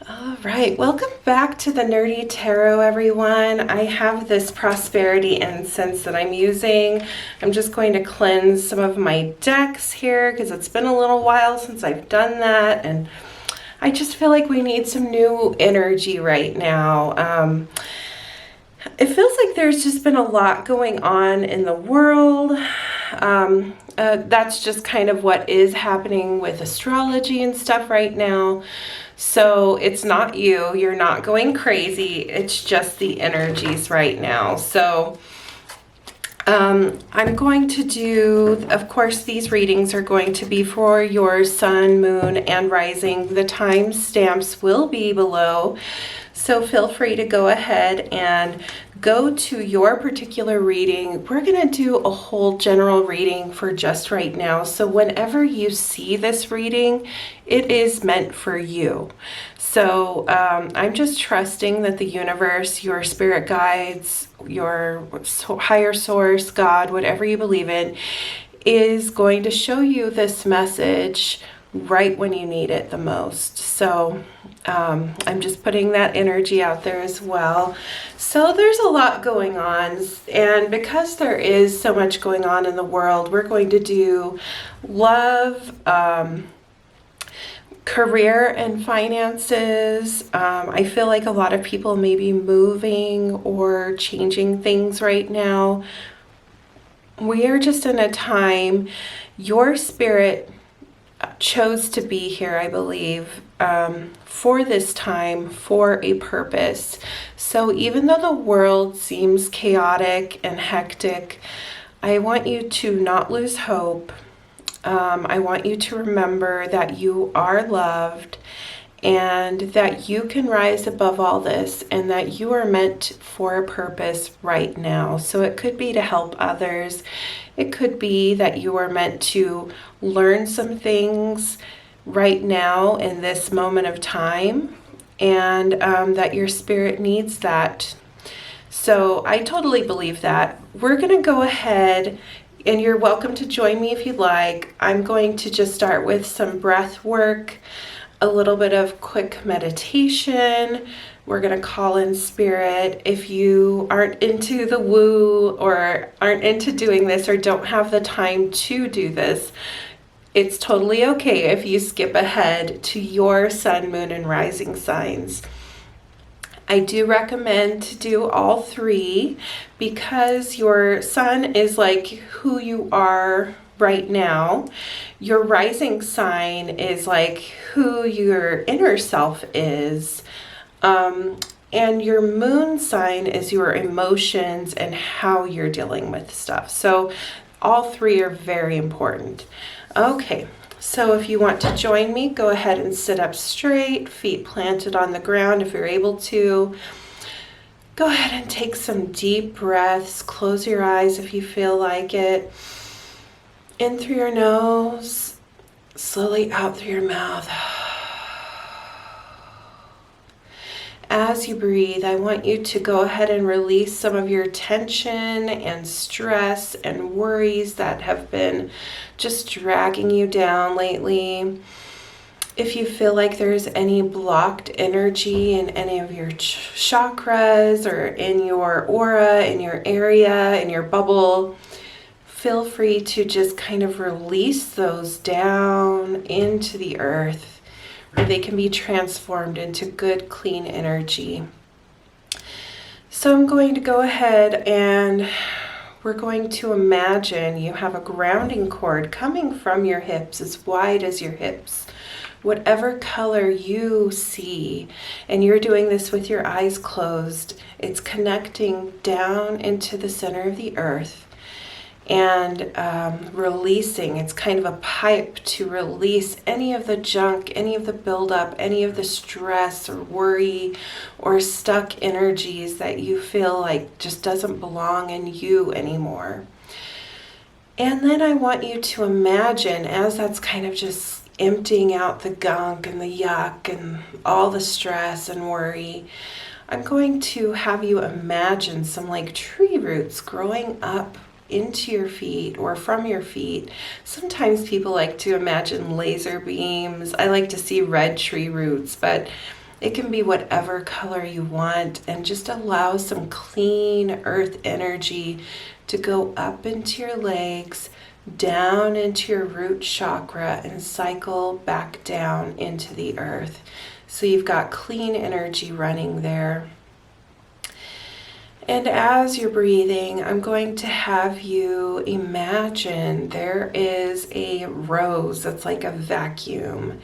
All right, welcome back to the Nerdy Tarot, everyone. I have this prosperity incense that I'm using. I'm just going to cleanse some of my decks here because it's been a little while since I've done that, and I just feel like we need some new energy right now. It feels like there's just been a lot going on in the world. That's just kind of what is happening with astrology and stuff right now. So it's not you. You're not going crazy. It's just the energies right now. So I'm going to do, of course, these readings are going to be for your sun, moon, and rising. The time stamps will be below. So feel free to go ahead and go to your particular reading. We're going to do a whole general reading for just right now. So whenever you see this reading, it is meant for you. So I'm just trusting that the universe, your spirit guides, your higher source, God, whatever you believe in, is going to show you this message right when you need it the most. So I'm just putting that energy out there as well. So there's a lot going on, and because there is so much going on in the world, we're going to do love, career, and finances. I feel like a lot of people may be moving or changing things right now. We are just in a time, your spirit chose to be here, I believe, for this time, for a purpose. So even though the world seems chaotic and hectic, I want you to not lose hope. I want you to remember that you are loved and that you can rise above all this and that you are meant for a purpose right now. So it could be to help others. It could be that you are meant to learn some things right now in this moment of time, and that your spirit needs that. So I totally believe that. We're going to go ahead, and you're welcome to join me if you'd like. I'm going to just start with some breath work, a little bit of quick meditation. We're going to call in spirit. If you aren't into the woo or aren't into doing this or don't have the time to do this, it's totally okay if you skip ahead to your sun, moon, and rising signs. I do recommend to do all three because your sun is like who you are right now. Your rising sign is like who your inner self is. And your moon sign is your emotions and how you're dealing with stuff. So all three are very important. Okay, so if you want to join me, go ahead and sit up straight, feet planted on the ground if you're able to. Go ahead and take some deep breaths. Close your eyes if you feel like it. In through your nose, slowly out through your mouth. As you breathe, I want you to go ahead and release some of your tension and stress and worries that have been just dragging you down lately. If you feel like there's any blocked energy in any of your chakras or in your aura, in your area, in your bubble, feel free to just kind of release those down into the earth, where they can be transformed into good, clean energy. So I'm going to go ahead and we're going to imagine you have a grounding cord coming from your hips as wide as your hips. Whatever color you see, and you're doing this with your eyes closed, it's connecting down into the center of the earth. And releasing, it's kind of a pipe to release any of the junk, any of the buildup, any of the stress or worry or stuck energies that you feel like just doesn't belong in you anymore. And then I want you to imagine, as that's kind of just emptying out the gunk and the yuck and all the stress and worry, I'm going to have you imagine some like tree roots growing up into your feet or from your feet. Sometimes people like to imagine laser beams. I like to see red tree roots, but It can be whatever color you want, and just allow some clean earth energy to go up into your legs, down into your root chakra, and cycle back down into the earth. So you've got clean energy running there. And as you're breathing, I'm going to have you imagine there is a rose that's like a vacuum.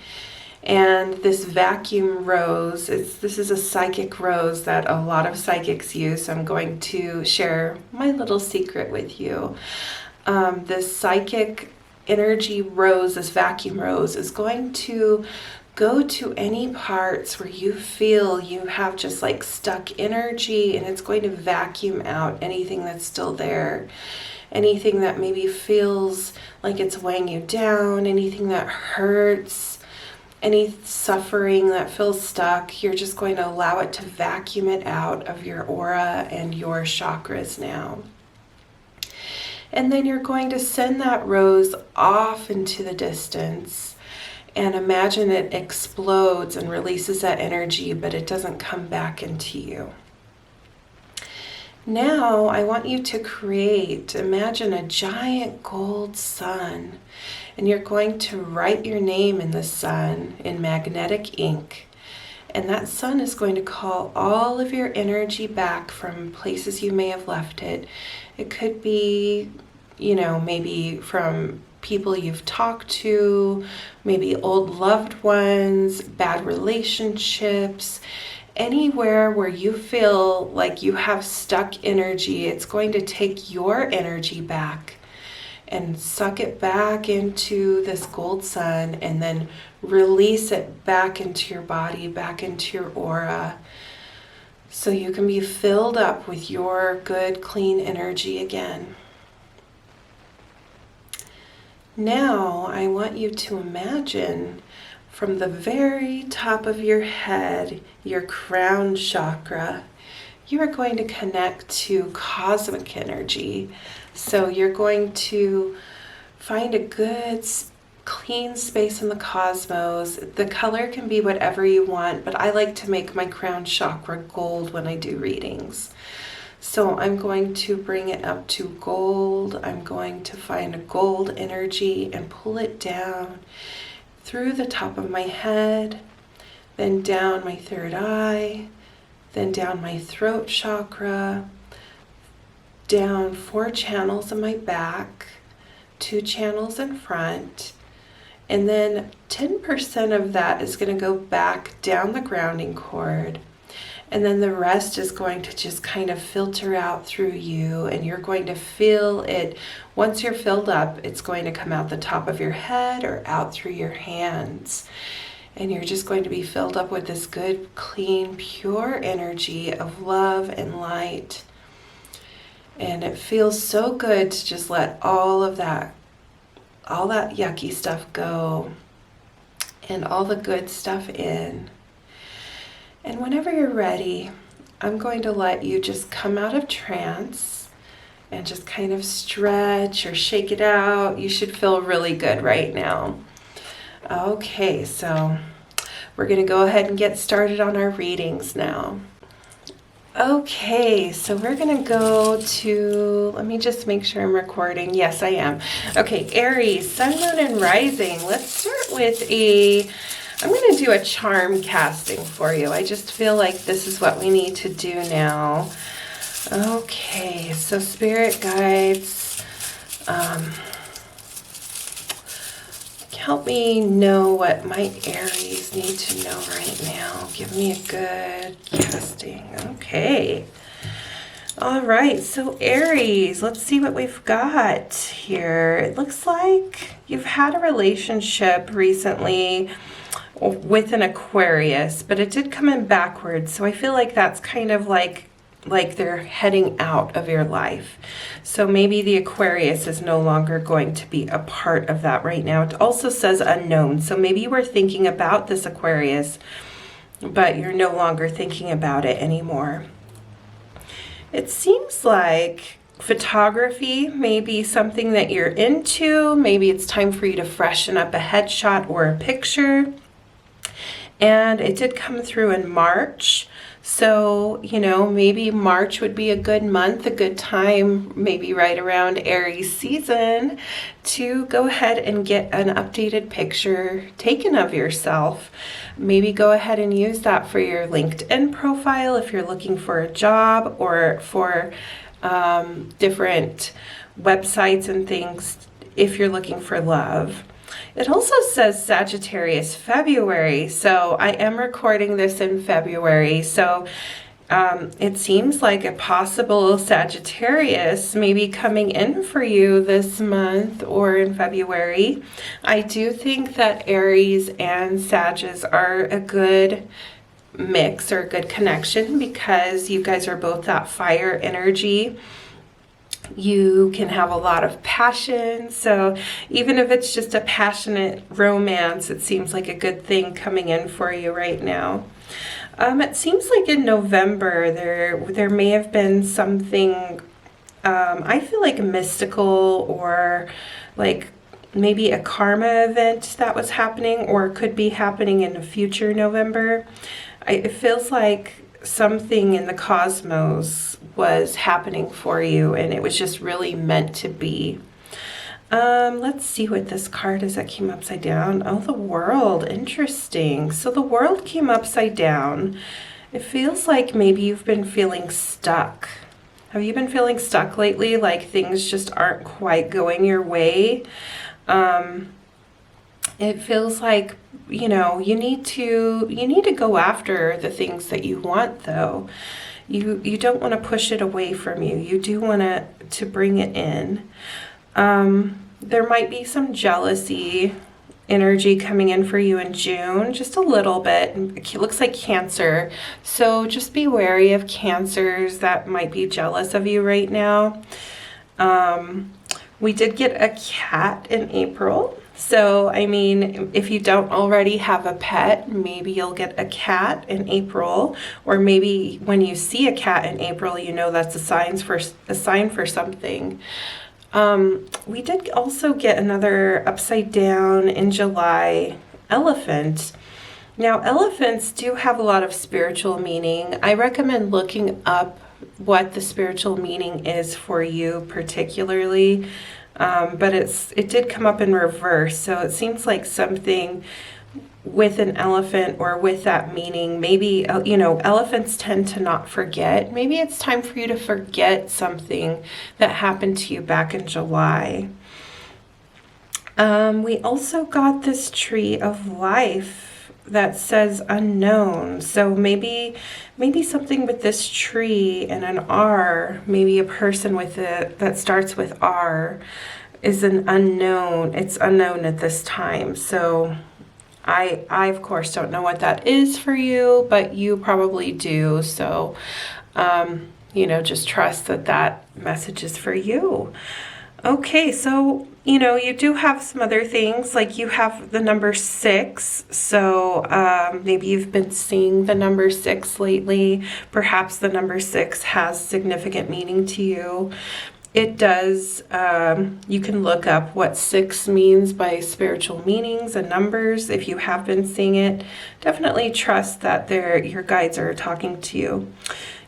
And this vacuum rose, this is a psychic rose that a lot of psychics use. I'm going to share my little secret with you. This psychic energy rose, this vacuum rose, is going to go to any parts where you feel you have just like stuck energy, and it's going to vacuum out anything that's still there. Anything that maybe feels like it's weighing you down, anything that hurts, any suffering that feels stuck, you're just going to allow it to vacuum it out of your aura and your chakras now. And then you're going to send that rose off into the distance and imagine it explodes and releases that energy, but it doesn't come back into you. Now I want you to imagine a giant gold sun, and you're going to write your name in the sun in magnetic ink. And that sun is going to call all of your energy back from places you may have left it. It could be, maybe from people you've talked to, maybe old loved ones, bad relationships, anywhere where you feel like you have stuck energy. It's going to take your energy back and suck it back into this gold sun, and then release it back into your body, back into your aura, so you can be filled up with your good, clean energy again. Now, I want you to imagine from the very top of your head, your crown chakra, you are going to connect to cosmic energy. So you're going to find a good, clean space in the cosmos. The color can be whatever you want, but I like to make my crown chakra gold when I do readings. So I'm going to bring it up to gold. I'm going to find a gold energy and pull it down through the top of my head, then down my third eye, then down my throat chakra, down 4 channels in my back, 2 channels in front, and then 10% of that is going to go back down the grounding cord, and then the rest is going to just kind of filter out through you, and you're going to feel it. Once you're filled up, it's going to come out the top of your head or out through your hands. And you're just going to be filled up with this good, clean, pure energy of love and light. And it feels so good to just let all that yucky stuff go and all the good stuff in. And whenever you're ready, I'm going to let you just come out of trance and just kind of stretch or shake it out. You should feel really good right now. Okay, so we're going to go ahead and get started on our readings now. Okay, so we're going to go to, let me just make sure I'm recording. Yes, I am. Okay, Aries, Sun, Moon, and Rising. Let's start with I'm going to do a charm casting for you. I just feel like this is what we need to do now. Okay, so spirit guides, help me know what my Aries need to know right now. Give me a good casting. Okay. All right, so Aries, let's see what we've got here. It looks like you've had a relationship recently with an Aquarius, but it did come in backwards. So I feel like that's kind of like they're heading out of your life. So maybe the Aquarius is no longer going to be a part of that right now. It also says unknown. So maybe you were thinking about this Aquarius, but you're no longer thinking about it anymore. It seems like photography may be something that you're into. Maybe it's time for you to freshen up a headshot or a picture. And it did come through in March. So, you know, maybe March would be a good month, a good time, maybe right around Aries season, to go ahead and get an updated picture taken of yourself. Maybe go ahead and use that for your LinkedIn profile if you're looking for a job, or for different websites and things if you're looking for love. It also says Sagittarius February, so I am recording this in February, so it seems like a possible Sagittarius may be coming in for you this month or in February. I do think that Aries and Sagittarius are a good mix or a good connection because you guys are both that fire energy. You can have a lot of passion, so even if it's just a passionate romance, it seems like a good thing coming in for you right now. It seems like in November there may have been something, I feel like mystical, or like maybe a karma event that was happening or could be happening in the future November. It feels like something in the cosmos was happening for you, and it was just really meant to be. Let's see what this card is that came upside down. Oh, the World. Interesting. So the World came upside down. It feels like maybe you've been feeling stuck. Have you been feeling stuck lately? Like things just aren't quite going your way? It feels like, you know, you need to go after the things that you want, though. You don't want to push it away from you. You do want to bring it in. There might be some jealousy energy coming in for you in June, just a little bit. It looks like Cancer, so just be wary of Cancers that might be jealous of you right now. We did get a cat in April. So, I mean, if you don't already have a pet, maybe you'll get a cat in April, or maybe when you see a cat in April, you know that's a sign for something. We did also get another upside down in July, elephant. Now, elephants do have a lot of spiritual meaning. I recommend looking up what the spiritual meaning is for you particularly. But it did come up in reverse, so it seems like something with an elephant or with that meaning. Maybe, you know, elephants tend to not forget. Maybe it's time for you to forget something that happened to you back in July. We also got this tree of life that says unknown. So maybe something with this tree and an R, maybe a person with it that starts with R is an unknown. It's unknown at this time. So I of course don't know what that is for you, but you probably do. So you know, just trust that message is for you. Okay, so you know, you do have some other things, like you have the number 6, so maybe you've been seeing the number 6 lately. Perhaps the number 6 has significant meaning to you. It does. You can look up what 6 means by spiritual meanings and numbers. If you have been seeing it, definitely trust that your guides are talking to you.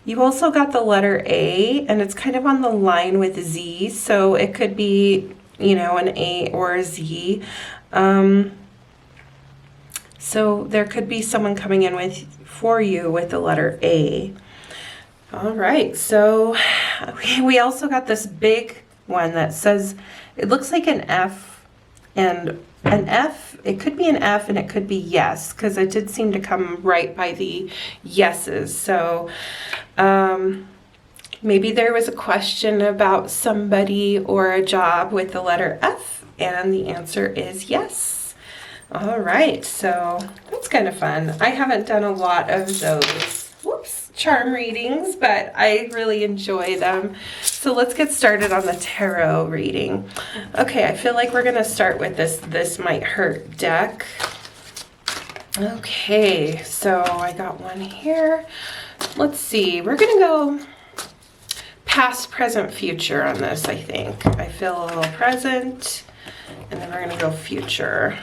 You also got the letter A, and it's kind of on the line with Z, so it could be, you know, an A or a Z. So there could be someone coming in for you with the letter A. All right, so we also got this big one that says, it looks like an F, and an F, it could be an F and it could be yes, because it did seem to come right by the yeses. So maybe there was a question about somebody or a job with the letter F, and the answer is yes. All right, so that's kind of fun. I haven't done a lot of those, charm readings, but I really enjoy them. So let's get started on the tarot reading. Okay, I feel like we're going to start with this Might Hurt deck. Okay, so I got one here. Let's see, we're going to go past, present, future on this, I think. I feel a little present, and then we're going to go future.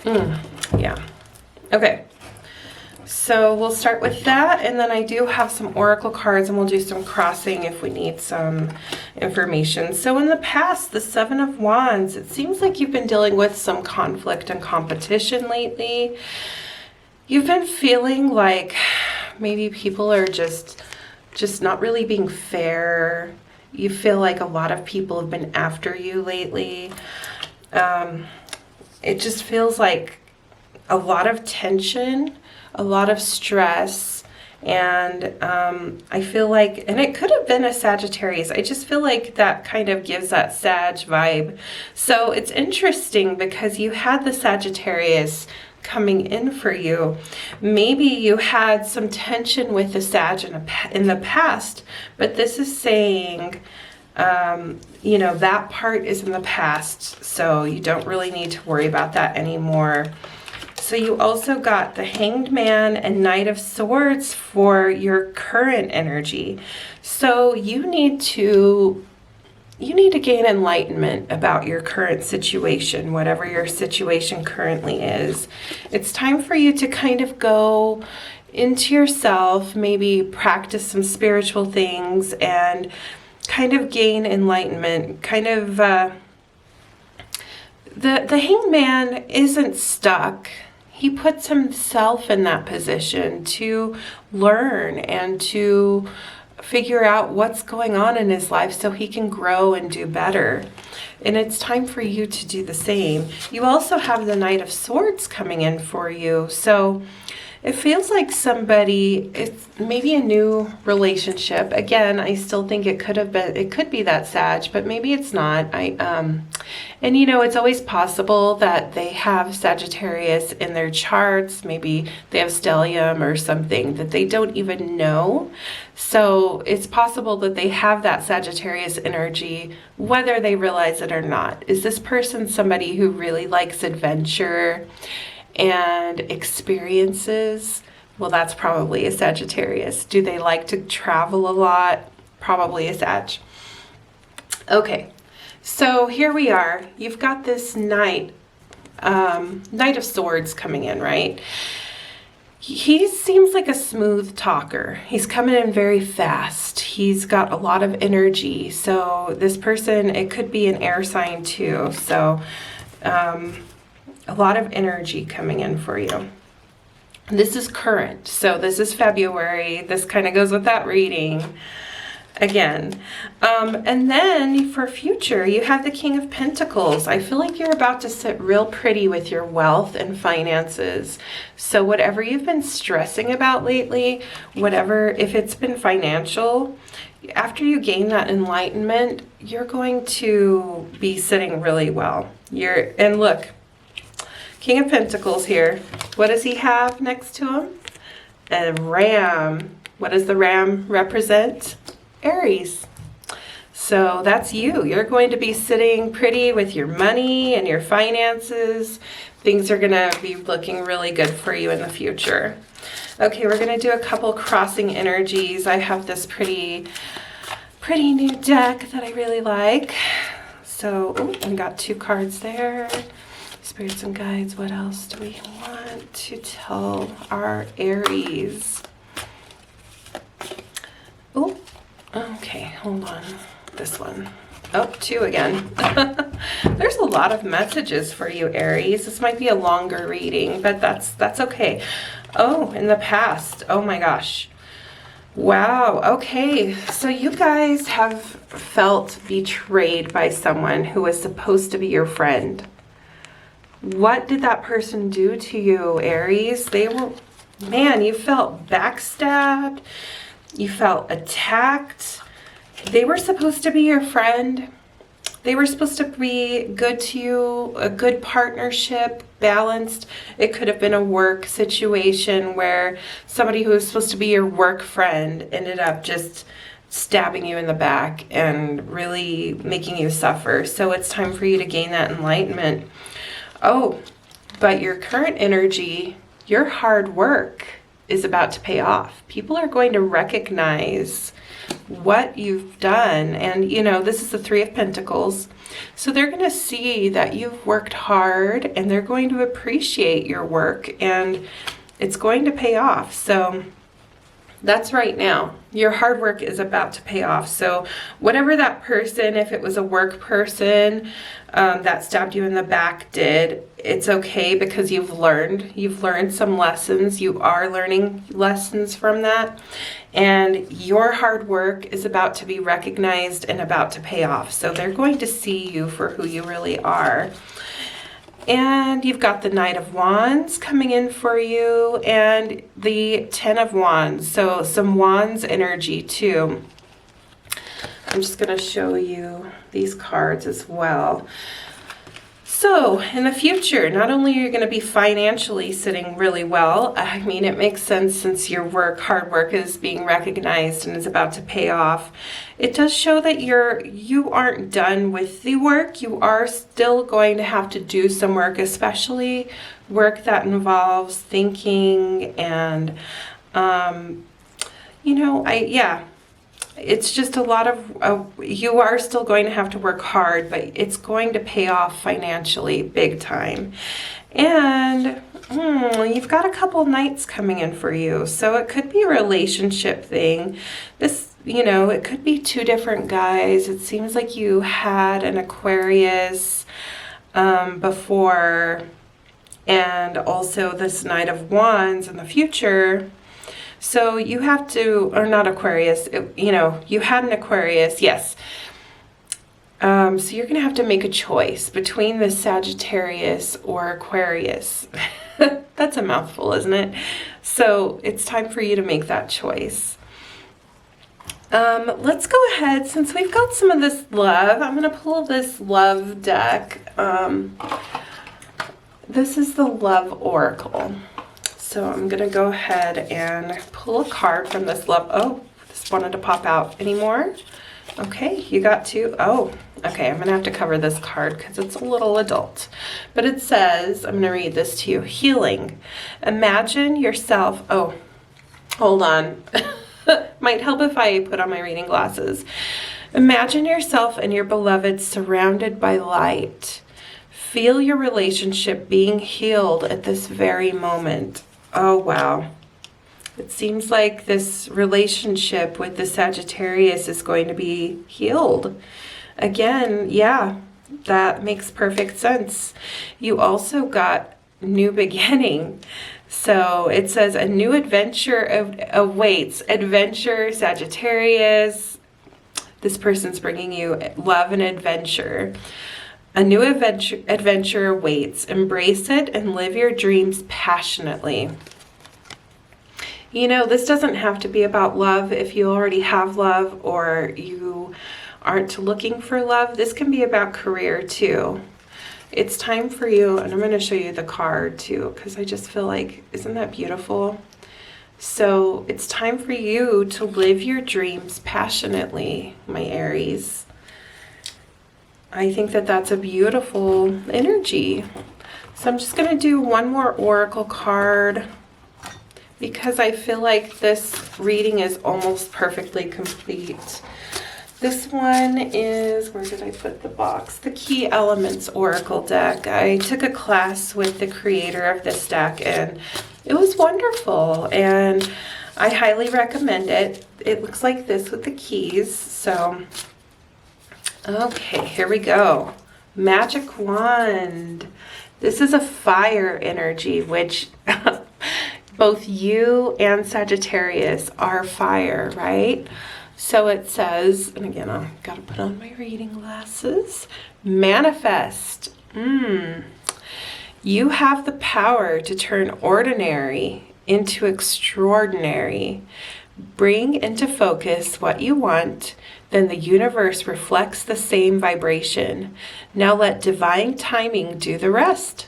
Yeah. Okay. So we'll start with that, and then I do have some oracle cards, and we'll do some crossing if we need some information. So in the past, the Seven of Wands, it seems like you've been dealing with some conflict and competition lately. You've been feeling like maybe people are just not really being fair. You feel like a lot of people have been after you lately. It just feels like a lot of tension, a lot of stress, and I feel like, and it could have been a Sagittarius, I just feel like that kind of gives that Sag vibe. So it's interesting because you had the Sagittarius coming in for you. Maybe you had some tension with the Sag in the past, but this is saying, you know, that part is in the past, so you don't really need to worry about that anymore. So you also got the Hanged Man and Knight of Swords for your current energy. So you need to gain enlightenment about your current situation, whatever your situation currently is. It's time for you to kind of go into yourself, maybe practice some spiritual things and kind of gain enlightenment. Kind of the Hanged Man isn't stuck. He puts himself in that position to learn and to figure out what's going on in his life so he can grow and do better. And it's time for you to do the same. You also have the Knight of Swords coming in for you. So it feels like it's maybe a new relationship. Again, I still think it could be that Sag, but maybe it's not. And you know, it's always possible that they have Sagittarius in their charts. Maybe they have stellium or something that they don't even know. So it's possible that they have that Sagittarius energy, whether they realize it or not. Is this person somebody who really likes adventure and experiences? Well, that's probably a Sagittarius. Do they like to travel a lot? Probably a Sag. Okay, so here we are. You've got this Knight of Swords coming in, right? He seems like a smooth talker. He's coming in very fast. He's got a lot of energy. So this person, it could be an air sign too. So a lot of energy coming in for you. This is current, so this is February. This kind of goes with that reading again. And then for future, you have the King of Pentacles. I feel like you're about to sit real pretty with your wealth and finances. So whatever you've been stressing about lately, if it's been financial, after you gain that enlightenment, you're going to be sitting really well. And look, King of Pentacles here. What does he have next to him? A ram. What does the ram represent? Aries. So that's you. You're going to be sitting pretty with your money and your finances. Things are going to be looking really good for you in the future. Okay, we're going to do a couple crossing energies. I have this pretty new deck that I really like. So, I got 2 cards there. Spirits and guides, what else do we want to tell our Aries? Oh, okay, hold on. This one. Oh, 2 again. There's a lot of messages for you, Aries. This might be a longer reading, but that's okay. Oh, in the past. Oh my gosh. Wow. Okay. So you guys have felt betrayed by someone who was supposed to be your friend. What did that person do to you, Aries? You felt backstabbed. You felt attacked. They were supposed to be your friend. They were supposed to be good to you, a good partnership, balanced. It could have been a work situation where somebody who was supposed to be your work friend ended up just stabbing you in the back and really making you suffer. So it's time for you to gain that enlightenment. Oh, but your current energy, your hard work is about to pay off. People are going to recognize what you've done. And, you know, this is the Three of Pentacles. So they're going to see that you've worked hard, and they're going to appreciate your work, and it's going to pay off. So that's right now. Your hard work is about to pay off. So whatever that person, if it was a work person that stabbed you in the back did, it's okay, because you've learned some lessons. You are learning lessons from that. And your hard work is about to be recognized and about to pay off. So they're going to see you for who you really are. And you've got the Knight of Wands coming in for you, and the Ten of Wands. So some Wands energy too. I'm just going to show you these cards as well. So in the future, not only are you going to be financially sitting really well, I mean, it makes sense since your hard work is being recognized and is about to pay off. It does show that you aren't done with the work. You are still going to have to do some work, especially work that involves thinking and, you know, it's just a lot of, you are still going to have to work hard, but it's going to pay off financially big time. And you've got a couple nights coming in for you. So it could be a relationship thing. This, you know, it could be two different guys. It seems like you had an Aquarius before, and also this Knight of Wands in the future. So you have to, or not Aquarius, you know, you had an Aquarius, yes. So you're going to have to make a choice between the Sagittarius or Aquarius. That's a mouthful, isn't it? So it's time for you to make that choice. Let's go ahead, since we've got some of this love, I'm going to pull this love deck. This is the Love Oracle. So I'm going to go ahead and pull a card from this love. Oh, this wanted to pop out. Any more? Okay, you got two. Oh, okay, I'm going to have to cover this card because it's a little adult. But it says, I'm going to read this to you. Healing. Imagine yourself. Oh, hold on. Might help if I put on my reading glasses. Imagine yourself and your beloved surrounded by light. Feel your relationship being healed at this very moment. Oh, wow. It seems like this relationship with the Sagittarius is going to be healed. Again, yeah, that makes perfect sense. You also got new beginning. So it says a new adventure awaits. Adventure, Sagittarius. This person's bringing you love and adventure. A new adventure awaits. Embrace it and live your dreams passionately. You know, this doesn't have to be about love if you already have love or you aren't looking for love. This can be about career too. It's time for you, and I'm going to show you the card too, because I just feel like, isn't that beautiful? So it's time for you to live your dreams passionately, my Aries. I think that that's a beautiful energy. So I'm just going to do one more oracle card because I feel like this reading is almost perfectly complete. This one is, where did I put the box? The Key Elements Oracle deck. I took a class with the creator of this deck and it was wonderful and I highly recommend it. It looks like this with the keys. So okay, here we go. Magic Wand. This is a fire energy, which both you and Sagittarius are fire, right? So it says, and again, I've got to put on my reading glasses. Manifest. You have the power to turn ordinary into extraordinary. Bring into focus what you want, then the universe reflects the same vibration. Now let divine timing do the rest.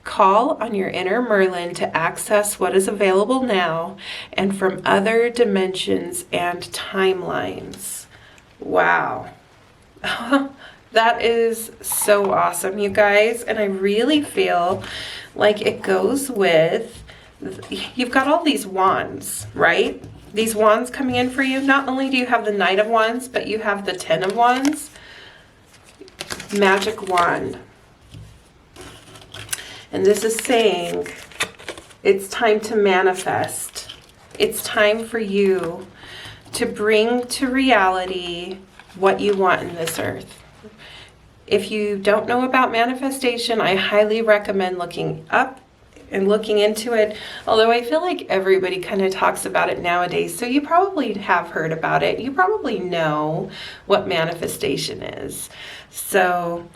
Call on your inner Merlin to access what is available now and from other dimensions and timelines. Wow. That is so awesome, you guys. And I really feel like it goes with, you've got all these wands, right? these wands coming in for you. Not only do you have the Knight of Wands, but you have the Ten of Wands. Magic wand. And this is saying it's time to manifest. It's time for you to bring to reality what you want in this earth. If you don't know about manifestation, I highly recommend looking up and looking into it. Although I feel like everybody kind of talks about it nowadays, so you probably have heard about it. You probably know what manifestation is. So,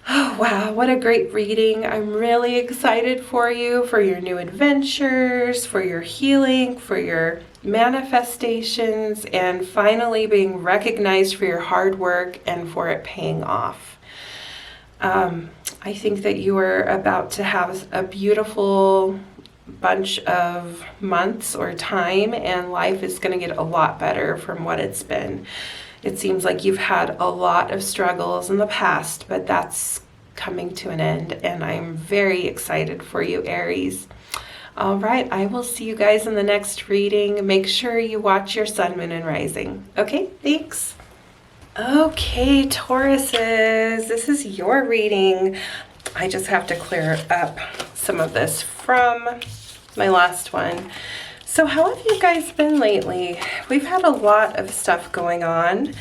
oh wow, what a great reading. I'm really excited for you, for your new adventures, for your healing, for your manifestations, and finally being recognized for your hard work and for it paying off. I think that you are about to have a beautiful bunch of months or time, and life is going to get a lot better from what it's been. It seems like you've had a lot of struggles in the past, but that's coming to an end, and I'm very excited for you, Aries. All right, I will see you guys in the next reading. Make sure you watch your sun, moon, and rising. Okay, thanks. Okay, Tauruses, this is your reading. I just have to clear up some of this from my last one. So how have you guys been lately? We've had a lot of stuff going on.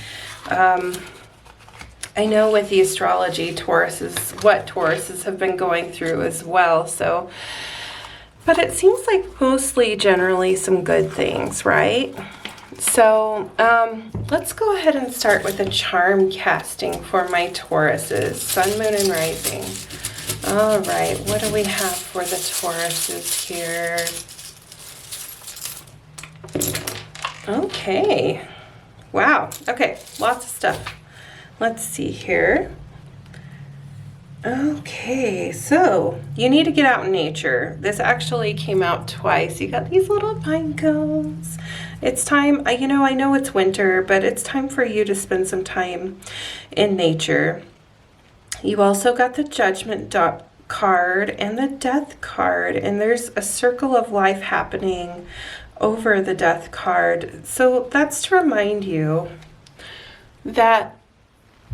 I know with the astrology, what Tauruses have been going through as well. So, but it seems like mostly generally some good things, right? So let's go ahead and start with a charm casting for my Tauruses, sun, moon, and rising. All right, what do we have for the Tauruses here? Okay, wow, okay, lots of stuff. Let's see here. Okay, so you need to get out in nature. This actually came out twice. You got these little pine cones. It's time, I know it's winter, but it's time for you to spend some time in nature. You also got the Judgment card and the Death card, and there's a circle of life happening over the Death card. So that's to remind you that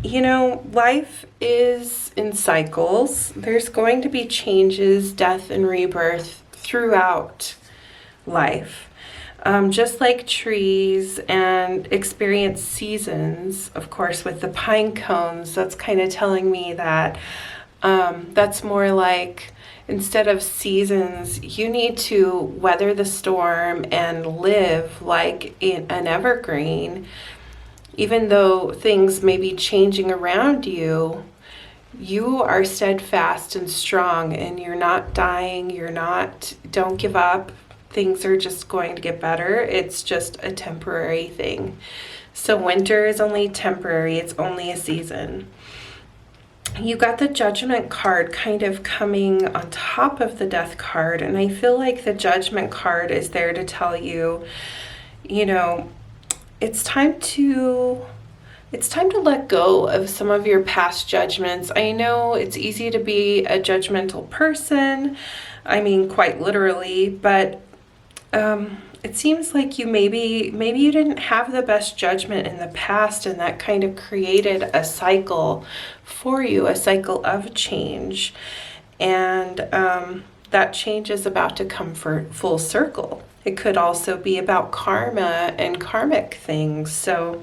life is in cycles. There's going to be changes, death, and rebirth throughout life. Just like trees and experience seasons, of course, with the pine cones, that's kind of telling me that that's more like, instead of seasons, you need to weather the storm and live like an evergreen. Even though things may be changing around you, you are steadfast and strong, and you're not dying, don't give up. Things are just going to get better. It's just a temporary thing. So winter is only temporary. It's only a season. You got the Judgment card kind of coming on top of the Death card, and I feel like the Judgment card is there to tell you, it's time to let go of some of your past judgments. I know it's easy to be a judgmental person. I mean, quite literally, but it seems like maybe you didn't have the best judgment in the past, and that kind of created a cycle for you, a cycle of change. And that change is about to come for full circle. It could also be about karma and karmic things. So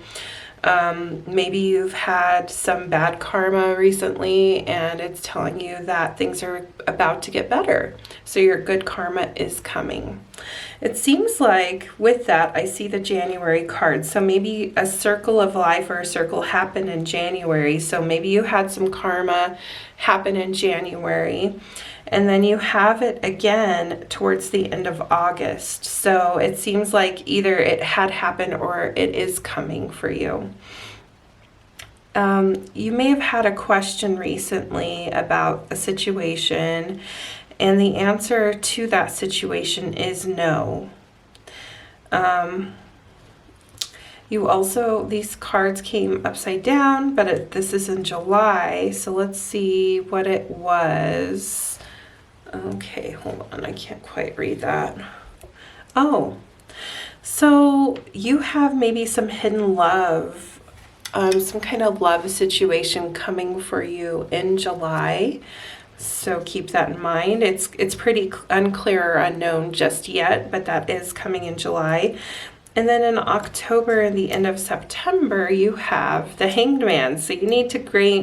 maybe you've had some bad karma recently, and it's telling you that things are about to get better. So your good karma is coming. It seems like with that, I see the January card. So maybe a circle of life or a circle happened in January. So maybe you had some karma happen in January. And then you have it again towards the end of August. So it seems like either it had happened or it is coming for you. You may have had a question recently about a situation, and the answer to that situation is no. You also, these cards came upside down, but this is in July. So let's see what it was. Okay, hold on, I can't quite read that. Oh, So you have maybe some hidden love, some kind of love situation coming for you in July. So keep that in mind. It's pretty unclear or unknown just yet, but that is coming in July. And then in October and the end of September, you have the Hanged Man. So you need to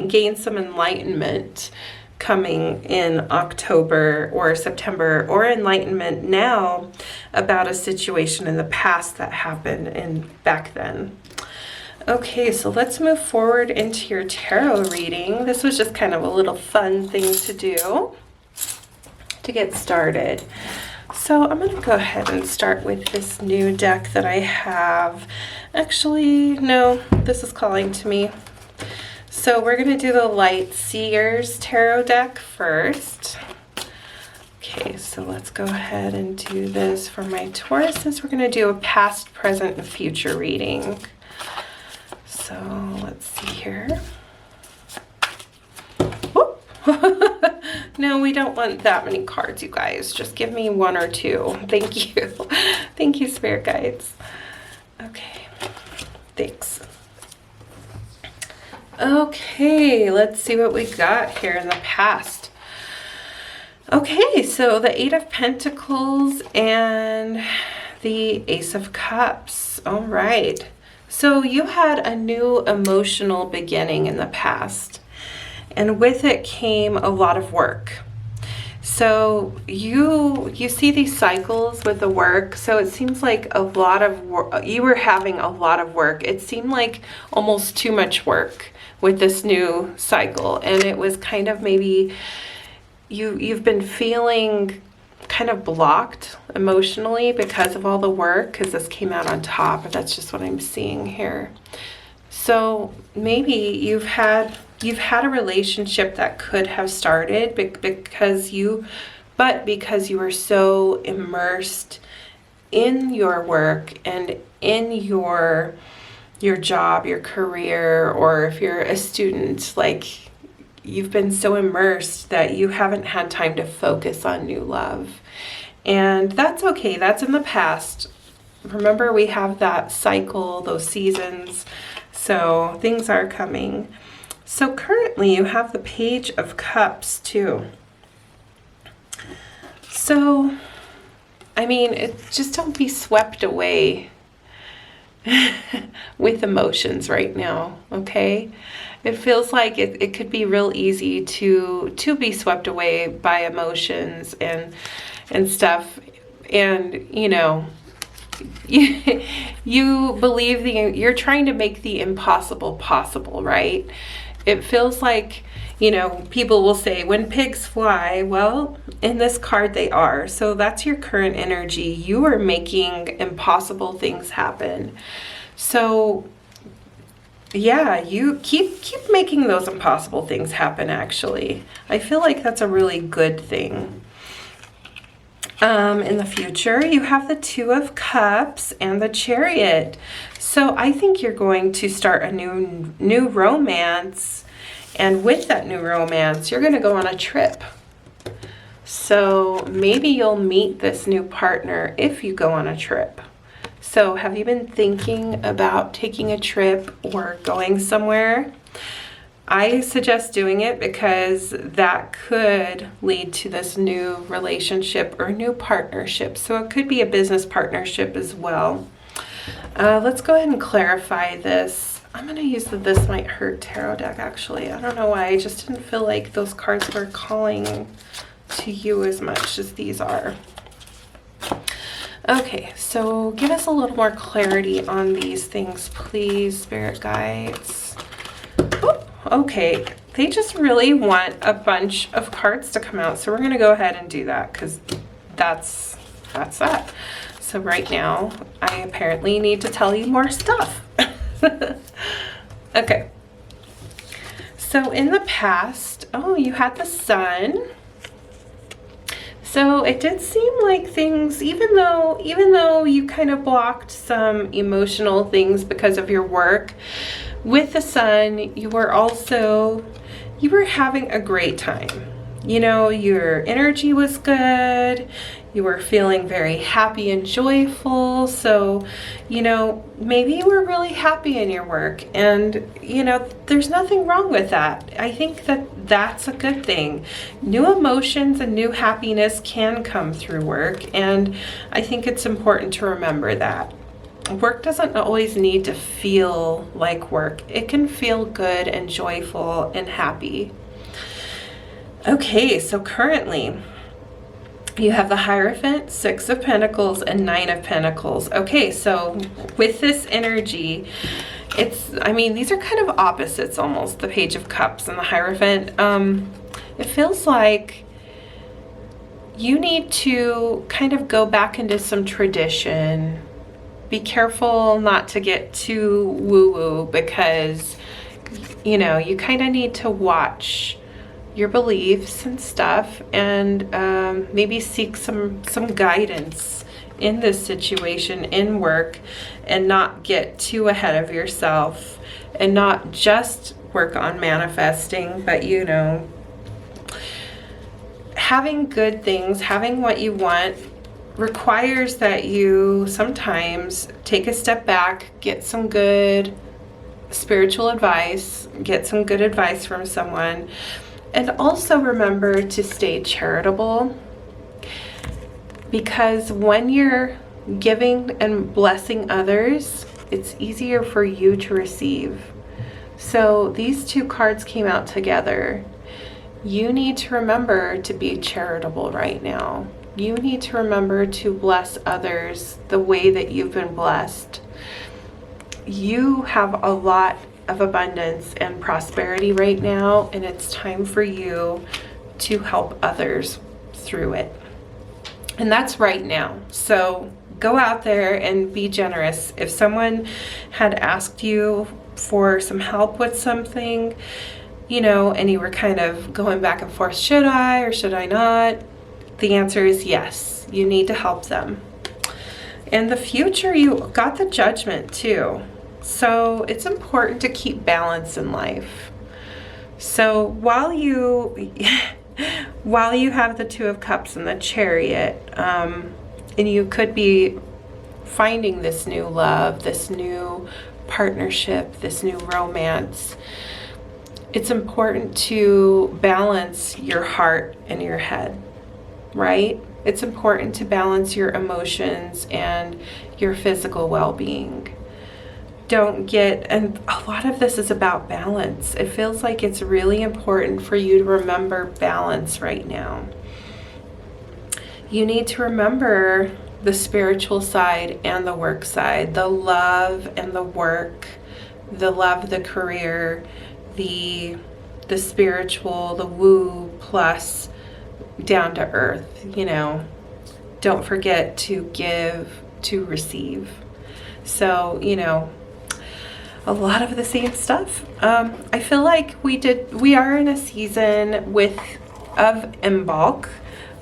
gain some enlightenment coming in October or September, or enlightenment now about a situation in the past that happened back then. Okay, so let's move forward into your tarot reading. This was just kind of a little fun thing to do to get started. So I'm going to go ahead and start with this new deck that I have. Actually, no, this is calling to me. So we're going to do the Light Seers Tarot deck first. Okay, so let's go ahead and do this for my Tauruses. We're going to do a past, present, and future reading. So let's see here. No, we don't want that many cards, you guys. Just give me one or two. Thank you. Thank you, Spirit Guides. Okay, thanks. Okay, let's see what we got here in the past. Okay, so the Eight of Pentacles and the Ace of Cups. All right. So you had a new emotional beginning in the past, and with it came a lot of work. So you see these cycles with the work. So it seems like a lot of work. You were having a lot of work. It seemed like almost too much work with this new cycle, and it was kind of maybe you've been feeling kind of blocked emotionally because of all the work, because this came out on top, but that's just what I'm seeing here. So maybe you've had a relationship that could have started because you were so immersed in your work and in your job, your career, or if you're a student, like you've been so immersed that you haven't had time to focus on new love. And that's okay. That's in the past. Remember, we have that cycle, those seasons. So things are coming. So currently you have the Page of Cups too. So, I mean, just don't be swept away with emotions right now, okay? It feels like it could be real easy to be swept away by emotions and stuff. And, you know, you believe you're trying to make the impossible possible, right? It feels like, you know, people will say, when pigs fly, well, in this card they are. So that's your current energy. You are making impossible things happen. So yeah, you keep making those impossible things happen, actually. I feel like that's a really good thing. In the future, you have the Two of Cups and the Chariot. So I think you're going to start a new romance. And with that new romance, you're going to go on a trip. So maybe you'll meet this new partner if you go on a trip. So have you been thinking about taking a trip or going somewhere? I suggest doing it because that could lead to this new relationship or new partnership. So it could be a business partnership as well. Let's go ahead and clarify this. I'm going to use the This Might Hurt Tarot deck, actually. I don't know why. I just didn't feel like those cards were calling to you as much as these are. Okay, so give us a little more clarity on these things, please, Spirit Guides. Oh, okay, they just really want a bunch of cards to come out, so we're going to go ahead and do that because that's that. So right now, I apparently need to tell you more stuff. Okay. So in the past, oh, you had the Sun. So it did seem like things, even though you kind of blocked some emotional things because of your work, with the Sun, you were having a great time. You know, your energy was good. You were feeling very happy and joyful. So, you know, maybe you were really happy in your work, and, you know, there's nothing wrong with that. I think that that's a good thing. New emotions and new happiness can come through work, and I think it's important to remember that. Work doesn't always need to feel like work. It can feel good and joyful and happy. Okay, so currently you have the Hierophant, Six of Pentacles, and Nine of Pentacles. Okay, so with this energy, I mean, these are kind of opposites almost, the Page of Cups and the Hierophant. It feels like you need to kind of go back into some tradition. Be careful not to get too woo-woo, because, you know, you kind of need to watch your beliefs and stuff, and maybe seek some guidance in this situation in work, and not get too ahead of yourself, and not just work on manifesting, but, you know, having good things, having what you want requires that you sometimes take a step back, get some good spiritual advice, get some good advice from someone. And also remember to stay charitable, because when you're giving and blessing others, it's easier for you to receive. So these two cards came out together. You need to remember to be charitable right now. You need to remember to bless others the way that you've been blessed. You have a lot of abundance and prosperity right now, and it's time for you to help others through it. And that's right now. So go out there and be generous. If someone had asked you for some help with something, you know, and you were kind of going back and forth, should I or should I not? The answer is yes, you need to help them. In the future, you got the Judgment too. So it's important to keep balance in life. So while you have the Two of Cups and the Chariot, and you could be finding this new love, this new partnership, this new romance, it's important to balance your heart and your head, right? It's important to balance your emotions and your physical well-being. And a lot of this is about balance. It feels like it's really important for you to remember balance right now. You need to remember the spiritual side and the work side, the love and the work, the love, the career, the spiritual, the woo, plus down to earth, you know. Don't forget to give, to receive. So, you know, a lot of the same stuff. I feel like we are in a season of Imbolc.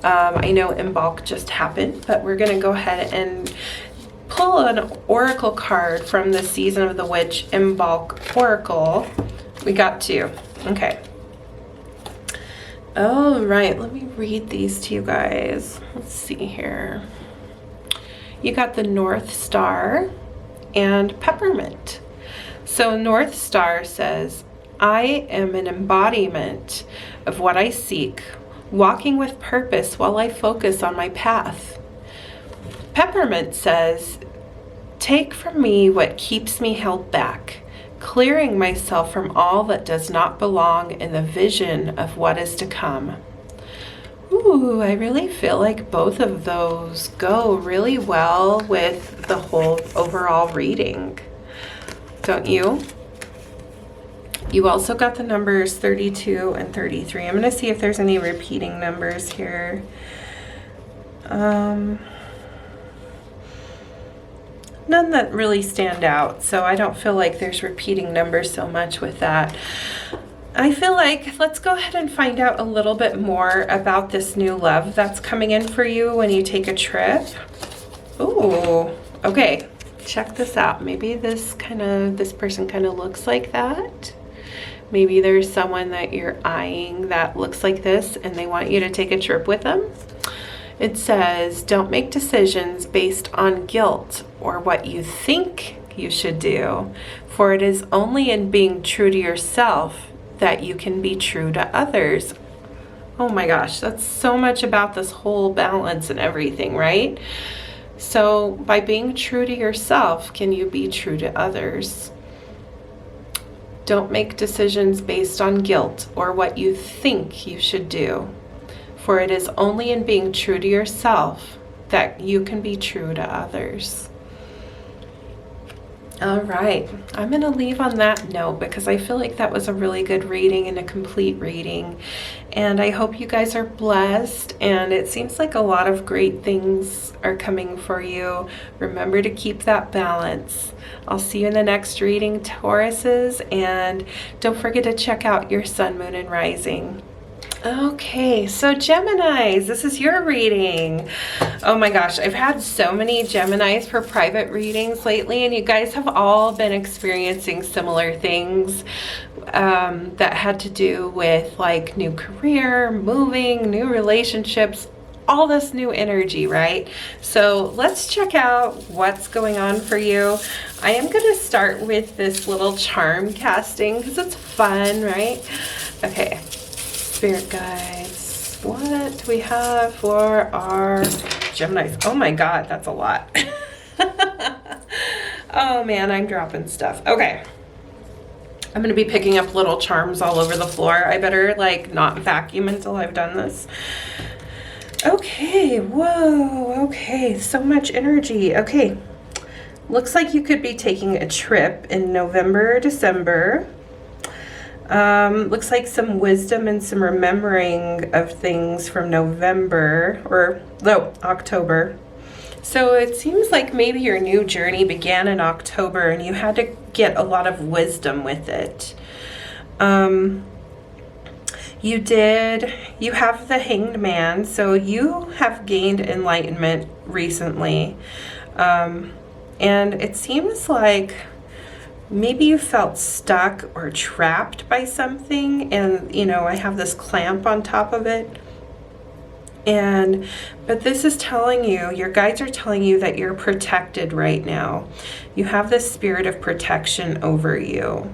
I know Imbolc just happened, but we're gonna go ahead and pull an oracle card from the Season of the Witch Imbolc Oracle. We got two. Okay. All right, let me read these to you guys. Let's see here. You got the North Star and Peppermint. So North Star says, I am an embodiment of what I seek, walking with purpose while I focus on my path. Peppermint says, take from me what keeps me held back, clearing myself from all that does not belong in the vision of what is to come. Ooh, I really feel like both of those go really well with the whole overall reading. Don't you? You also got the numbers 32 and 33. I'm going to see if there's any repeating numbers here. None that really stand out, so I don't feel like there's repeating numbers so much with that. I feel like let's go ahead and find out a little bit more about this new love that's coming in for you when you take a trip. Ooh, okay. Check this out. Maybe this person kind of looks like that. Maybe there's someone that you're eyeing that looks like this and they want you to take a trip with them. It says, don't make decisions based on guilt or what you think you should do, for it is only in being true to yourself that you can be true to others. Oh my gosh, that's so much about this whole balance and everything, right? So by being true to yourself, can you be true to others? Don't make decisions based on guilt or what you think you should do, for it is only in being true to yourself that you can be true to others. All right, I'm going to leave on that note because I feel like that was a really good reading and a complete reading. And I hope you guys are blessed, and it seems like a lot of great things are coming for you. Remember to keep that balance. I'll see you in the next reading, Tauruses, and don't forget to check out your sun, moon, and rising. Okay, so Geminis, this is your reading. Oh my gosh, I've had so many Geminis for private readings lately, and you guys have all been experiencing similar things that had to do with like new career, moving, new relationships, all this new energy, right? So let's check out what's going on for you. I am going to start with this little charm casting because it's fun, right? Okay. Spirit guides, what do we have for our Geminis? Oh my God, that's a lot. Oh man, I'm dropping stuff. Okay. I'm going to be picking up little charms all over the floor. I better like not vacuum until I've done this. Okay, whoa, okay, so much energy. Okay, looks like you could be taking a trip in November or December. Looks like some wisdom and some remembering of things from November or October. So it seems like maybe your new journey began in October and you had to get a lot of wisdom with it. You have the Hanged Man, so you have gained enlightenment recently. And it seems like maybe you felt stuck or trapped by something, and you know, I have this clamp on top of it. But this is telling you, your guides are telling you that you're protected right now. You have this spirit of protection over you.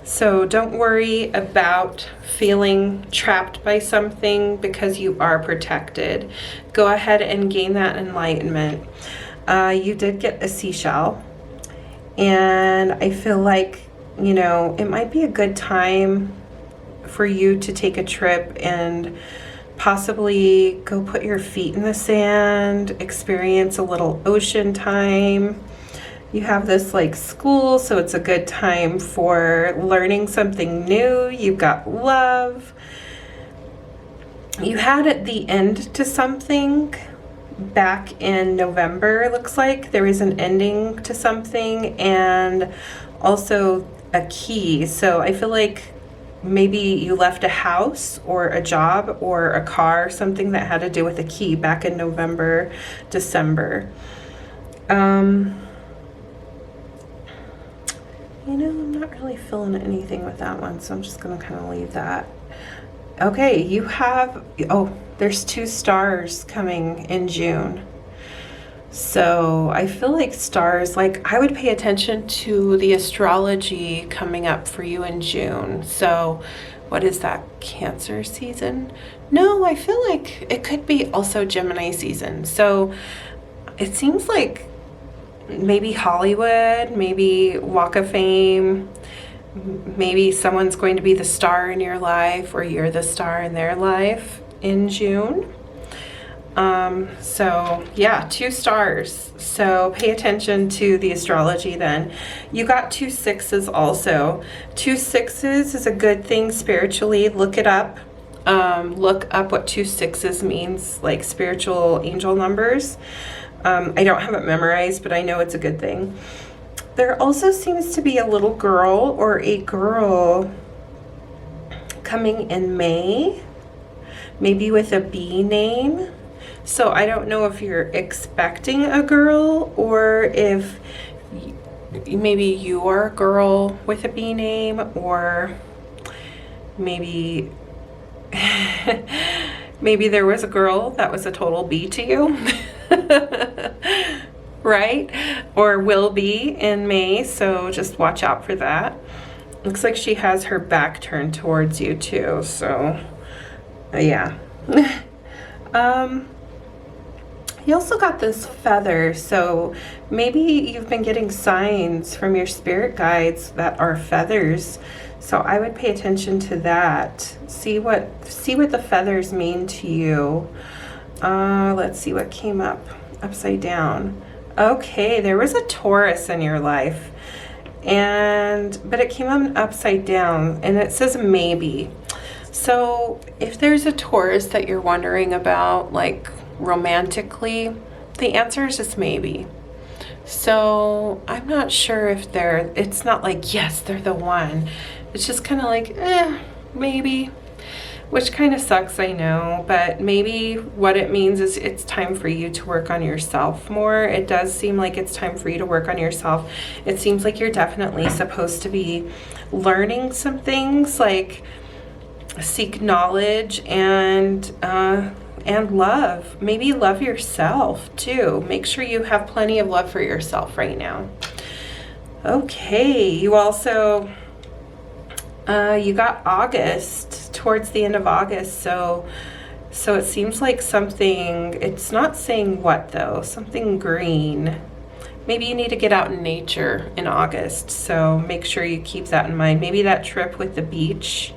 So don't worry about feeling trapped by something because you are protected. Go ahead and gain that enlightenment. You did get a seashell. And I feel like, you know, it might be a good time for you to take a trip and possibly go put your feet in the sand, experience a little ocean time. You have this like school, so it's a good time for learning something new. You've got love. You had at the end to something back in November, it looks like. There is an ending to something and also a key. So I feel like maybe you left a house or a job or a car, something that had to do with a key back in November, December. You know, I'm not really feeling anything with that one, so I'm just going to kind of leave that. Okay, you have, there's 2 stars coming in June. So I feel like stars, like I would pay attention to the astrology coming up for you in June. So what is that, Cancer season? No, I feel like it could be also Gemini season. So it seems like maybe Hollywood, maybe Walk of Fame, maybe someone's going to be the star in your life or you're the star in their life in June. So yeah, 2 stars. So pay attention to the astrology then. You got 2 6s also. 2 6s is a good thing spiritually. Look it up. Look up what 2 6s means, like spiritual angel numbers. I don't have it memorized, but I know it's a good thing. There also seems to be a little girl or a girl coming in May, maybe with a B name. So I don't know if you're expecting a girl or if maybe you are a girl with a B name, or maybe Maybe there was a girl that was a total B to you, right? Or will be in May, so just watch out for that. Looks like she has her back turned towards you too, so yeah. You also got this feather, so maybe you've been getting signs from your spirit guides that are feathers. So I would pay attention to that. See what the feathers mean to you. Let's see what came up upside down. Okay, there was a Taurus in your life, but it came up upside down, and it says maybe. So if there's a Taurus that you're wondering about, like romantically, the answer is just maybe. So I'm not sure if it's not like, yes, they're the one. It's just kind of like, maybe, which kind of sucks, I know, but maybe what it means is it's time for you to work on yourself more. It does seem like it's time for you to work on yourself. It seems like you're definitely supposed to be learning some things, like seek knowledge and love. Maybe love yourself too. Make sure you have plenty of love for yourself right now. Okay, you also you got August, towards the end of August, so it seems like something, it's not saying what though, something green. Maybe you need to get out in nature in August, so make sure you keep that in mind. Maybe that trip with the beach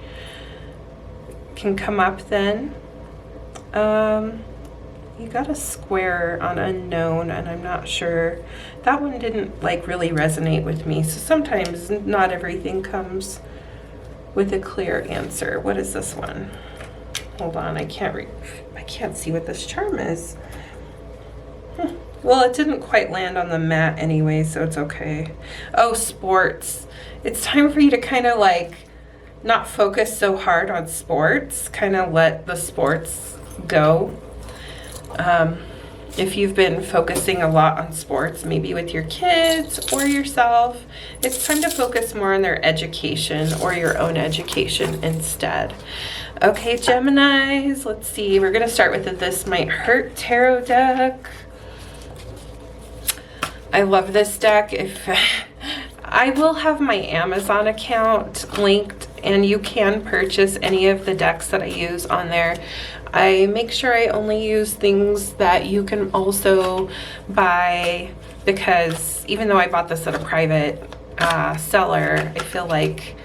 can come up then. You got a square on unknown, and I'm not sure. That one didn't like really resonate with me. So sometimes not everything comes with a clear answer. What is this one? Hold on, I can't see what this charm is. Well, it didn't quite land on the mat anyway, so it's okay. Oh, sports. It's time for you to kind of like not focus so hard on sports, kind of let the sports go. If you've been focusing a lot on sports, maybe with your kids or yourself, it's time to focus more on their education or your own education instead. Okay, Geminis, let's see. We're going to start with the This Might Hurt tarot deck. I love this deck. I will have my Amazon account linked, and you can purchase any of the decks that I use on there. I make sure I only use things that you can also buy, because even though I bought this at a private seller, I feel like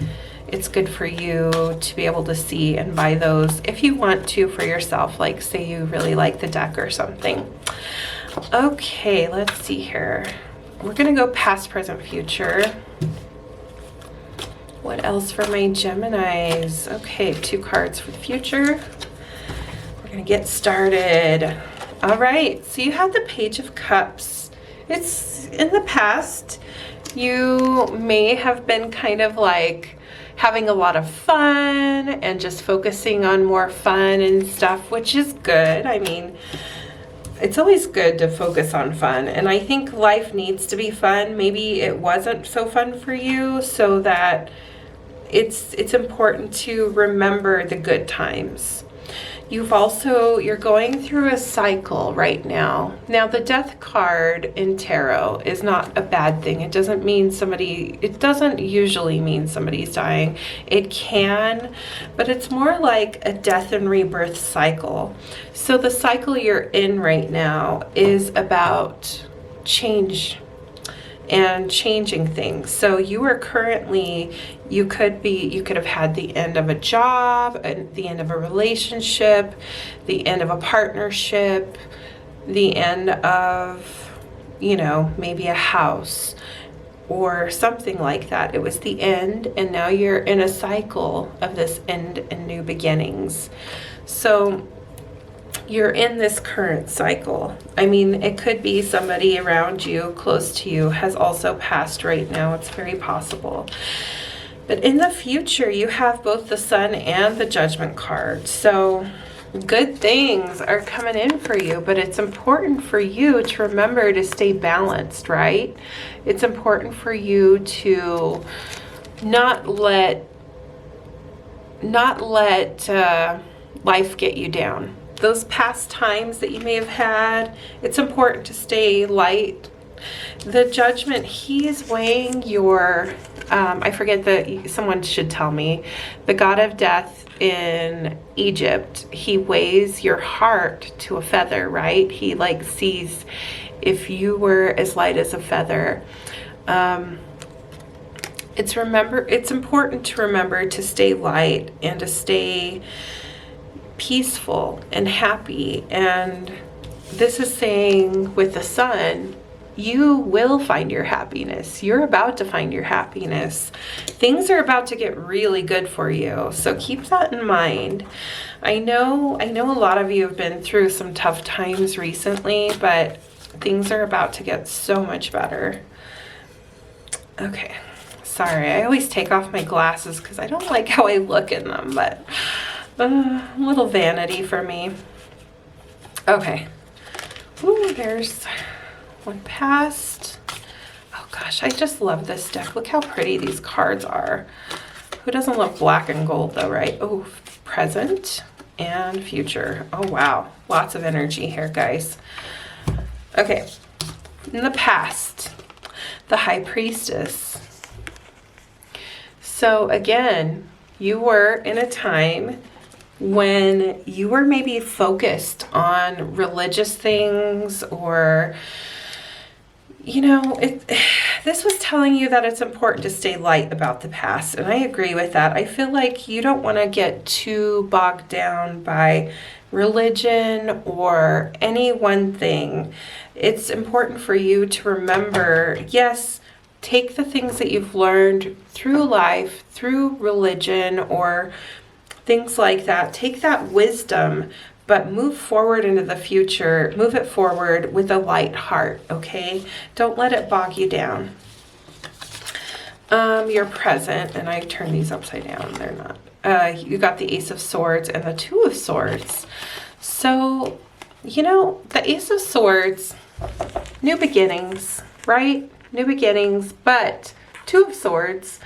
it's good for you to be able to see and buy those if you want to for yourself, like say you really like the deck or something. Okay, let's see here. We're gonna go past, present, future. What else for my Geminis? Okay, 2 cards for the future. We're gonna get started. All right, so you have the Page of Cups. It's in the past, you may have been kind of like having a lot of fun and just focusing on more fun and stuff, which is good. I mean, it's always good to focus on fun, and I think life needs to be fun. Maybe it wasn't so fun for you, so that it's important to remember the good times. You're going through a cycle right now. Now, the Death card in tarot is not a bad thing. It doesn't usually mean somebody's dying. It can, but it's more like a death and rebirth cycle. So the cycle you're in right now is about change and changing things. So you are currently, you could have had the end of a job, the end of a relationship, the end of a partnership, the end of, maybe a house or something like that. It was the end, and now you're in a cycle of this end and new beginnings. So you're in this current cycle. I mean, it could be somebody around you, close to you, has also passed right now. It's very possible. But in the future, you have both the Sun and the Judgment card. So good things are coming in for you, but it's important for you to remember to stay balanced, right? It's important for you to not let life get you down. those past times that you may have had, it's important to stay light. The Judgment, he is weighing your, I forget that, someone should tell me, the god of death in Egypt, he weighs your heart to a feather, right? He like sees if you were as light as a feather. It's important to remember to stay light and to stay peaceful and happy. And this is saying with the sun, you will find your happiness. You're about to find your happiness. Things are about to get really good for you. So keep that in mind. I know a lot of you have been through some tough times recently, but things are about to get so much better. Okay. Sorry, I always take off my glasses because I don't like how I look in them, but a little vanity for me. Okay. Ooh, there's one past. Oh gosh, I just love this deck. Look how pretty these cards are. Who doesn't love black and gold though, right? Oh, present and future. Oh wow, lots of energy here, guys. Okay, in the past, the High Priestess. So again, you were in a time when you were maybe focused on religious things, or, you know, this was telling you that it's important to stay light about the past. And I agree with that. I feel like you don't want to get too bogged down by religion or any one thing. It's important for you to remember, yes, take the things that you've learned through life, through religion or things like that. Take that wisdom, but move forward into the future. Move it forward with a light heart, okay? Don't let it bog you down. You're present, and I turned these upside down. They're not. You got the Ace of Swords and the Two of Swords. So, you know, the Ace of Swords, new beginnings, right? New beginnings, but Two of Swords,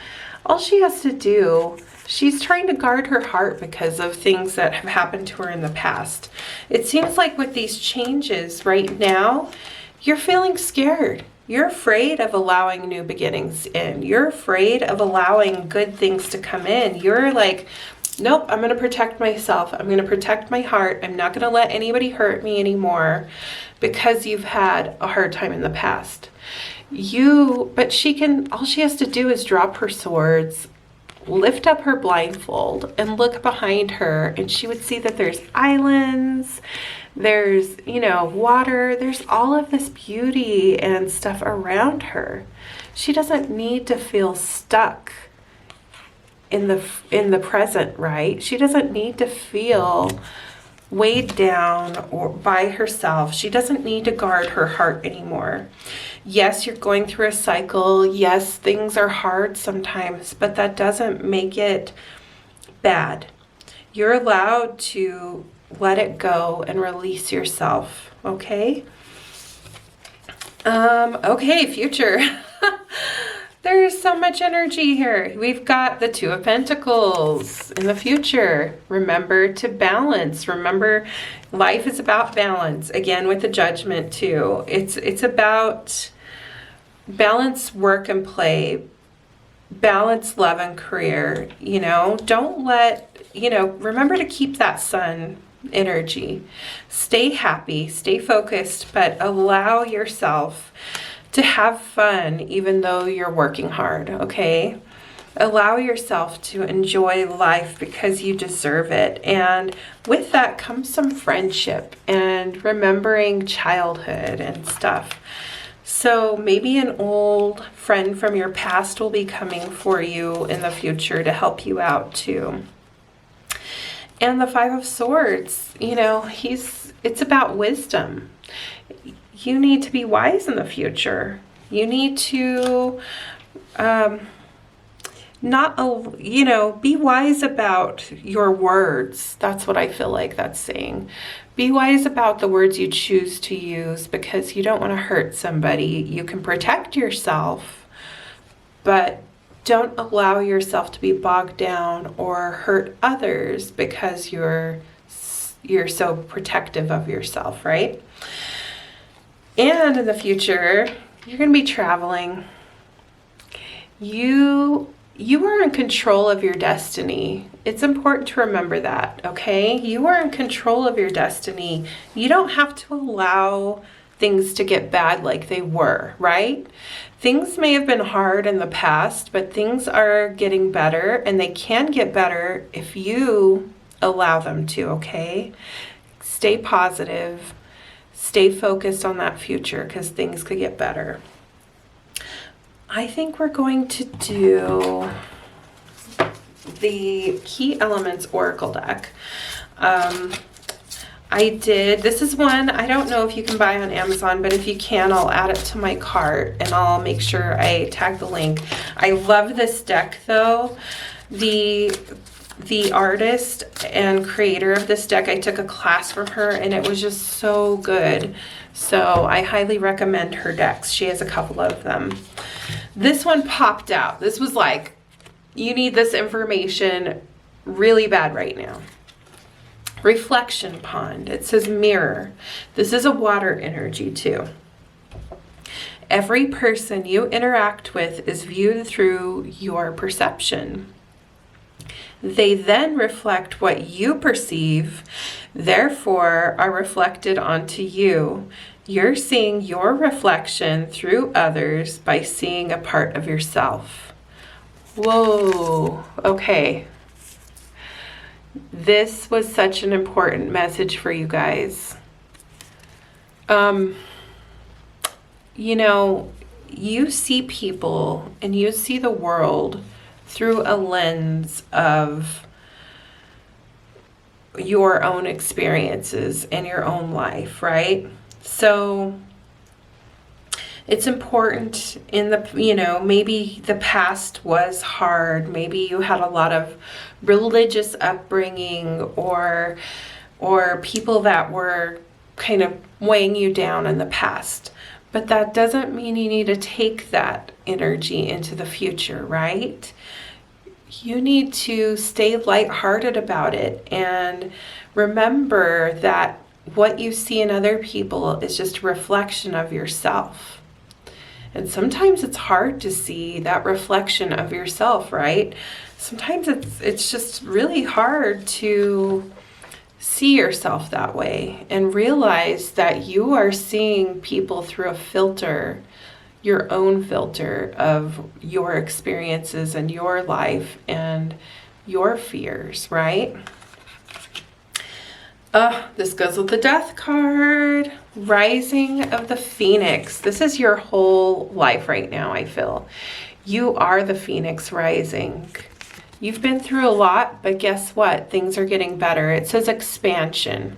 all she has to do, she's trying to guard her heart because of things that have happened to her in the past. It seems like with these changes right now, you're feeling scared. You're afraid of allowing new beginnings in. You're afraid of allowing good things to come in. You're like, nope, I'm going to protect myself. I'm going to protect my heart. I'm not going to let anybody hurt me anymore because you've had a hard time in the past. But all she has to do is drop her swords, lift up her blindfold, and look behind her, and she would see that there's islands, there's, you know, water, there's all of this beauty and stuff around her. She doesn't need to feel stuck in the present, right? She doesn't need to feel weighed down or by herself. She doesn't need to guard her heart anymore. Yes, you're going through a cycle. Yes, things are hard sometimes, but that doesn't make it bad. You're allowed to let it go and release yourself, okay? Okay, future. There's so much energy here. We've got the Two of Pentacles in the future. Remember to balance. Remember, life is about balance. Again, with the Judgment too. It's about balance work and play, balance love and career. You know, don't let, you know, remember to keep that sun energy. Stay happy, stay focused, but allow yourself to have fun even though you're working hard, okay? Allow yourself to enjoy life because you deserve it. And with that comes some friendship and remembering childhood and stuff. So maybe an old friend from your past will be coming for you in the future to help you out too. And the Five of Swords, you know, it's about wisdom. You need to be wise in the future. You need to be wise about your words. That's what I feel like that's saying. Be wise about the words you choose to use because you don't want to hurt somebody. You can protect yourself, but don't allow yourself to be bogged down or hurt others because you're you're so protective of yourself, right? And in the future, you're going to be traveling. You are in control of your destiny. It's important to remember that, okay? You are in control of your destiny. You don't have to allow things to get bad like they were, right? Things may have been hard in the past, but things are getting better, and they can get better if you allow them to, okay? Stay positive. Stay focused on that future because things could get better. I think we're going to do the Key Elements Oracle deck. This is one, I don't know if you can buy on Amazon, but if you can, I'll add it to my cart and I'll make sure I tag the link. I love this deck though. The artist and creator of this deck, I took a class from her and it was just so good. So I highly recommend her decks. She has a couple of them. This one popped out. This was like, you need this information really bad right now. Reflection pond. It says mirror. This is a water energy too. Every person you interact with is viewed through your perception. They then reflect what you perceive, therefore are reflected onto you. You're seeing your reflection through others by seeing a part of yourself. Whoa, okay. This was such an important message for you guys. You know, you see people and you see the world through a lens of your own experiences and your own life, right? So it's important in the, you know, maybe the past was hard. Maybe you had a lot of religious upbringing or people that were kind of weighing you down in the past. But that doesn't mean you need to take that energy into the future, right? You need to stay lighthearted about it and remember that what you see in other people is just a reflection of yourself. And sometimes it's hard to see that reflection of yourself, right? Sometimes it's just really hard to see yourself that way and realize that you are seeing people through a filter, your own filter of your experiences and your life and your fears, right? This goes with the Death card. Rising of the Phoenix. This is your whole life right now, I feel. You are the Phoenix rising. You've been through a lot, but guess what? Things are getting better. It says expansion.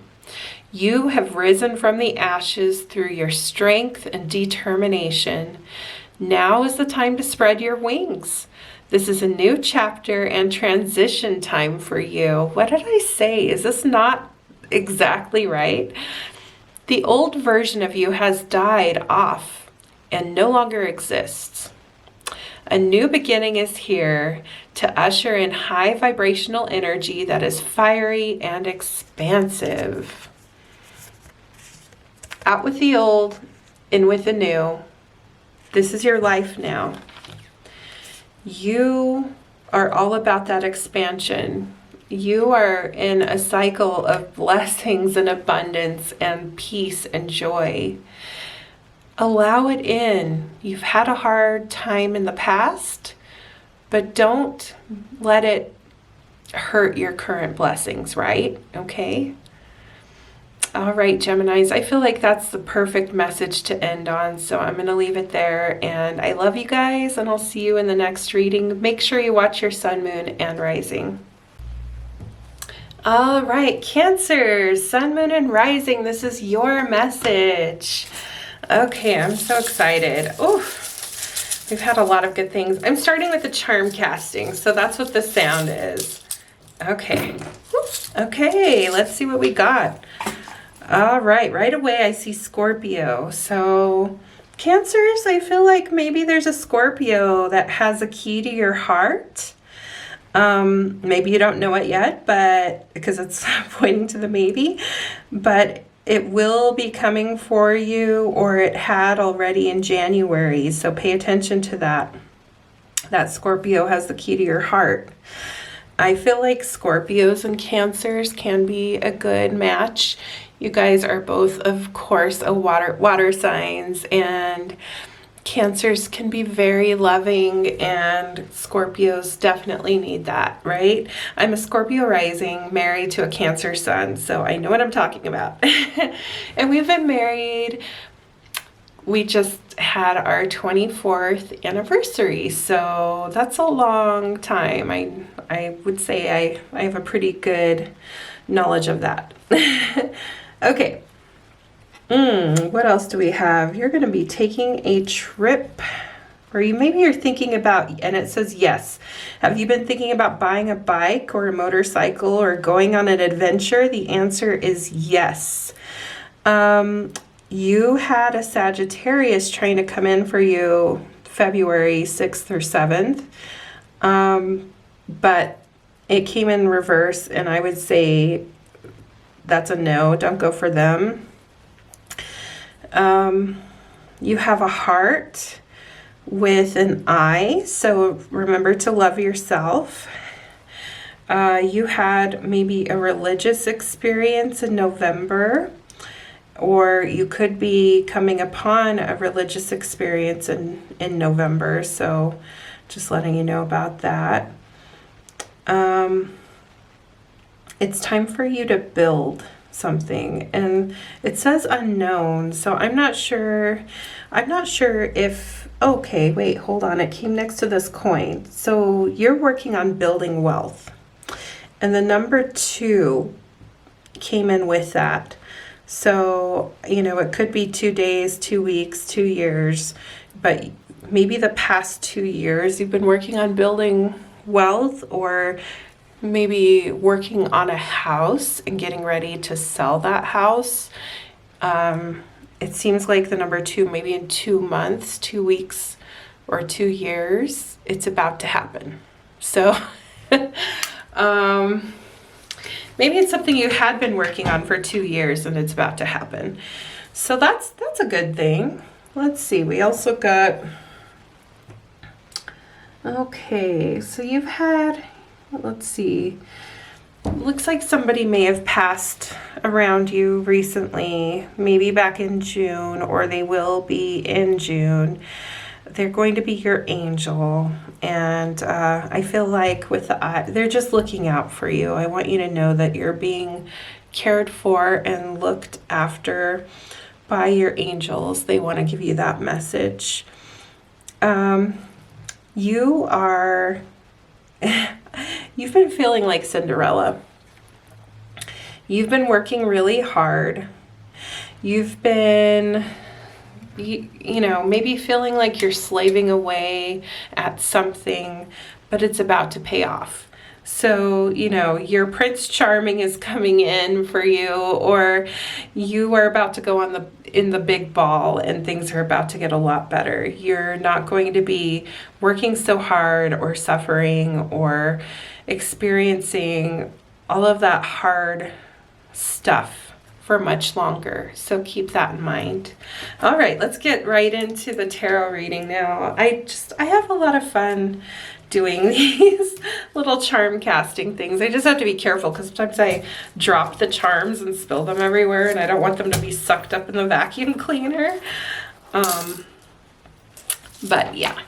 You have risen from the ashes through your strength and determination. Now is the time to spread your wings. This is a new chapter and transition time for you. What did I say? Is this not exactly right? The old version of you has died off and no longer exists. A new beginning is here to usher in high vibrational energy that is fiery and expansive. Out with the old, in with the new. This is your life now. You are all about that expansion. You are in a cycle of blessings and abundance and peace and joy. Allow it in. You've had a hard time in the past, but don't let it hurt your current blessings, right? Okay? All right, Geminis, I feel like that's the perfect message to end on, so I'm going to leave it there. And I love you guys, and I'll see you in the next reading. Make sure you watch your sun, moon, and rising. All right, Cancer, sun, moon, and rising. This is your message. Okay, I'm so excited. Oof, we've had a lot of good things. I'm starting with the charm casting, so that's what the sound is. Okay. Okay, let's see what we got. All right away I see Scorpio. So Cancers, I feel like maybe there's a Scorpio that has a key to your heart. Maybe you don't know it yet, but because it's pointing to the maybe, but it will be coming for you, or it had already in January. So pay attention to that. That Scorpio has the key to your heart. I feel like Scorpios and Cancers can be a good match. You guys are both, of course, a water signs, and Cancers can be very loving, and Scorpios definitely need that, right? I'm a Scorpio rising, married to a Cancer sun, so I know what I'm talking about. And we've been married. We just had our 24th anniversary, so that's a long time. I would say I have a pretty good knowledge of that. Okay. What else do we have? You're going to be taking a trip, or maybe you're thinking about, and it says yes. Have you been thinking about buying a bike or a motorcycle or going on an adventure? The answer is yes. You had a Sagittarius trying to come in for you February 6th or 7th, but it came in reverse, and I would say that's a no. Don't go for them. You have a heart with an eye, so remember to love yourself. You had maybe a religious experience in November, or you could be coming upon a religious experience in November, so just letting you know about that. It's time for you to build something, and it says unknown, so I'm not sure if, okay, wait, hold on, it came next to this coin. So you're working on building wealth, and the number 2 came in with that. So, it could be 2 days, 2 weeks, 2 years, but maybe the past 2 years you've been working on building wealth, or maybe working on a house and getting ready to sell that house. It seems like the number 2, maybe in 2 months, 2 weeks, or 2 years, it's about to happen. So maybe it's something you had been working on for 2 years and it's about to happen. So that's a good thing. Let's see, we also got, okay, so you've had, let's see, looks like somebody may have passed around you recently, maybe back in June, or they will be in June. They're going to be your angel, and I feel like with the eye, they're just looking out for you. I want you to know that you're being cared for and looked after by your angels. They want to give you that message. You are, you've been feeling like Cinderella. You've been working really hard. You've been, maybe feeling like you're slaving away at something, but it's about to pay off. So, your Prince Charming is coming in for you, or you are about to go in the big ball and things are about to get a lot better. You're not going to be working so hard or suffering or experiencing all of that hard stuff for much longer. So keep that in mind. All right, let's get right into the tarot reading now. I have a lot of fun doing these little charm casting things. I just have to be careful because sometimes I drop the charms and spill them everywhere, and I don't want them to be sucked up in the vacuum cleaner. But yeah.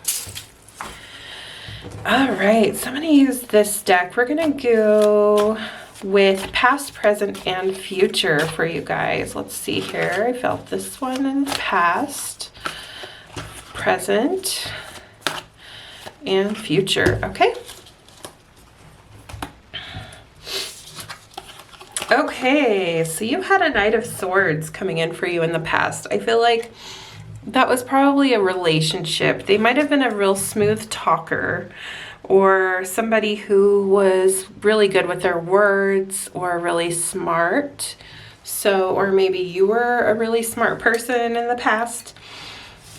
All right, so I'm going to use this deck. We're going to go with past, present, and future for you guys. Let's see here. I felt this one in the past, present, and future. Okay. Okay, so you had a Knight of Swords coming in for you in the past. I feel like that was probably a relationship. They might have been a real smooth talker, or somebody who was really good with their words, or really smart. So, or maybe you were a really smart person in the past,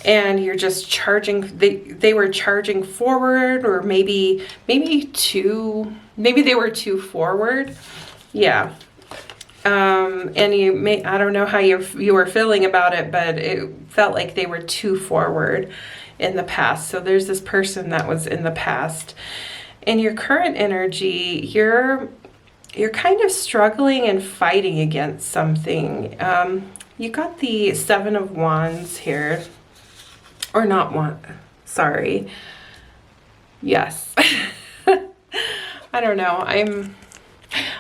and you're just charging, they were charging forward, or maybe they were too forward. Yeah. And I don't know how you were feeling about it, but it felt like they were too forward in the past. So there's this person that was in the past. In your current energy, you're kind of struggling and fighting against something. You got the Seven of Wands here. Or not one, sorry. Yes. I don't know.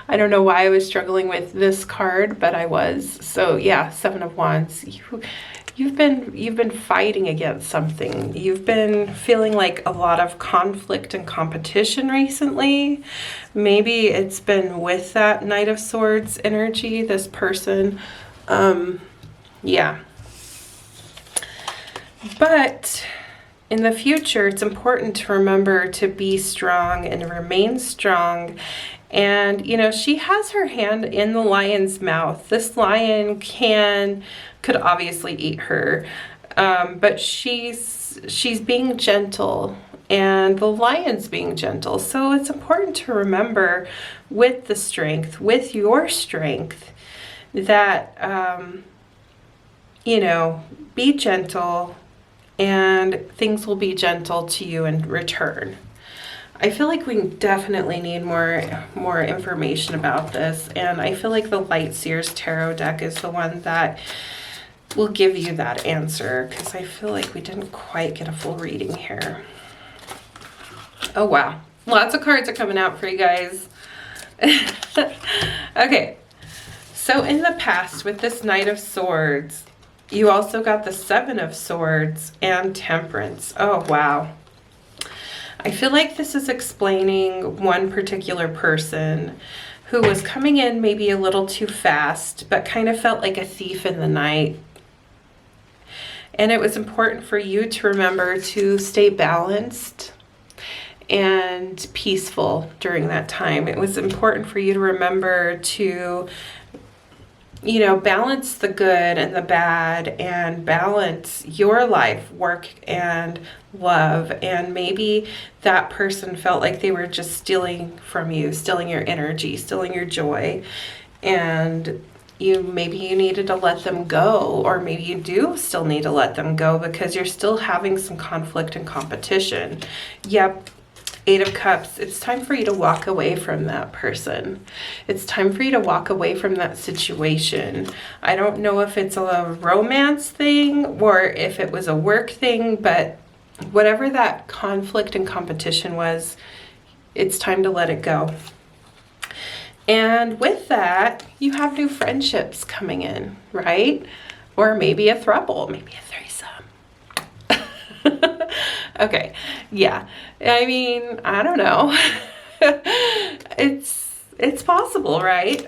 I don't know why I was struggling with this card, but I was. So yeah, Seven of Wands. You've been fighting against something. You've been feeling like a lot of conflict and competition recently. Maybe it's been with that Knight of Swords energy, this person. Yeah. But in the future, it's important to remember to be strong and remain strong. And, you know, she has her hand in the lion's mouth. This lion could obviously eat her, but she's being gentle, and the lion's being gentle. So it's important to remember with your strength, that, you know, be gentle, and things will be gentle to you in return. I feel like we definitely need more information about this, and I feel like the Light Seers Tarot deck is the one that will give you that answer, because I feel like we didn't quite get a full reading here. Oh wow, lots of cards are coming out for you guys. Okay, so in the past with this Knight of Swords, you also got the Seven of Swords and Temperance. Oh, wow. I feel like this is explaining one particular person who was coming in maybe a little too fast, but kind of felt like a thief in the night. And it was important for you to remember to stay balanced and peaceful during that time. It was important for you to remember to, you know, balance the good and the bad, and balance your life, work and love. And maybe that person felt like they were just stealing from you, stealing your energy, stealing your joy. And maybe you needed to let them go, or maybe you do still need to let them go because you're still having some conflict and competition. Yep. Eight of Cups, it's time for you to walk away from that person. It's time for you to walk away from that situation. I don't know if it's a romance thing or if it was a work thing, but whatever that conflict and competition was, it's time to let it go. And with that, you have new friendships coming in, right? Or maybe a throuple, maybe a threesome. Okay, yeah. I mean, I don't know. It's possible, right?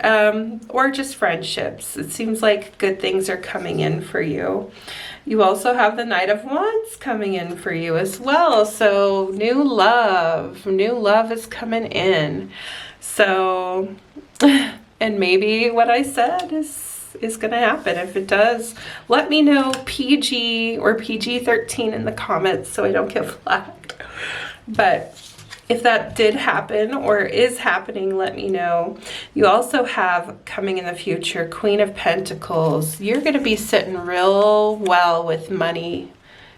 Or just friendships. It seems like good things are coming in for you. You also have the Knight of Wands coming in for you as well. So new love is coming in. So, and maybe what I said is going to happen. If it does, let me know, PG or PG-13 in the comments so I don't get flagged. But if that did happen or is happening, let me know. You also have coming in the future, Queen of Pentacles. You're going to be sitting real well with money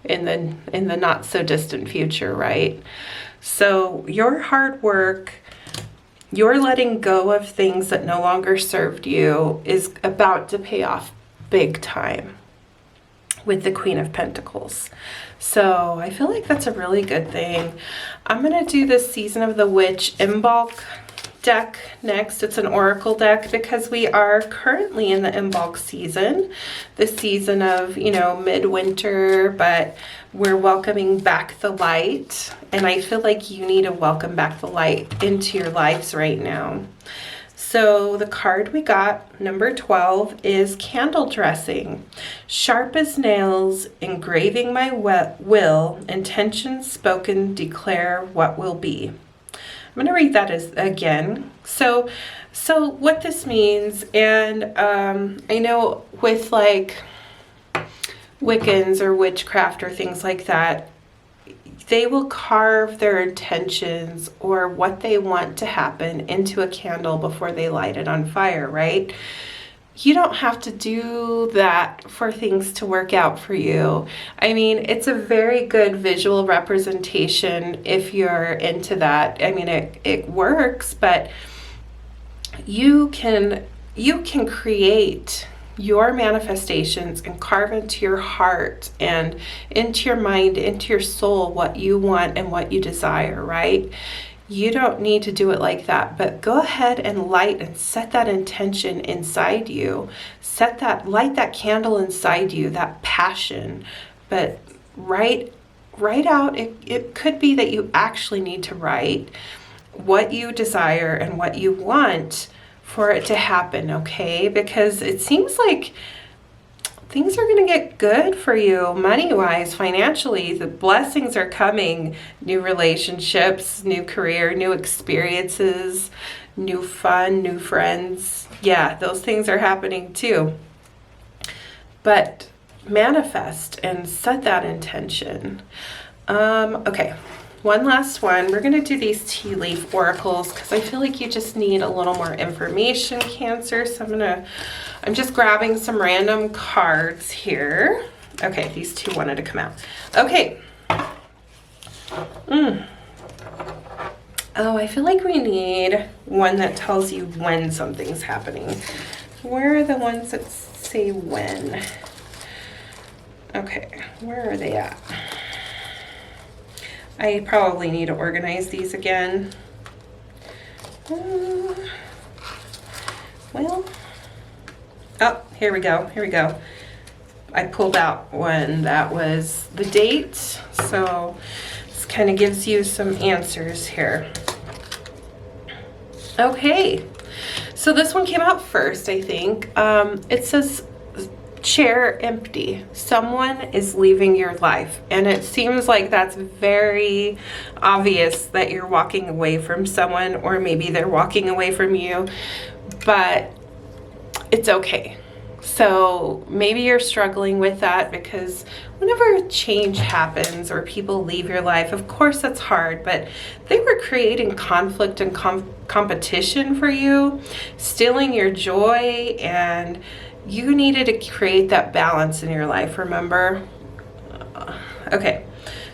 in the not so distant future, right? So your hard work, your letting go of things that no longer served you is about to pay off big time with the Queen of Pentacles. So I feel like that's a really good thing. I'm going to do this Season of the Witch Imbolc deck next. It's an oracle deck because we are currently in the Imbolc season, the season of, you know, midwinter, but we're welcoming back the light. And I feel like you need to welcome back the light into your lives right now. So the card we got, number 12, is Candle Dressing. Sharp as nails, engraving my will, intentions spoken, declare what will be. I'm going to read that again. So what this means, and I know with like Wiccans or witchcraft or things like that, they will carve their intentions or what they want to happen into a candle before they light it on fire, right? You don't have to do that for things to work out for you. I mean, it's a very good visual representation if you're into that. I mean, it works, but you can create your manifestations and carve into your heart and into your mind, into your soul, what you want and what you desire, right? You don't need to do it like that, but go ahead and light and set that intention inside you. Light that candle inside you, that passion, but write out. It could be that you actually need to write what you desire and what you want for it to happen, okay? Because it seems like things are going to get good for you money-wise, financially. The blessings are coming. New relationships, new career, new experiences, new fun, new friends. Yeah, those things are happening too. But manifest and set that intention. Okay. One last one. We're going to do these tea leaf oracles because I feel like you just need a little more information, Cancer. So I'm just grabbing some random cards here. Okay, these two wanted to come out. Okay. Oh, I feel like we need one that tells you when something's happening. Where are the ones that say when? Okay, where are they at? I probably need to organize these again. Well, oh, here we go. I pulled out one that was the date, so this kind of gives you some answers here. Okay, so this one came out first, I think. It says, chair empty. Someone is leaving your life. And it seems like that's very obvious that you're walking away from someone, or maybe they're walking away from you, but it's okay. So maybe you're struggling with that because whenever change happens or people leave your life, of course that's hard, but they were creating conflict and competition for you, stealing your joy, and you needed to create that balance in your life, remember? Okay,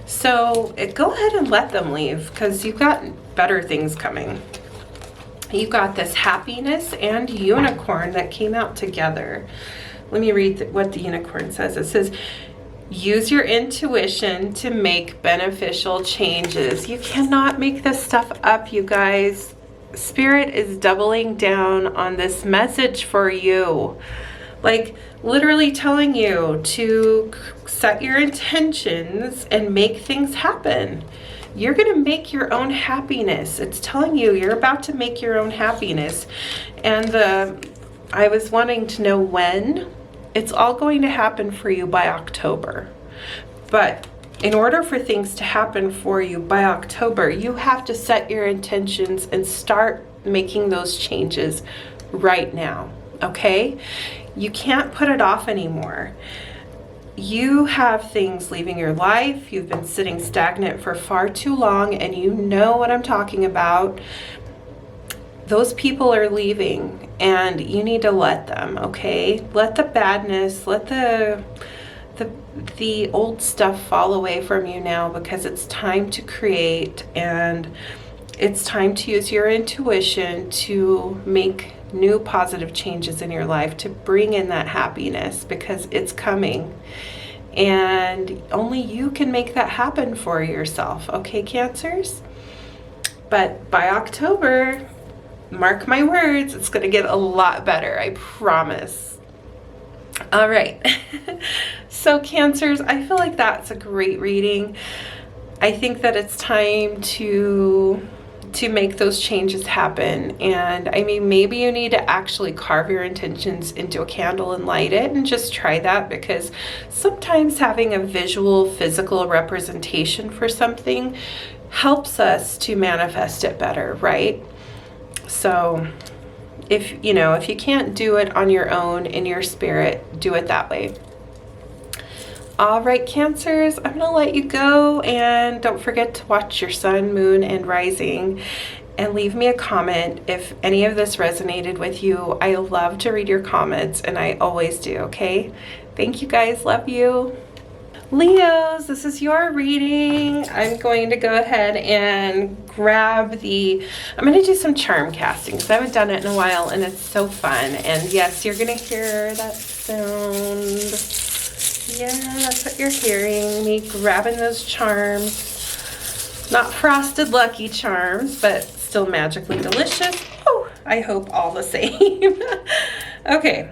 so go ahead and let them leave because you've got better things coming. You got this happiness and unicorn that came out together. Let me read what the unicorn says. It says, use your intuition to make beneficial changes. You cannot make this stuff up, you guys. Spirit is doubling down on this message for you. Like literally telling you to set your intentions and make things happen. You're going to make your own happiness. It's telling you you're about to make your own happiness. And I was wanting to know when. It's all going to happen for you by October. But in order for things to happen for you by October, you have to set your intentions and start making those changes right now. Okay? You can't put it off anymore. You have things leaving your life. You've been sitting stagnant for far too long, and you know what I'm talking about. Those people are leaving, and you need to let them, okay? Let the badness, let the old stuff fall away from you now, because it's time to create, and it's time to use your intuition to make new positive changes in your life, to bring in that happiness, because it's coming. And only you can make that happen for yourself, okay, Cancers? But by October, mark my words, it's going to get a lot better, I promise. All right. So Cancers, I feel like that's a great reading. I think that it's time to make those changes happen. And I mean, maybe you need to actually carve your intentions into a candle and light it, and just try that, because sometimes having a visual, physical representation for something helps us to manifest it better, right? So if you can't do it on your own in your spirit, do it that way. All right, Cancers, I'm gonna let you go, and don't forget to watch your sun, moon, and rising, and leave me a comment if any of this resonated with you. I love to read your comments, and I always do, okay? Thank you guys, love you. Leos, this is your reading. I'm going to go ahead and grab I'm going to do some charm casting because I haven't done it in a while, and it's so fun. And yes, you're going to hear that sound. Yeah, that's what you're hearing, me grabbing those charms. Not frosted Lucky Charms, but still magically delicious. Oh, I hope all the same. Okay.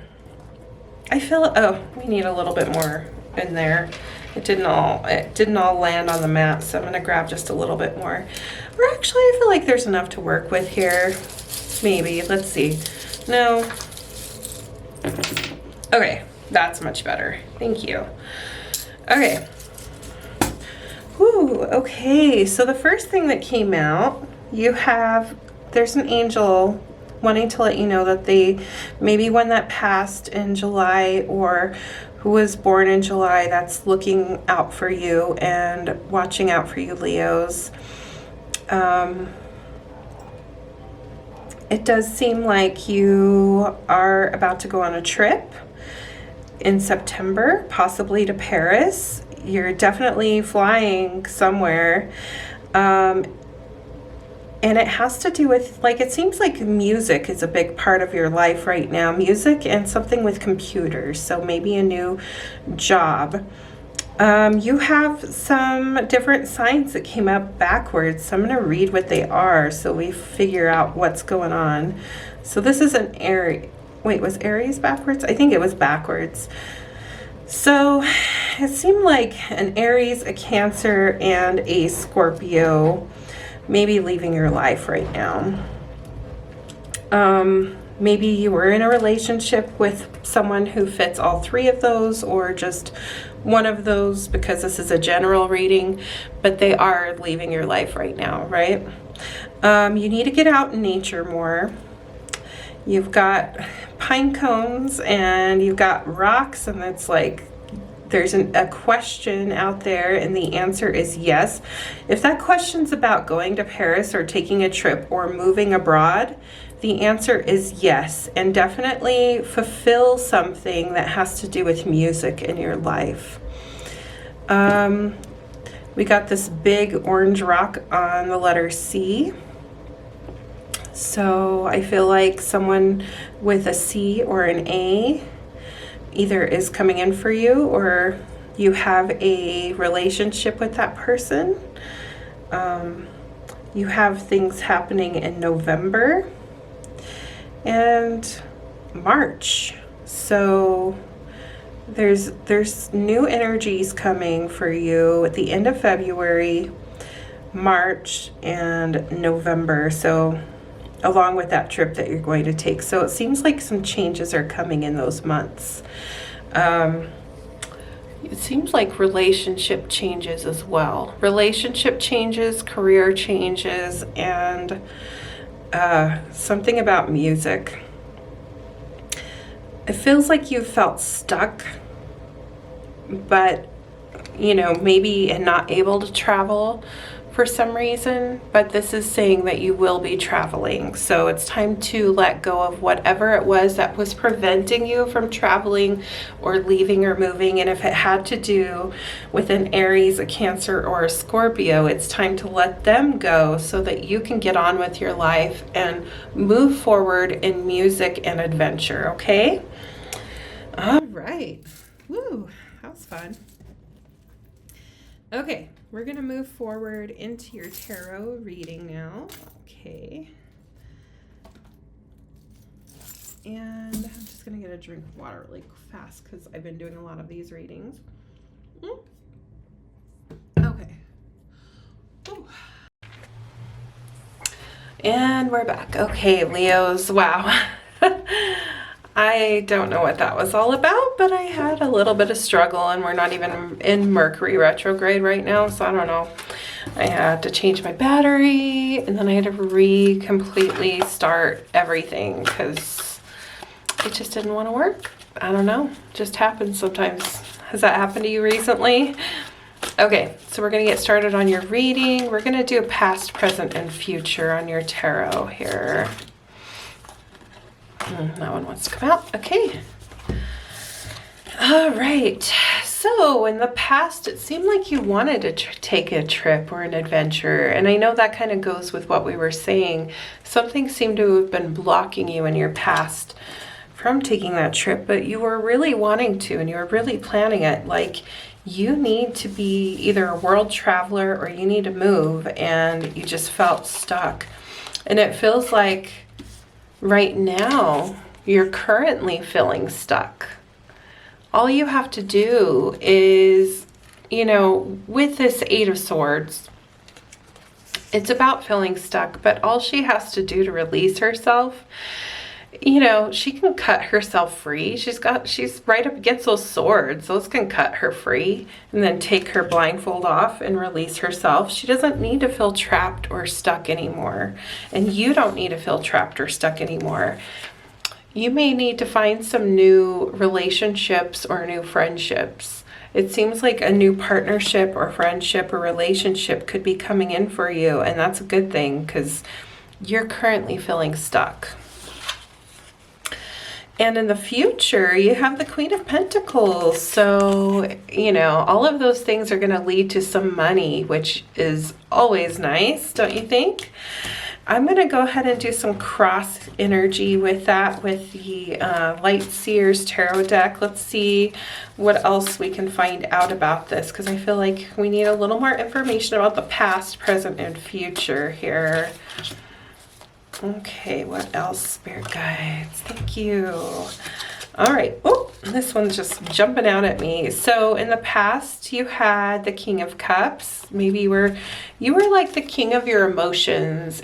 I feel, oh, we need a little bit more in there. It didn't all land on the mat, so I'm gonna grab just a little bit more. Or actually, I feel like there's enough to work with here. Maybe, let's see. No. Okay. That's much better. Thank you. Okay. Whew, okay, so the first thing that came out, there's an angel wanting to let you know that maybe one that passed in July or who was born in July, that's looking out for you and watching out for you, Leos. It does seem like you are about to go on a trip in September, possibly to Paris. You're definitely flying somewhere. And it has to do with, like, it seems like music is a big part of your life right now. Music and something with computers. So maybe a new job. You have some different signs that came up backwards. So I'm going to read what they are so we figure out what's going on. So this is an Aries. Wait, was Aries backwards? I think it was backwards. So it seemed like an Aries, a Cancer, and a Scorpio maybe leaving your life right now. Maybe you were in a relationship with someone who fits all three of those, or just one of those, because this is a general reading, but they are leaving your life right now, right? You need to get out in nature more. You've got pine cones and you've got rocks, and it's like there's a question out there, and the answer is yes. If that question's about going to Paris or taking a trip or moving abroad, the answer is yes, and definitely fulfill something that has to do with music in your life. We got this big orange rock on the letter C. So I feel like someone with a C or an A either is coming in for you, or you have a relationship with that person. You have things happening in November and March. So there's new energies coming for you at the end of February, March, and November. So along with that trip that you're going to take. So it seems like some changes are coming in those months. It seems like relationship changes as well. Relationship changes, career changes, and something about music. It feels like you felt stuck, but, you know, maybe and not able to travel for some reason, but this is saying that you will be traveling. So it's time to let go of whatever it was that was preventing you from traveling or leaving or moving. And if it had to do with an Aries, a Cancer, or a Scorpio, it's time to let them go so that you can get on with your life and move forward in music and adventure, okay? All right. Woo, that was fun. Okay, we're going to move forward into your tarot reading now. Okay. And I'm just going to get a drink of water really fast because I've been doing a lot of these readings. Okay. Ooh. And we're back. Okay, Leos. Wow. I don't know what that was all about, but I had a little bit of struggle, and we're not even in Mercury retrograde right now, so I don't know. I had to change my battery, and then I had to completely start everything because it just didn't want to work. I don't know. It just happens sometimes. Has that happened to you recently? Okay, so we're going to get started on your reading. We're going to do past, present, and future on your tarot here. That one wants to come out. Okay. All right. So in the past, it seemed like you wanted to take a trip or an adventure. And I know that kind of goes with what we were saying. Something seemed to have been blocking you in your past from taking that trip, but you were really wanting to, and you were really planning it. Like, you need to be either a world traveler or you need to move, and you just felt stuck. And it feels like right now you're currently feeling stuck. All you have to do is, you know, with this Eight of Swords, it's about feeling stuck, but all she has to do to release herself, you know, she can cut herself free. She's right up against those swords. Those can cut her free, and then take her blindfold off and release herself. She doesn't need to feel trapped or stuck anymore. And you don't need to feel trapped or stuck anymore. You may need to find some new relationships or new friendships. It seems like a new partnership or friendship or relationship could be coming in for you, and that's a good thing because you're currently feeling stuck. And in the future, you have the Queen of Pentacles. So, you know, all of those things are going to lead to some money, which is always nice, don't you think? I'm going to go ahead and do some cross energy with that, with the Light Seers Tarot deck. Let's see what else we can find out about this, because I feel like we need a little more information about the past, present, and future here. Okay, what else, Spirit Guides? Thank you. All right. Oh, this one's just jumping out at me. So in the past, you had the King of Cups. Maybe you were like the king of your emotions,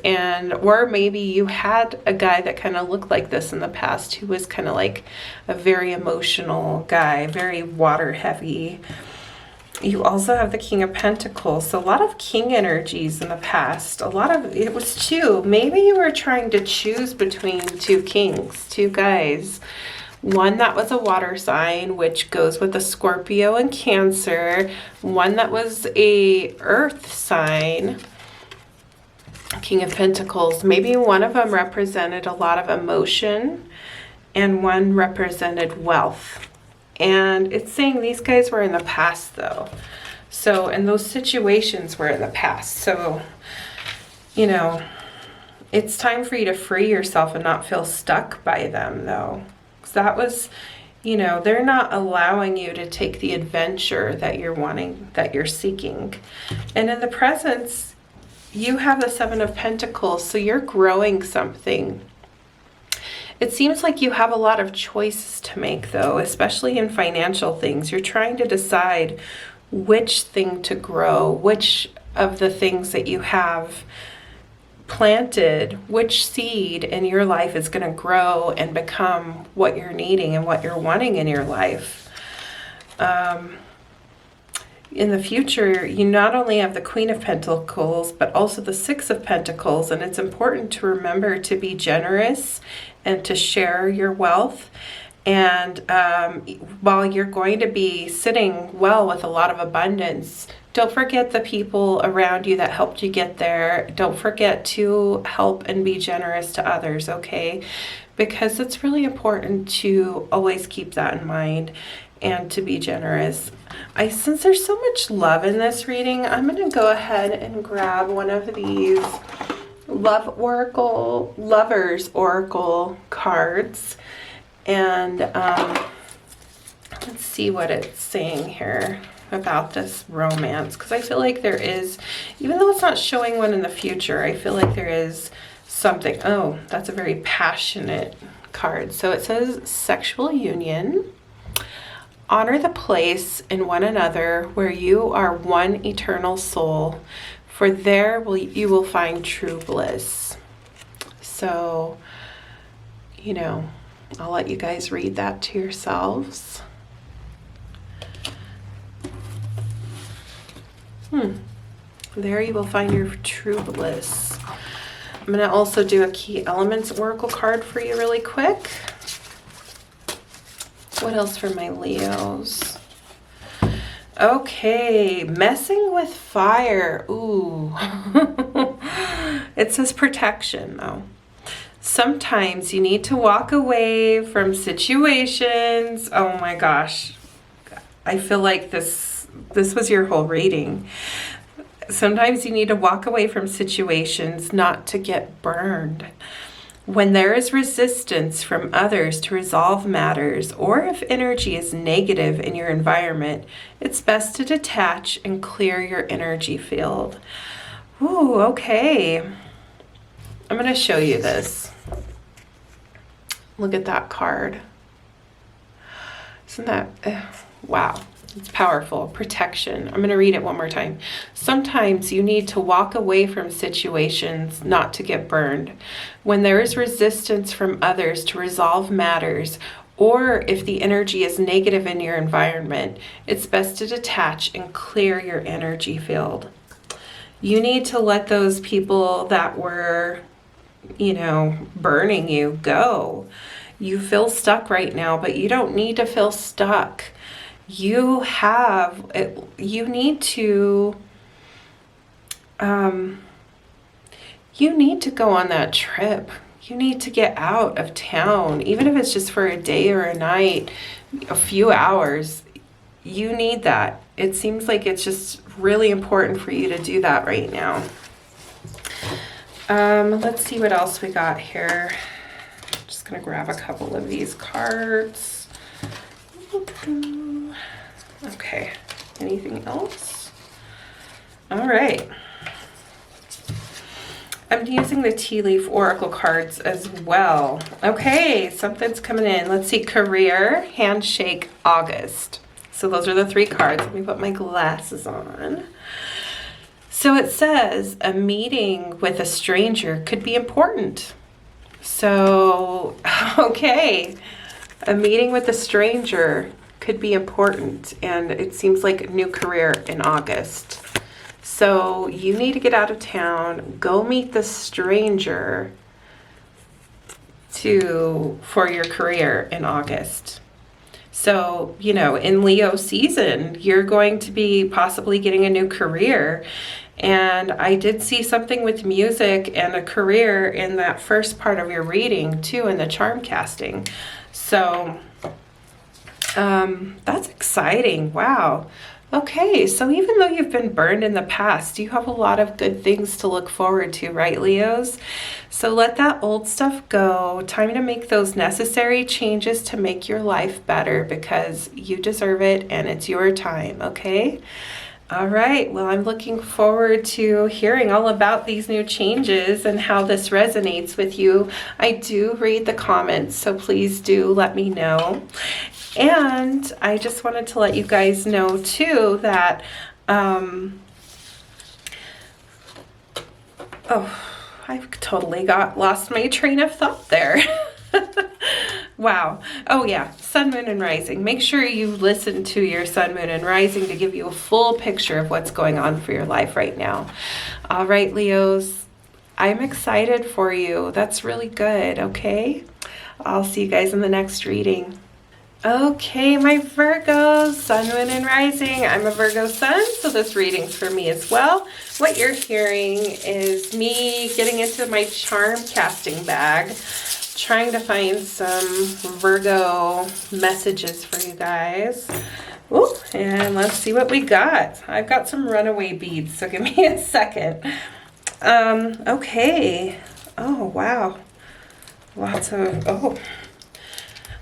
or maybe you had a guy that kind of looked like this in the past, who was kind of like a very emotional guy, very water heavy. You also have the King of Pentacles. So a lot of king energies in the past. It was two. Maybe you were trying to choose between two kings, two guys. One that was a water sign, which goes with the Scorpio and Cancer. One that was a earth sign, King of Pentacles. Maybe one of them represented a lot of emotion and one represented wealth. And it's saying these guys were in the past, though. So, and those situations were in the past. So, you know, it's time for you to free yourself and not feel stuck by them, though. Because that was, you know, they're not allowing you to take the adventure that you're wanting, that you're seeking. And in the presence, you have the Seven of Pentacles. So you're growing something. It seems like you have a lot of choices to make, though, especially in financial things. You're trying to decide which thing to grow, which of the things that you have planted, which seed in your life is going to grow and become what you're needing and what you're wanting in your life. In the future, you not only have the Queen of Pentacles, but also the Six of Pentacles, and it's important to remember to be generous and to share your wealth. And while you're going to be sitting well with a lot of abundance, don't forget the people around you that helped you get there. Don't forget to help and be generous to others, okay? Because it's really important to always keep that in mind and to be generous. Since there's so much love in this reading, I'm going to go ahead and grab one of these Lovers Oracle cards. And let's see what it's saying here about this romance. Because I feel like there is, even though it's not showing one in the future, I feel like there is something. Oh, that's a very passionate card. So it says sexual union. Honor the place in one another where you are one eternal soul, for there you will find true bliss. So, you know, I'll let you guys read that to yourselves. There you will find your true bliss. I'm going to also do a Key Elements Oracle card for you really quick. What else for my Leos? Okay, messing with fire. Ooh. It says protection, though. Sometimes you need to walk away from situations. Oh my gosh. I feel like this was your whole reading. Sometimes you need to walk away from situations not to get burned. When there is resistance from others to resolve matters, or if energy is negative in your environment, it's best to detach and clear your energy field. Ooh, okay. I'm going to show you this. Look at that card. Isn't that, wow. It's powerful. Protection. I'm going to read it one more time. Sometimes you need to walk away from situations not to get burned. When there is resistance from others to resolve matters, or if the energy is negative in your environment, it's best to detach and clear your energy field. You need to let those people that were, burning you go. You feel stuck right now, but you don't need to feel stuck. You need to go on that trip. You need to get out of town, even if it's just for a day or a night, a few hours. You need that. It seems like it's just really important for you to do that right now. Let's see what else we got here. Just gonna grab a couple of these cards. Okay, anything else? All right. I'm using the tea leaf oracle cards as well. Okay, something's coming in. Let's see, career, handshake, August. So those are the 3 cards. Let me put my glasses on. So it says a meeting with a stranger could be important. So, okay, a meeting with a stranger could be important, and it seems like a new career in August. So you need to get out of town, go meet the stranger for your career in August. So, in Leo season, you're going to be possibly getting a new career. And I did see something with music and a career in that first part of your reading too, in the charm casting. So that's exciting. Wow. Okay, so even though you've been burned in the past, you have a lot of good things to look forward to, right, Leos? So let that old stuff go. Time to make those necessary changes to make your life better, because you deserve it and it's your time, okay? All right, well, I'm looking forward to hearing all about these new changes and how this resonates with you. I do read the comments, so please do let me know. And I just wanted to let you guys know too that, I've totally lost my train of thought there. Wow. Oh yeah, sun, moon, and rising. Make sure you listen to your sun, moon, and rising to give you a full picture of what's going on for your life right now. All right, Leos, I'm excited for you. That's really good, okay? I'll see you guys in the next reading. Okay, my Virgos, sun, moon, and rising. I'm a Virgo sun, so this reading's for me as well. What you're hearing is me getting into my charm casting bag, trying to find some Virgo messages for you guys. Ooh, and let's see what we got. I've got some runaway beads, so give me a second. Okay. Oh, wow.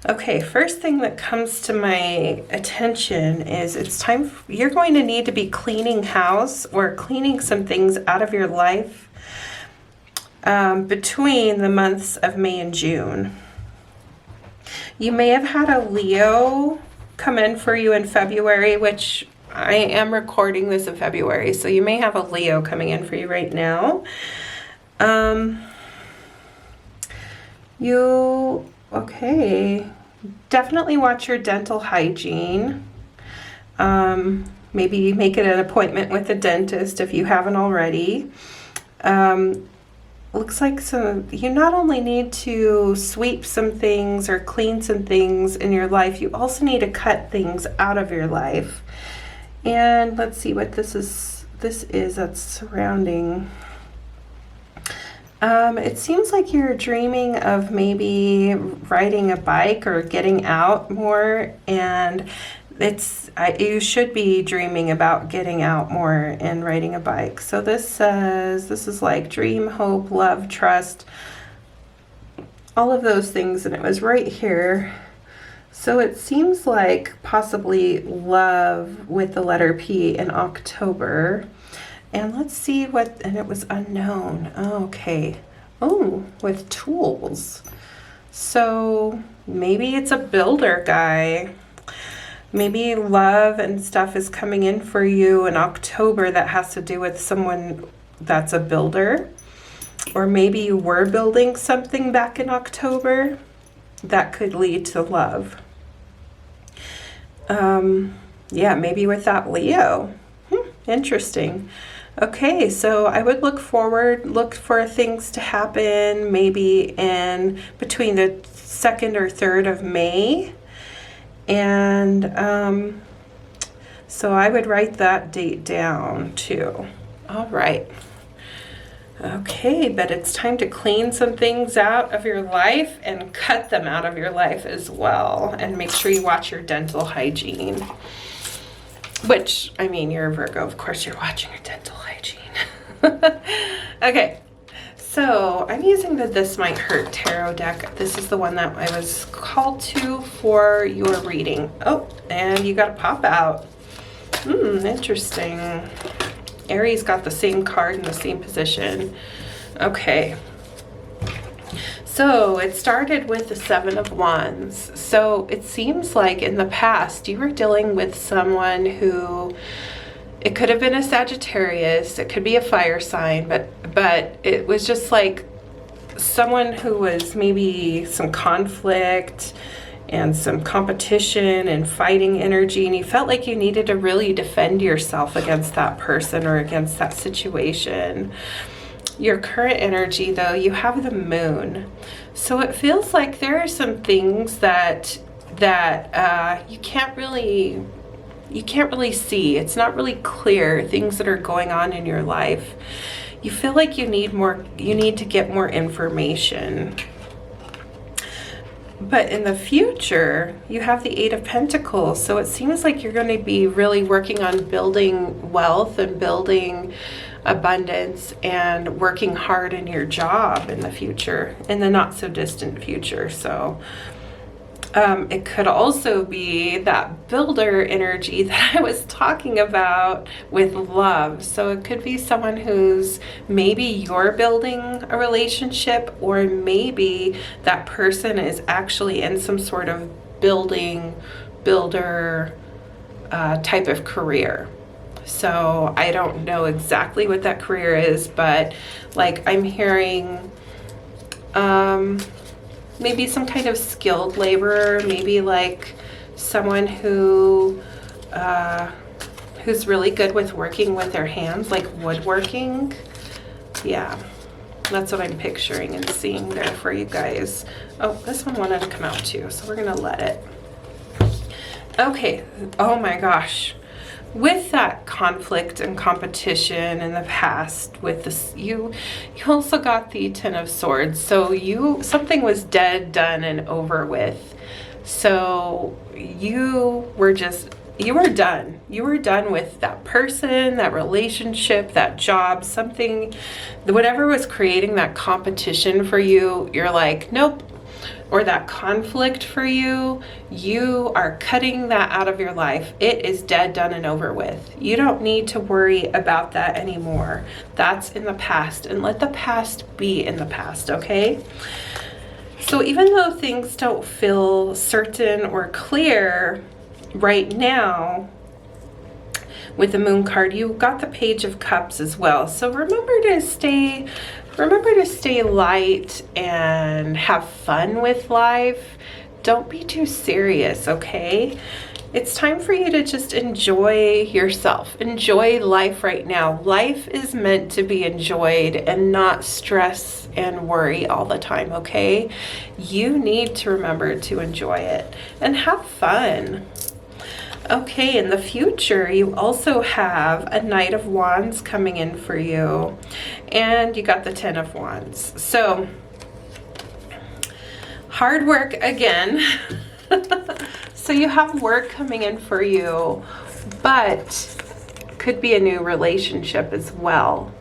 Okay, first thing that comes to my attention is it's time, you're going to need to be cleaning house or cleaning some things out of your life between the months of May and June. You may have had a Leo come in for you in February, which I am recording this in February, so you may have a Leo coming in for you right now. Okay, definitely watch your dental hygiene. Maybe make it an appointment with a dentist if you haven't already. Looks like you not only need to sweep some things or clean some things in your life, you also need to cut things out of your life. And let's see what this is that's surrounding. It seems like you're dreaming of maybe riding a bike or getting out more, and you should be dreaming about getting out more and riding a bike. So this says this is like dream, hope, love, trust, all of those things, and it was right here. So it seems like possibly love with the letter P in October. And let's see what, and it was unknown. Okay. Oh, with tools. So maybe it's a builder guy. Maybe love and stuff is coming in for you in October that has to do with someone that's a builder. Or maybe you were building something back in October that could lead to love. Yeah, maybe with that Leo. Interesting. Okay, so I would look for things to happen maybe in between the 2nd or 3rd of May. And so I would write that date down too. All right. Okay, but it's time to clean some things out of your life and cut them out of your life as well. And make sure you watch your dental hygiene. Which, I mean, you're a Virgo, of course you're watching your dental hygiene. Okay, so I'm using the This Might Hurt Tarot deck. This is the one that I was called to for your reading. Oh, and you got a pop out. Interesting. Aries got the same card in the same position. Okay. So it started with the 7 of Wands. So it seems like in the past you were dealing with someone who, it could have been a Sagittarius, it could be a fire sign, but it was just like someone who was maybe some conflict and some competition and fighting energy, and you felt like you needed to really defend yourself against that person or against that situation. Your current energy, though, you have the Moon. So it feels like there are some things that you can't really see. It's not really clear, things that are going on in your life. You feel like you need to get more information. But in the future, you have the 8 of Pentacles. So it seems like you're going to be really working on building wealth and building abundance and working hard in your job in the future, in the not so distant future. So it could also be that builder energy that I was talking about with love. So it could be someone who's, maybe you're building a relationship, or maybe that person is actually in some sort of builder type of career. So I don't know exactly what that career is, but like I'm hearing maybe some kind of skilled laborer, maybe like someone who's really good with working with their hands, like woodworking. Yeah, that's what I'm picturing and seeing there for you guys. Oh, this one wanted to come out too, so we're gonna let it. Okay, oh my gosh. With that conflict and competition in the past, with this, you also got the 10 of Swords. So something was dead, done, and over with. So you were done. You were done with that person, that relationship, that job, something, whatever was creating that competition for you. You're like, nope. Or that conflict for you, you are cutting that out of your life. It is dead, done, and over with. You don't need to worry about that anymore. That's in the past, and let the past be in the past, okay? So even though things don't feel certain or clear right now, with the Moon card, you got the Page of Cups as well. So remember to stay light and have fun with life. Don't be too serious, okay? It's time for you to just enjoy yourself. Enjoy life right now. Life is meant to be enjoyed and not stress and worry all the time, okay? You need to remember to enjoy it and have fun. Okay, in the future, you also have a Knight of Wands coming in for you, and you got the Ten of Wands. So, hard work again. So you have work coming in for you, but could be a new relationship as well.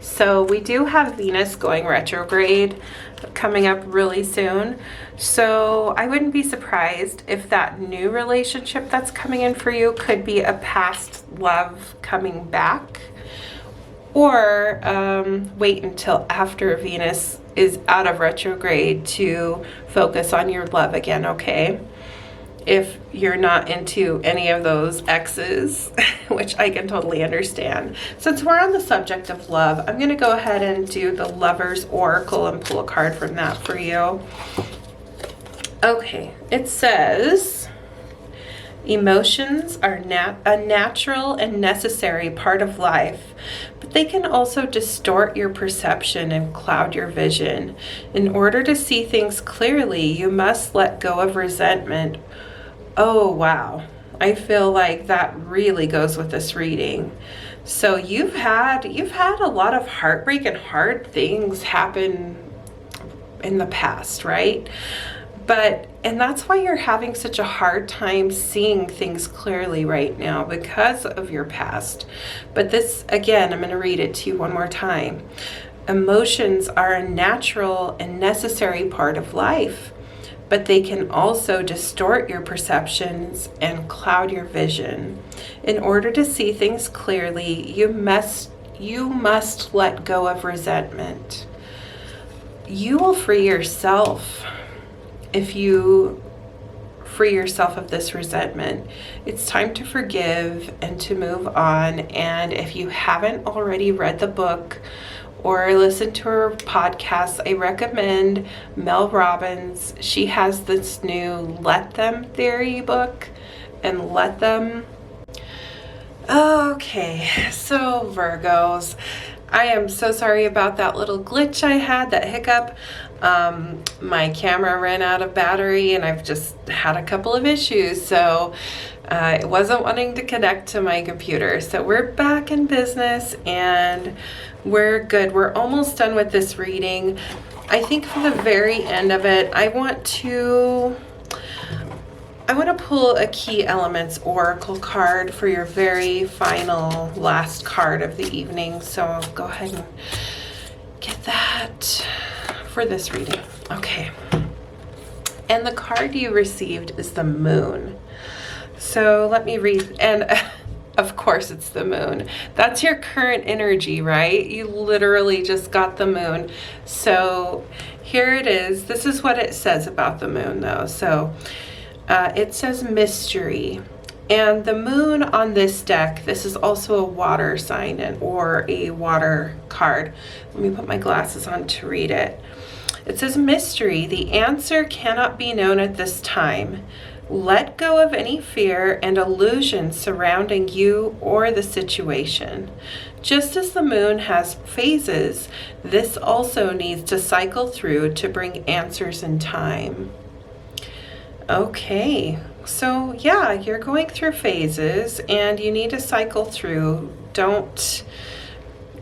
So we do have Venus going retrograde coming up really soon. So I wouldn't be surprised if that new relationship that's coming in for you could be a past love coming back, or wait until after Venus is out of retrograde to focus on your love again, okay? If you're not into any of those exes, which I can totally understand. Since we're on the subject of love, I'm going to go ahead and do the Lover's Oracle and pull a card from that for you. Okay, it says, emotions are a natural and necessary part of life, but they can also distort your perception and cloud your vision. In order to see things clearly, you must let go of resentment. Oh, wow. I feel like that really goes with this reading. So you've had a lot of heartbreak and hard things happen in the past, right? And that's why you're having such a hard time seeing things clearly right now, because of your past. But this, again, I'm going to read it to you one more time. Emotions are a natural and necessary part of life, but they can also distort your perceptions and cloud your vision. In order to see things clearly, you must let go of resentment. You will free yourself if you free yourself of this resentment. It's time to forgive and to move on. And if you haven't already read the book or listened to her podcast, I recommend Mel Robbins. She has this new Let Them Theory book, and let them. Okay, so Virgos, I am so sorry about that little glitch I had, that hiccup. My camera ran out of battery and I've just had a couple of issues, so it wasn't wanting to connect to my computer. So we're back in business and we're good. We're almost done with this reading. I think for the very end of it, I want to pull a Key Elements Oracle card for your very final last card of the evening. So I'll go ahead and get that for this reading. Okay. And the card you received is the Moon. So let me read, and of course it's the Moon. That's your current energy, right? You literally just got the Moon. So here it is. This is what it says about the Moon though. So it says mystery. And the Moon on this deck, this is also a water sign or a water card. Let me put my glasses on to read it. It says mystery. The answer cannot be known at this time. Let go of any fear and illusion surrounding you or the situation. Just as the Moon has phases, this also needs to cycle through to bring answers in time. Okay, so yeah, you're going through phases and you need to cycle through.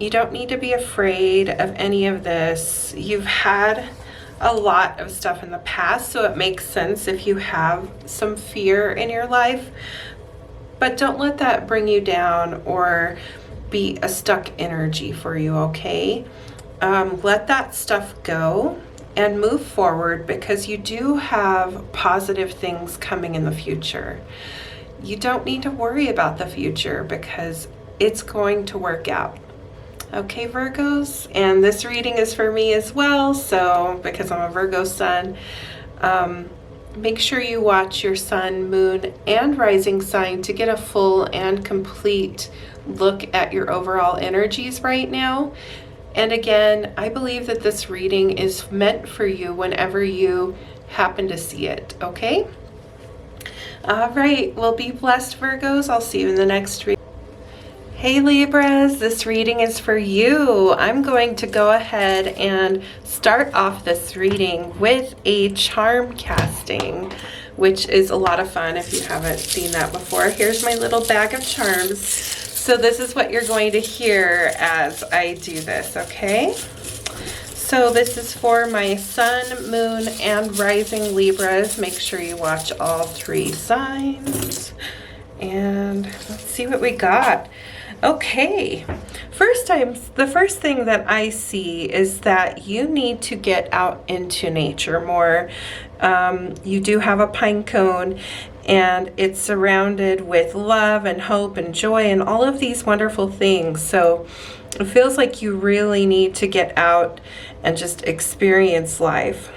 You don't need to be afraid of any of this. You've had a lot of stuff in the past, so it makes sense if you have some fear in your life, but don't let that bring you down or be a stuck energy for you, okay? Let that stuff go and move forward, because you do have positive things coming in the future. You don't need to worry about the future because it's going to work out. Okay, Virgos, and this reading is for me as well, so because I'm a Virgo sun, make sure you watch your sun, moon, and rising sign to get a full and complete look at your overall energies right now. And again, I believe that this reading is meant for you whenever you happen to see it, okay? All right, well, be blessed, Virgos. I'll see you in the next reading. Hey Libras, this reading is for you. I'm going to go ahead and start off this reading with a charm casting which is a lot of fun if you haven't seen that before. Here's my little bag of charms. So this is what you're going to hear as I do this, okay? So this is for my sun, moon, and rising Libras. Make sure you watch all 3 signs. And let's see what we got. Okay, the first thing that I see is that you need to get out into nature more. You do have a pine cone, and it's surrounded with love and hope and joy and all of these wonderful things. So it feels like you really need to get out and just experience life.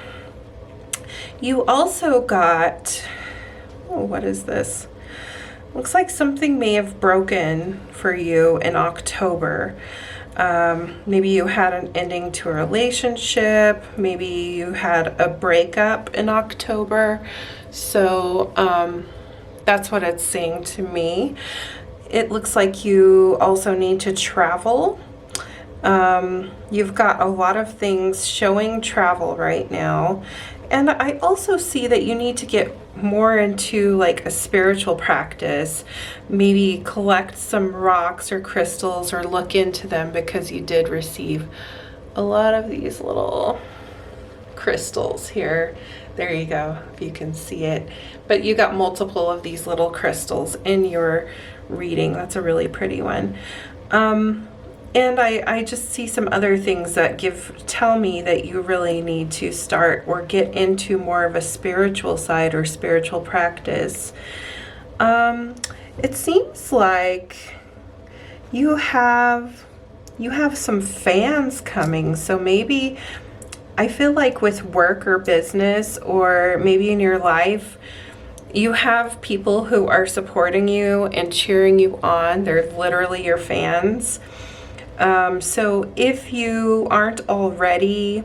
You also got, oh, what is this? Looks like something may have broken for you in October. Maybe you had an ending to a relationship. Maybe you had a breakup in October. So that's what it's saying to me. It looks like you also need to travel. You've got a lot of things showing travel right now. And I also see that you need to get more into like a spiritual practice. Maybe collect some rocks or crystals or look into them, because you did receive a lot of these little crystals here. There you go, if you can see it. But you got multiple of these little crystals in your reading. That's a really pretty one. And I just see some other things that tell me that you really need to start or get into more of a spiritual side or spiritual practice. It seems like you have some fans coming. So maybe I feel like with work or business, or maybe in your life, you have people who are supporting you and cheering you on. They're literally your fans. So if you aren't already,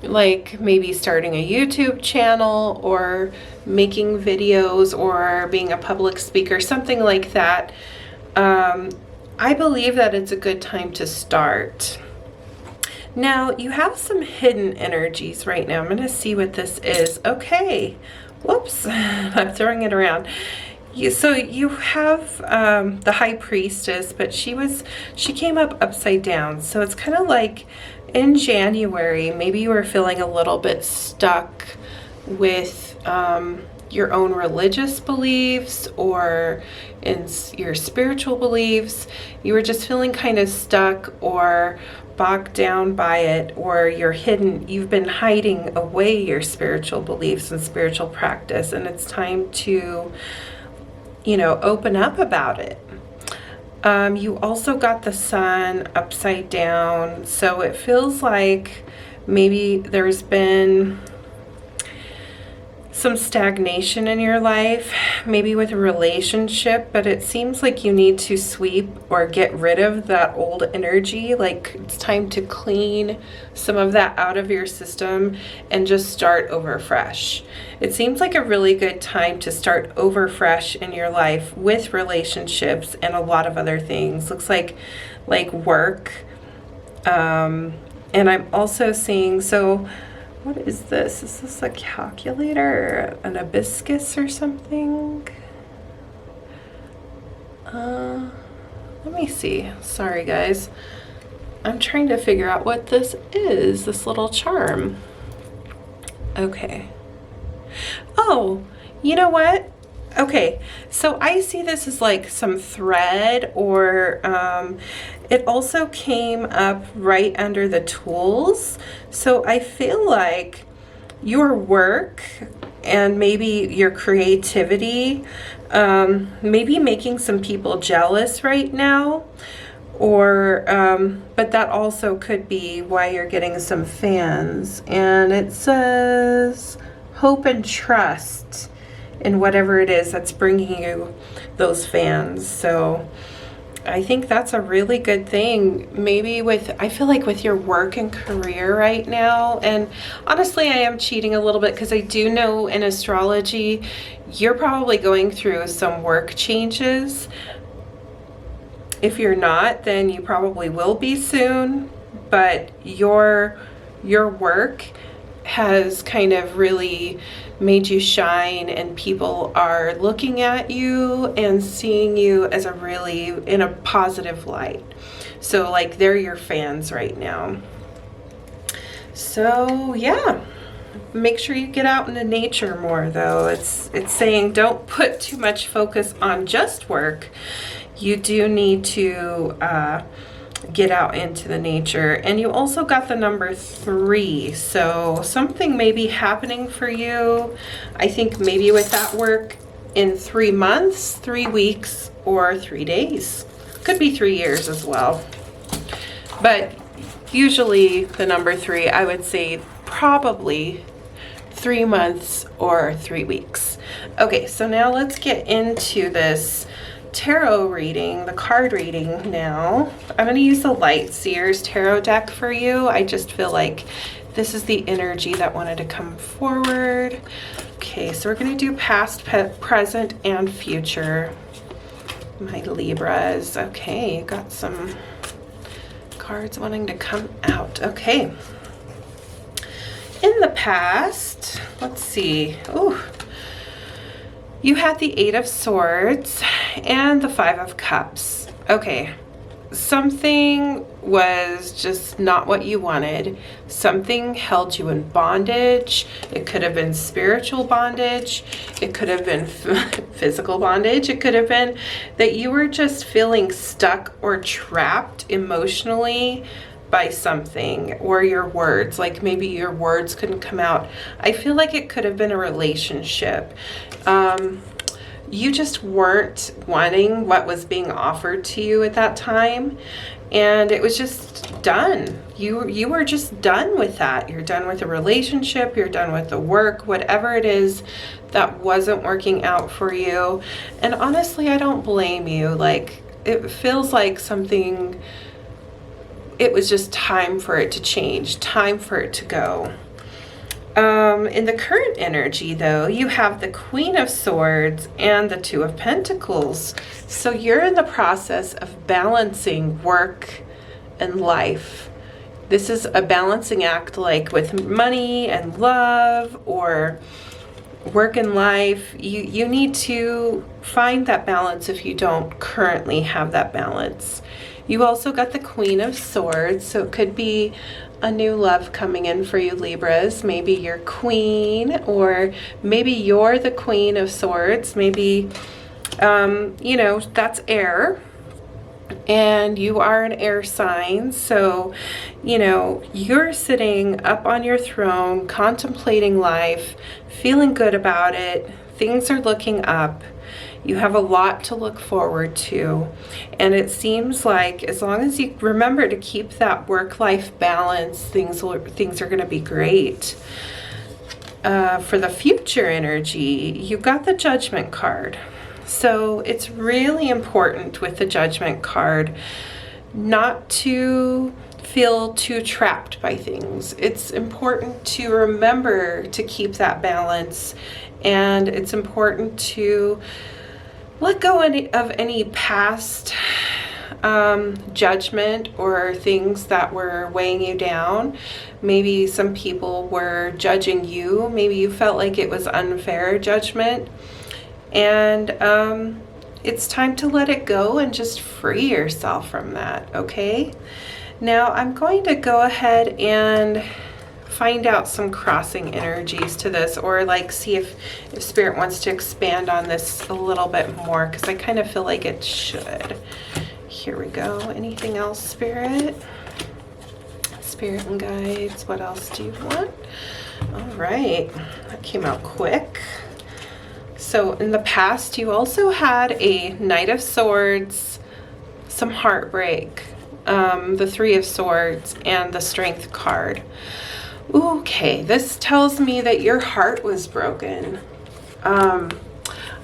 like maybe starting a YouTube channel or making videos or being a public speaker, something like that, I believe that it's a good time to start. Now, you have some hidden energies right now. I'm going to see what this is. Okay. Whoops. I'm throwing it around. So you have the High Priestess, but she came up upside down. So it's kind of like in January, maybe you were feeling a little bit stuck with your own religious beliefs or in your spiritual beliefs. You were just feeling kind of stuck or bogged down by it, or you've been hiding away your spiritual beliefs and spiritual practice, and it's time to open up about it. You also got the Sun upside down, so it feels like maybe there's been some stagnation in your life, maybe with a relationship, but it seems like you need to sweep or get rid of that old energy. Like it's time to clean some of that out of your system and just start over fresh. It seems like a really good time to start over fresh in your life with relationships and a lot of other things. Looks like work. And I'm also seeing, so what is this? Is this a calculator or an hibiscus or something? Let me see. Sorry, guys. I'm trying to figure out what this is, this little charm. Okay. Oh, you know what? Okay, so I see this as like some thread, or it also came up right under the tools. So I feel like your work and maybe your creativity, maybe making some people jealous right now, or but that also could be why you're getting some fans. And it says hope and trust in whatever it is that's bringing you those fans. So I think that's a really good thing. Maybe I feel like with your work and career right now, and honestly I am cheating a little bit because I do know in astrology you're probably going through some work changes. If you're not, then you probably will be soon, but your work has kind of really made you shine, and people are looking at you and seeing you as a really in a positive light. So like they're your fans right now. So yeah, make sure you get out into nature more though. It's saying don't put too much focus on just work. You do need to get out into the nature. And you also got the number 3, so something may be happening for you, I think maybe with that work, in 3 months, 3 weeks, or 3 days. Could be 3 years as well, but usually the number 3, I would say probably 3 months or 3 weeks. Okay, so now let's get into this tarot reading, the card reading now. I'm going to use the Light Seers tarot deck for you. I just feel like this is the energy that wanted to come forward. Okay, so we're going to do past, present, and future. My Libras. Okay, got some cards wanting to come out. Okay. In the past, let's see. Ooh. You had the 8 of Swords and the 5 of Cups. Okay, something was just not what you wanted. Something held you in bondage. It could have been spiritual bondage. It could have been physical bondage. It could have been that you were just feeling stuck or trapped emotionally by something, or your words, like maybe your words couldn't come out. I feel like it could have been a relationship. You just weren't wanting what was being offered to you at that time, and it was just done. You were just done with that. You're done with the relationship, you're done with the work, whatever it is that wasn't working out for you. And honestly, I don't blame you. Like, it feels like something, it was just time for it to change, time for it to go. In the current energy, though, you have the Queen of Swords and the 2 of Pentacles. So you're in the process of balancing work and life. This is a balancing act, like with money and love, or work and life. You need to find that balance if you don't currently have that balance. You also got the Queen of Swords, so it could be a new love coming in for you, Libras. Maybe you're queen, or maybe you're the Queen of Swords. Maybe, you know, that's air, and you are an air sign. So, you know, you're sitting up on your throne, contemplating life, feeling good about it. Things are looking up. You have a lot to look forward to, and it seems like as long as you remember to keep that work-life balance, things are going to be great. For the future energy, you got the Judgment card. So it's really important with the Judgment card not to feel too trapped by things. It's important to remember to keep that balance, and it's important to let go of any past judgment or things that were weighing you down. Maybe some people were judging you. Maybe you felt like it was unfair judgment. And it's time to let it go and just free yourself from that, okay? Now I'm going to go ahead and find out some crossing energies to this, or like see if Spirit wants to expand on this a little bit more, because I kind of feel like it should. Here we go. Anything else, Spirit? Spirit and guides, what else do you want? All right, that came out quick. So in the past, you also had a Knight of Swords, some heartbreak, the 3 of Swords, and the Strength card. Okay, this tells me that your heart was broken.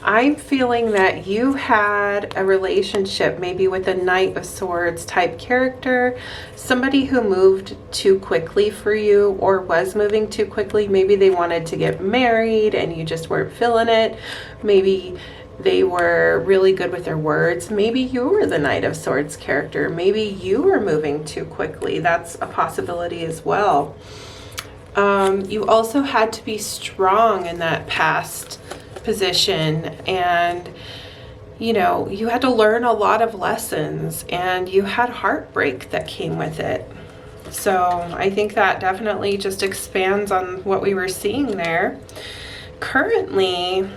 I'm feeling that you had a relationship maybe with a Knight of Swords type character, somebody who moved too quickly for you or was moving too quickly. Maybe they wanted to get married and you just weren't feeling it. Maybe they were really good with their words. Maybe you were the Knight of Swords character. Maybe you were moving too quickly. That's a possibility as well. You also had to be strong in that past position, and you know, you had to learn a lot of lessons, and you had heartbreak that came with it. So I think that definitely just expands on what we were seeing there. Currently,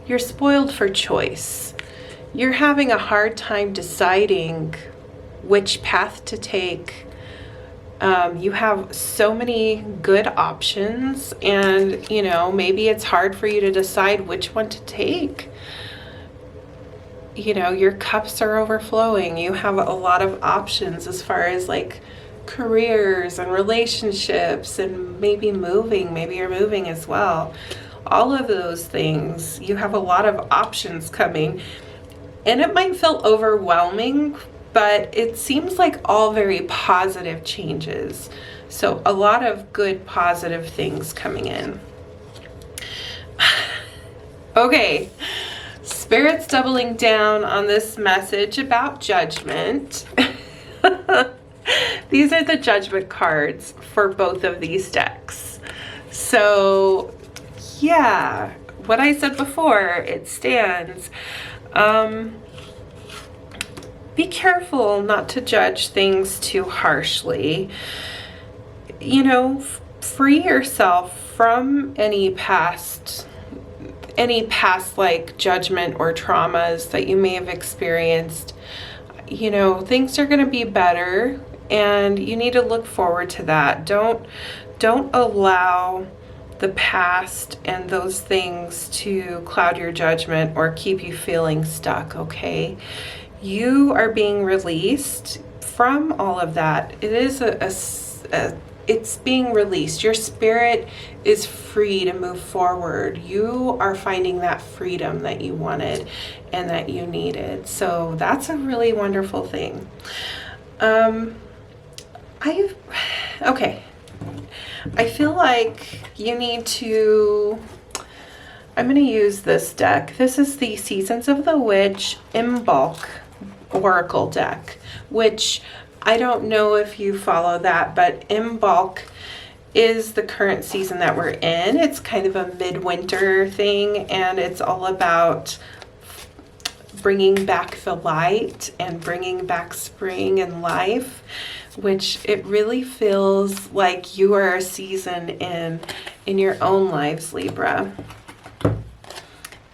you're spoiled for choice. You're having a hard time deciding which path to take. You have so many good options, and you know, maybe it's hard for you to decide which one to take. You know, your cups are overflowing. You have a lot of options as far as like careers and relationships, and maybe moving. Maybe you're moving as well. All of those things, you have a lot of options coming, and it might feel overwhelming, but it seems like all very positive changes. So a lot of good positive things coming in. Okay, Spirit's doubling down on this message about judgment. These are the judgment cards for both of these decks. So yeah, what I said before, it stands. Be careful not to judge things too harshly. You know, free yourself from any past like judgment or traumas that you may have experienced. You know, things are going to be better, and you need to look forward to that. Don't allow the past and those things to cloud your judgment or keep you feeling stuck, okay? You are being released from all of that. It is it's being released. Your spirit is free to move forward. You are finding that freedom that you wanted and that you needed. So that's a really wonderful thing. Okay. I feel like you need to, I'm going to use this deck. This is the Seasons of the Witch Imbolc Oracle deck, which I don't know if you follow that, but Imbolc is the current season that we're in. It's kind of a midwinter thing, and it's all about bringing back the light and bringing back spring and life, which it really feels like you are a season in your own lives, Libra.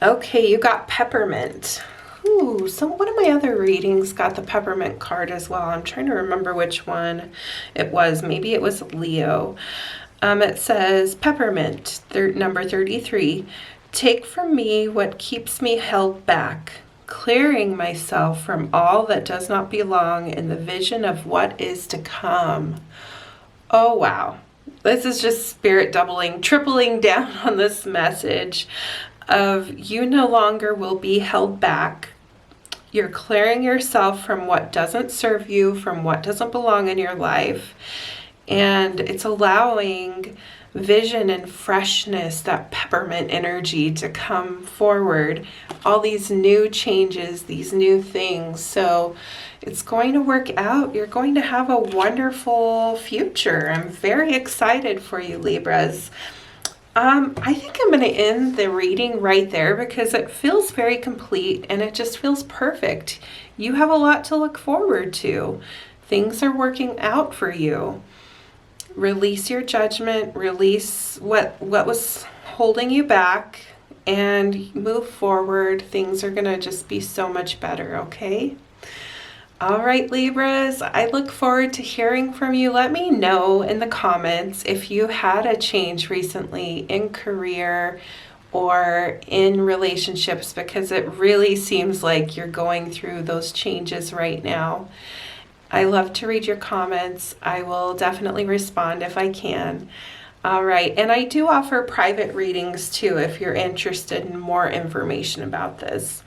Okay, you got Peppermint. Ooh, so one of my other readings got the Peppermint card as well. I'm trying to remember which one it was. Maybe it was Leo. It says, Peppermint, number 33, take from me what keeps me held back, clearing myself from all that does not belong in the vision of what is to come. Oh, wow. This is just Spirit tripling down on this message of you no longer will be held back. You're clearing yourself from what doesn't serve you, from what doesn't belong in your life. And it's allowing vision and freshness, that peppermint energy to come forward. All these new changes, these new things. So it's going to work out. You're going to have a wonderful future. I'm very excited for you, Libras. I think I'm going to end the reading right there because it feels very complete and it just feels perfect. You have a lot to look forward to. Things are working out for you. Release your judgment, release what was holding you back, and move forward. Things are going to just be so much better, okay? All right, Libras, I look forward to hearing from you. Let me know in the comments if you had a change recently in career or in relationships, because it really seems like you're going through those changes right now. I love to read your comments. I will definitely respond if I can. All right, and I do offer private readings too if you're interested in more information about this.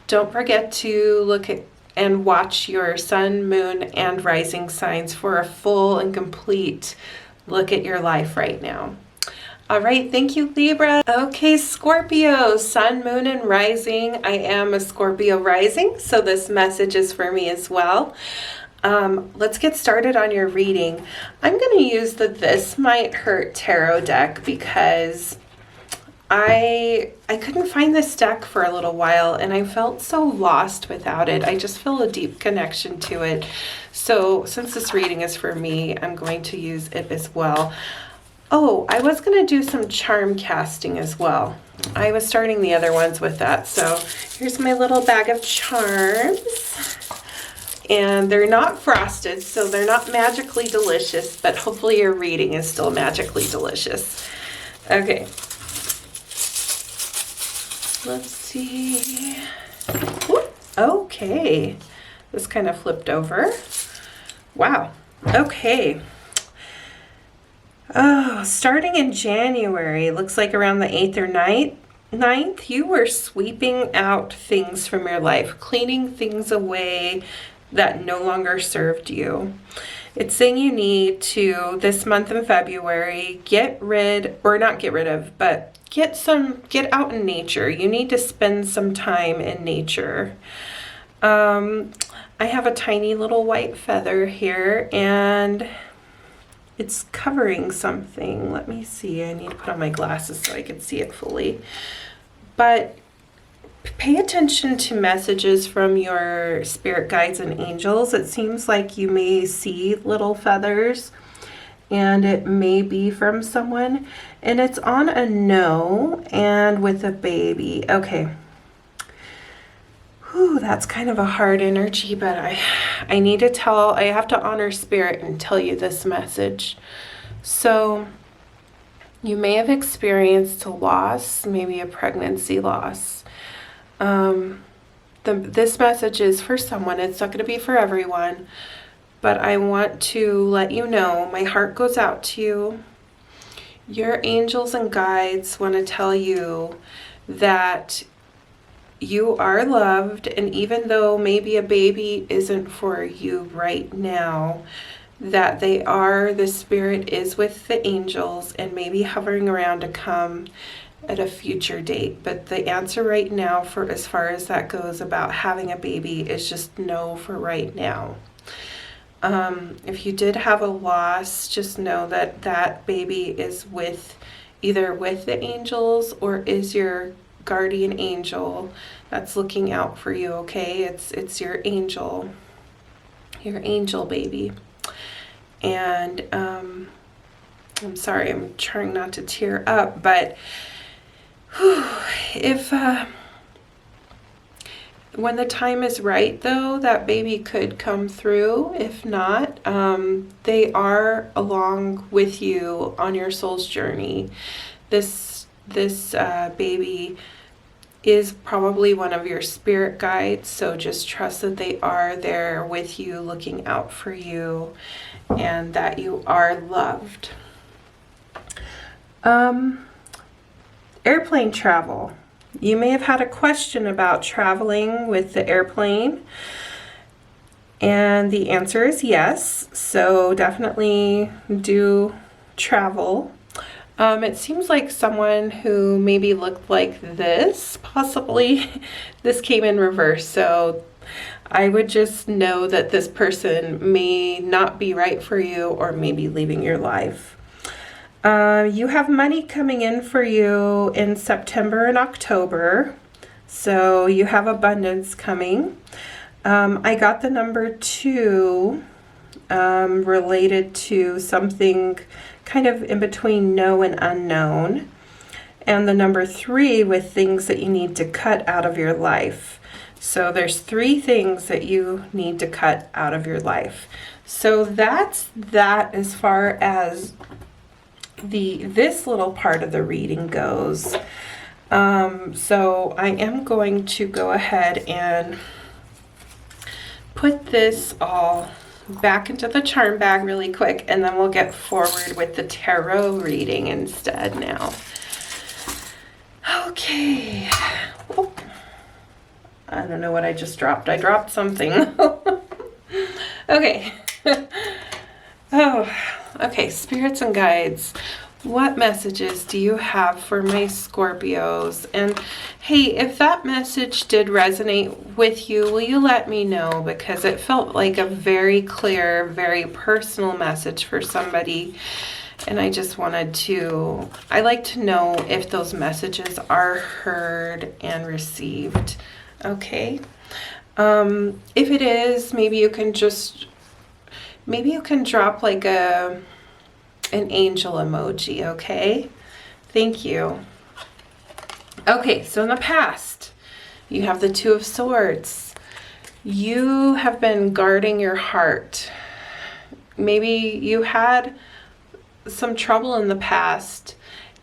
Don't forget to look at and watch your sun, moon, and rising signs for a full and complete look at your life right now. All right, thank you, Libra. Okay, Scorpio, sun, moon, and rising. I am a Scorpio rising, so this message is for me as well. Let's get started on your reading. I'm going to use the This Might Hurt Tarot deck because I couldn't find this deck for a little while and I felt so lost without it. I just feel a deep connection to it. So since this reading is for me, I'm going to use it as well. Oh, I was going to do some charm casting as well. I was starting the other ones with that. So here's my little bag of charms. And they're not frosted, so they're not magically delicious, but hopefully your reading is still magically delicious. Okay. Let's see. Whoop. Okay. This kind of flipped over. Wow. Okay. Oh, starting in January, looks like around the 8th or 9th, you were sweeping out things from your life, cleaning things away that no longer served you. It's saying you need to, this month in February, get out in nature. You need to spend some time in nature. I have a tiny little white feather here and it's covering something. Let me see. I need to put on my glasses so I can see it fully. But pay attention to messages from your spirit guides and angels. It seems like you may see little feathers and it may be from someone. And it's on a no and with a baby. Okay. Whew, that's kind of a hard energy, but I have to honor spirit and tell you this message. So you may have experienced a loss, maybe a pregnancy loss. This message is for someone. It's not going to be for everyone, but I want to let you know my heart goes out to you. Your angels and guides want to tell you that you are loved, and even though maybe a baby isn't for you right now, that the spirit is with the angels and maybe hovering around to come at a future date. But the answer right now, for as far as that goes about having a baby, is just no for right now. If you did have a loss, just know that that baby is either with the angels or is your guardian angel that's looking out for you. Okay, it's your angel baby. And I'm sorry, I'm trying not to tear up, but if when the time is right, though, that baby could come through. If not, they are along with you on your soul's journey. This baby is probably one of your spirit guides, so just trust that they are there with you, looking out for you, and that you are loved. Airplane travel. You may have had a question about traveling with the airplane, and the answer is yes. So definitely do travel. It seems like someone who maybe looked like this, possibly this came in reverse. So I would just know that this person may not be right for you or may be leaving your life. You have money coming in for you in September and October, so you have abundance coming. I got the number 2 related to something kind of in between know and unknown, and the number 3 with things that you need to cut out of your life. So there's 3 things that you need to cut out of your life. So that's that as far as this little part of the reading goes. So I am going to go ahead and put this all back into the charm bag really quick, and then we'll get forward with the tarot reading instead now. Okay. Oh, I don't know what I just dropped. I dropped something. Okay. Oh, okay. Spirits and guides. What messages do you have for my Scorpios? And hey, if that message did resonate with you, will you let me know? Because it felt like a very clear, very personal message for somebody. And I just wanted to, I like to know if those messages are heard and received. Okay. If it is, maybe you can drop like an angel emoji, okay? Thank you. Okay, so in the past, you have the Two of Swords. You have been guarding your heart. Maybe you had some trouble in the past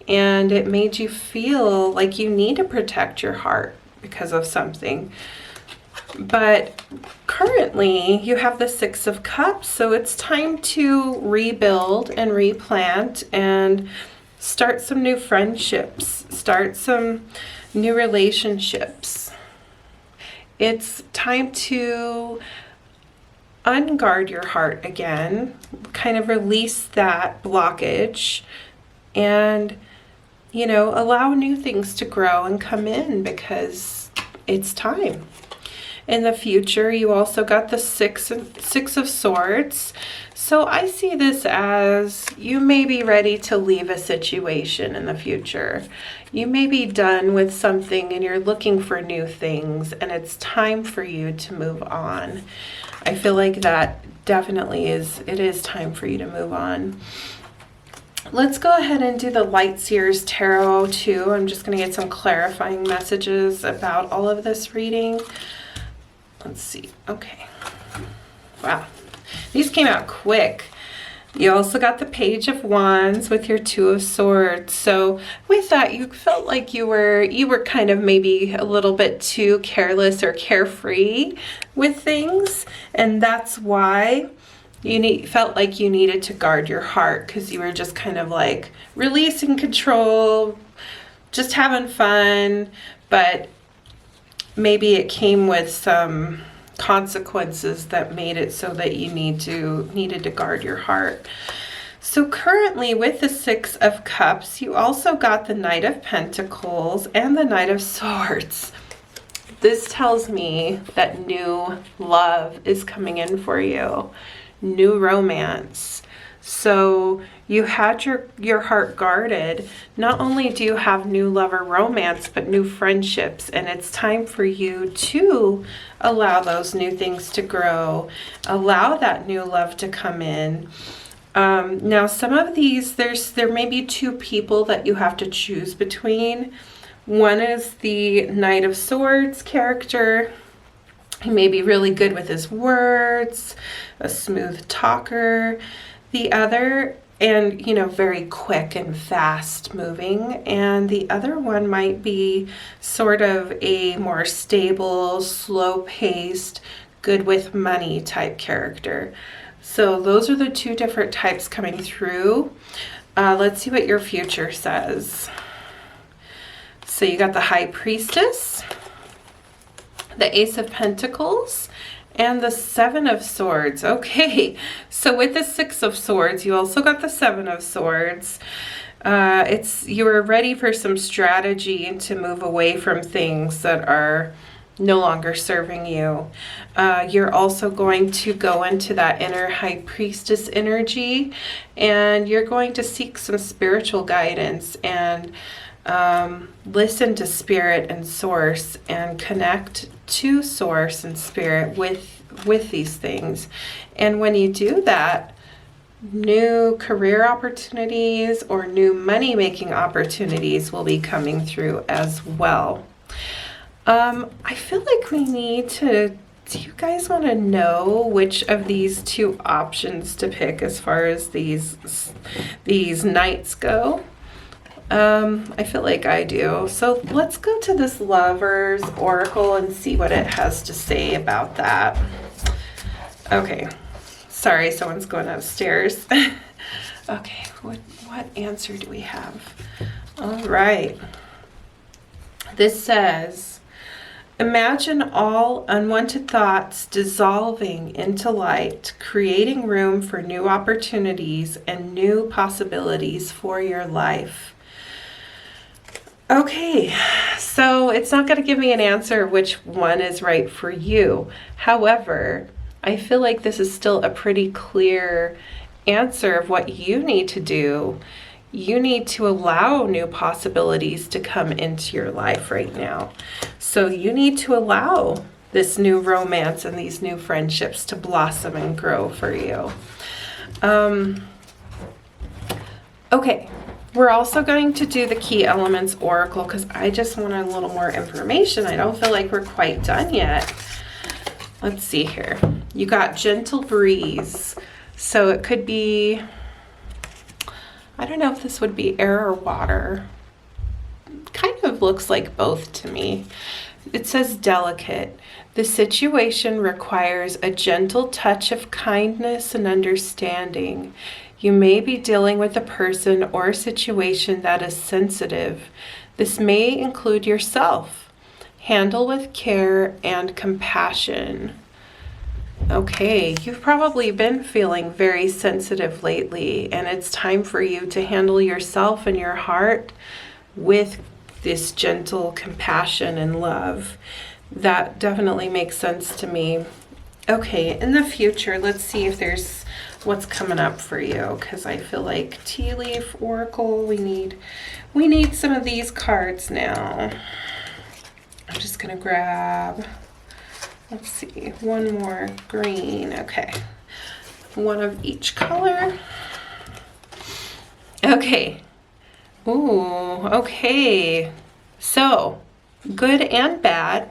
and it made you feel like you need to protect your heart because of something. But currently you have the Six of Cups, so it's time to rebuild and replant and start some new friendships, start some new relationships. It's time to unguard your heart again, kind of release that blockage and, you know, allow new things to grow and come in because it's time. In the future, you also got the Six of Swords. So I see this as you may be ready to leave a situation in the future. You may be done with something and you're looking for new things and it's time for you to move on. I feel like that definitely it is time for you to move on. Let's go ahead and do the Light Seers Tarot too. I'm just going to get some clarifying messages about all of this reading. Let's see. Okay. Wow. These came out quick. You also got the Page of Wands with your Two of Swords. So with that, you felt like you were kind of maybe a little bit too careless or carefree with things. And that's why you felt like you needed to guard your heart, because you were just kind of like releasing control, just having fun, but maybe it came with some consequences that made it so that you needed to guard your heart. So currently with the Six of Cups, you also got the Knight of Pentacles and the Knight of Swords. This tells me that new love is coming in for you, new romance. So you had your heart guarded. Not only do you have new love or romance, but new friendships. And it's time for you to allow those new things to grow. Allow that new love to come in. Now, some of these, there may be two people that you have to choose between. One is the Knight of Swords character. He may be really good with his words, a smooth talker. The other, and you know, very quick and fast moving, and the other one might be sort of a more stable, slow paced, good with money type character. So those are the two different types coming through. Let's see what your future says. So you got the High Priestess, the Ace of Pentacles, and the Seven of Swords. Okay, so with the Six of Swords, you also got the Seven of Swords. You were ready for some strategy and to move away from things that are no longer serving you. You're also going to go into that inner High Priestess energy, and you're going to seek some spiritual guidance and listen to Spirit and Source and connect to Source and Spirit with these things. And when you do that, new career opportunities or new money-making opportunities will be coming through as well. I feel like we need to, do you guys want to know which of these two options to pick as far as these knights go? I feel like I do. So let's go to this Lover's Oracle and see what it has to say about that. Okay. Sorry, someone's going upstairs. Okay, what answer do we have? All right. This says, Imagine all unwanted thoughts dissolving into light, creating room for new opportunities and new possibilities for your life. Okay, so it's not going to give me an answer which one is right for you. However, I feel like this is still a pretty clear answer of what you need to do. You need to allow new possibilities to come into your life right now. So you need to allow this new romance and these new friendships to blossom and grow for you. Okay, we're also going to do the Key Elements Oracle because I just want a little more information. I don't feel like we're quite done yet. Let's see here. You got Gentle Breeze. So it could be, I don't know if this would be air or water. Kind of looks like both to me. It says delicate. The situation requires a gentle touch of kindness and understanding. You may be dealing with a person or situation that is sensitive. This may include yourself. Handle with care and compassion. Okay, you've probably been feeling very sensitive lately, and it's time for you to handle yourself and your heart with this gentle compassion and love. That definitely makes sense to me. Okay, in the future, let's see if there's what's coming up for you, because I feel like Tea Leaf Oracle, we need some of these cards now. I'm just gonna grab, let's see, one more green. Okay, one of each color. Okay. Ooh, okay. So, good and bad.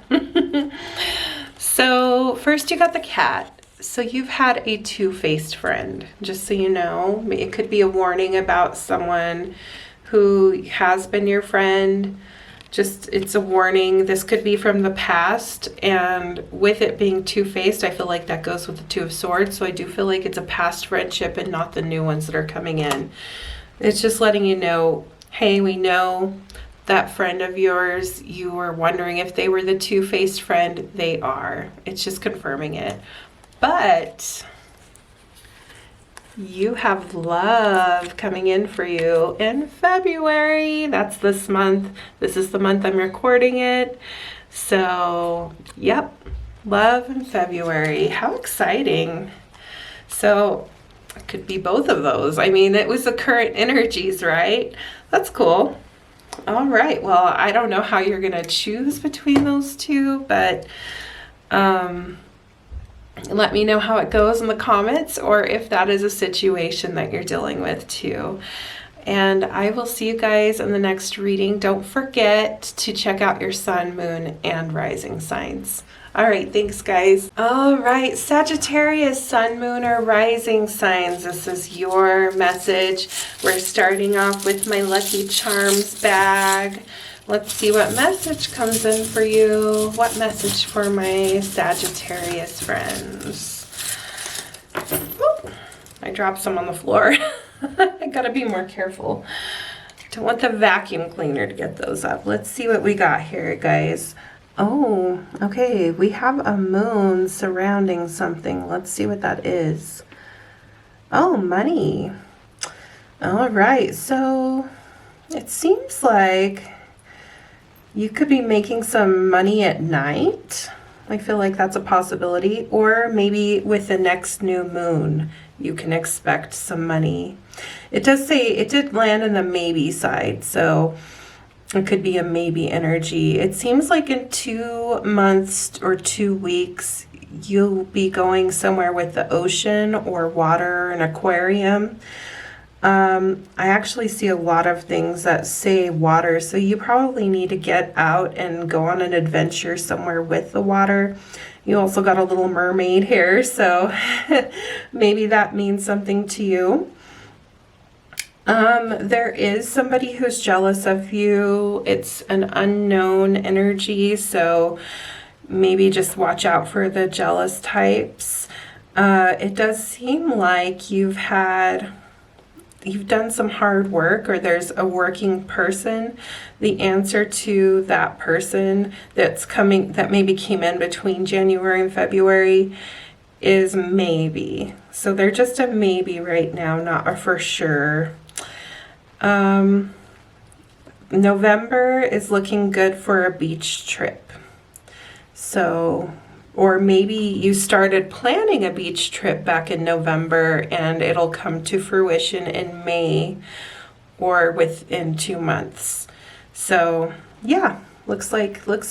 So, first you got the cat. So you've had a two-faced friend, just so you know. It could be a warning about someone who has been your friend. Just, it's a warning. This could be from the past, and with it being two-faced, I feel like that goes with the Two of Swords. So I do feel like it's a past friendship and not the new ones that are coming in. It's just letting you know, hey, we know that friend of yours, you were wondering if they were the two-faced friend. They are. It's just confirming it. But you have love coming in for you in February. That's this month. This is the month I'm recording it. So, yep, love in February. How exciting. So, it could be both of those. I mean, it was the current energies, right? That's cool. All right. Well, I don't know how you're going to choose between those two, but let me know how it goes in the comments, or if that is a situation that you're dealing with too. And I will see you guys in the next reading. Don't forget to check out your sun, moon, and rising signs. All right, thanks guys. All right, Sagittarius, sun, moon, or rising signs. This is your message. We're starting off with my Lucky Charms bag. Let's see what message comes in for you. What message for my Sagittarius friends? Oop, I dropped some on the floor. I gotta be more careful. Don't want the vacuum cleaner to get those up. Let's see what we got here, guys. Oh, okay. We have a moon surrounding something. Let's see what that is. Oh, money. All right. So it seems like you could be making some money at night. I feel like that's a possibility. Or maybe with the next new moon, you can expect some money. It does say it did land in the maybe side, so it could be a maybe energy. It seems like in 2 months or 2 weeks, you'll be going somewhere with the ocean or water, an aquarium. I actually see a lot of things that say water, so you probably need to get out and go on an adventure somewhere with the water. You also got a little mermaid here, so maybe that means something to you. There is somebody who's jealous of you. It's an unknown energy, so maybe just watch out for the jealous types. It does seem like you've had you've done some hard work, or there's a working person. The answer to that person that's coming, that maybe came in between January and February, is maybe. So they're just a maybe right now, not a for sure. November is looking good for a beach trip. So, or maybe you started planning a beach trip back in November and it'll come to fruition in May or within 2 months. So yeah, looks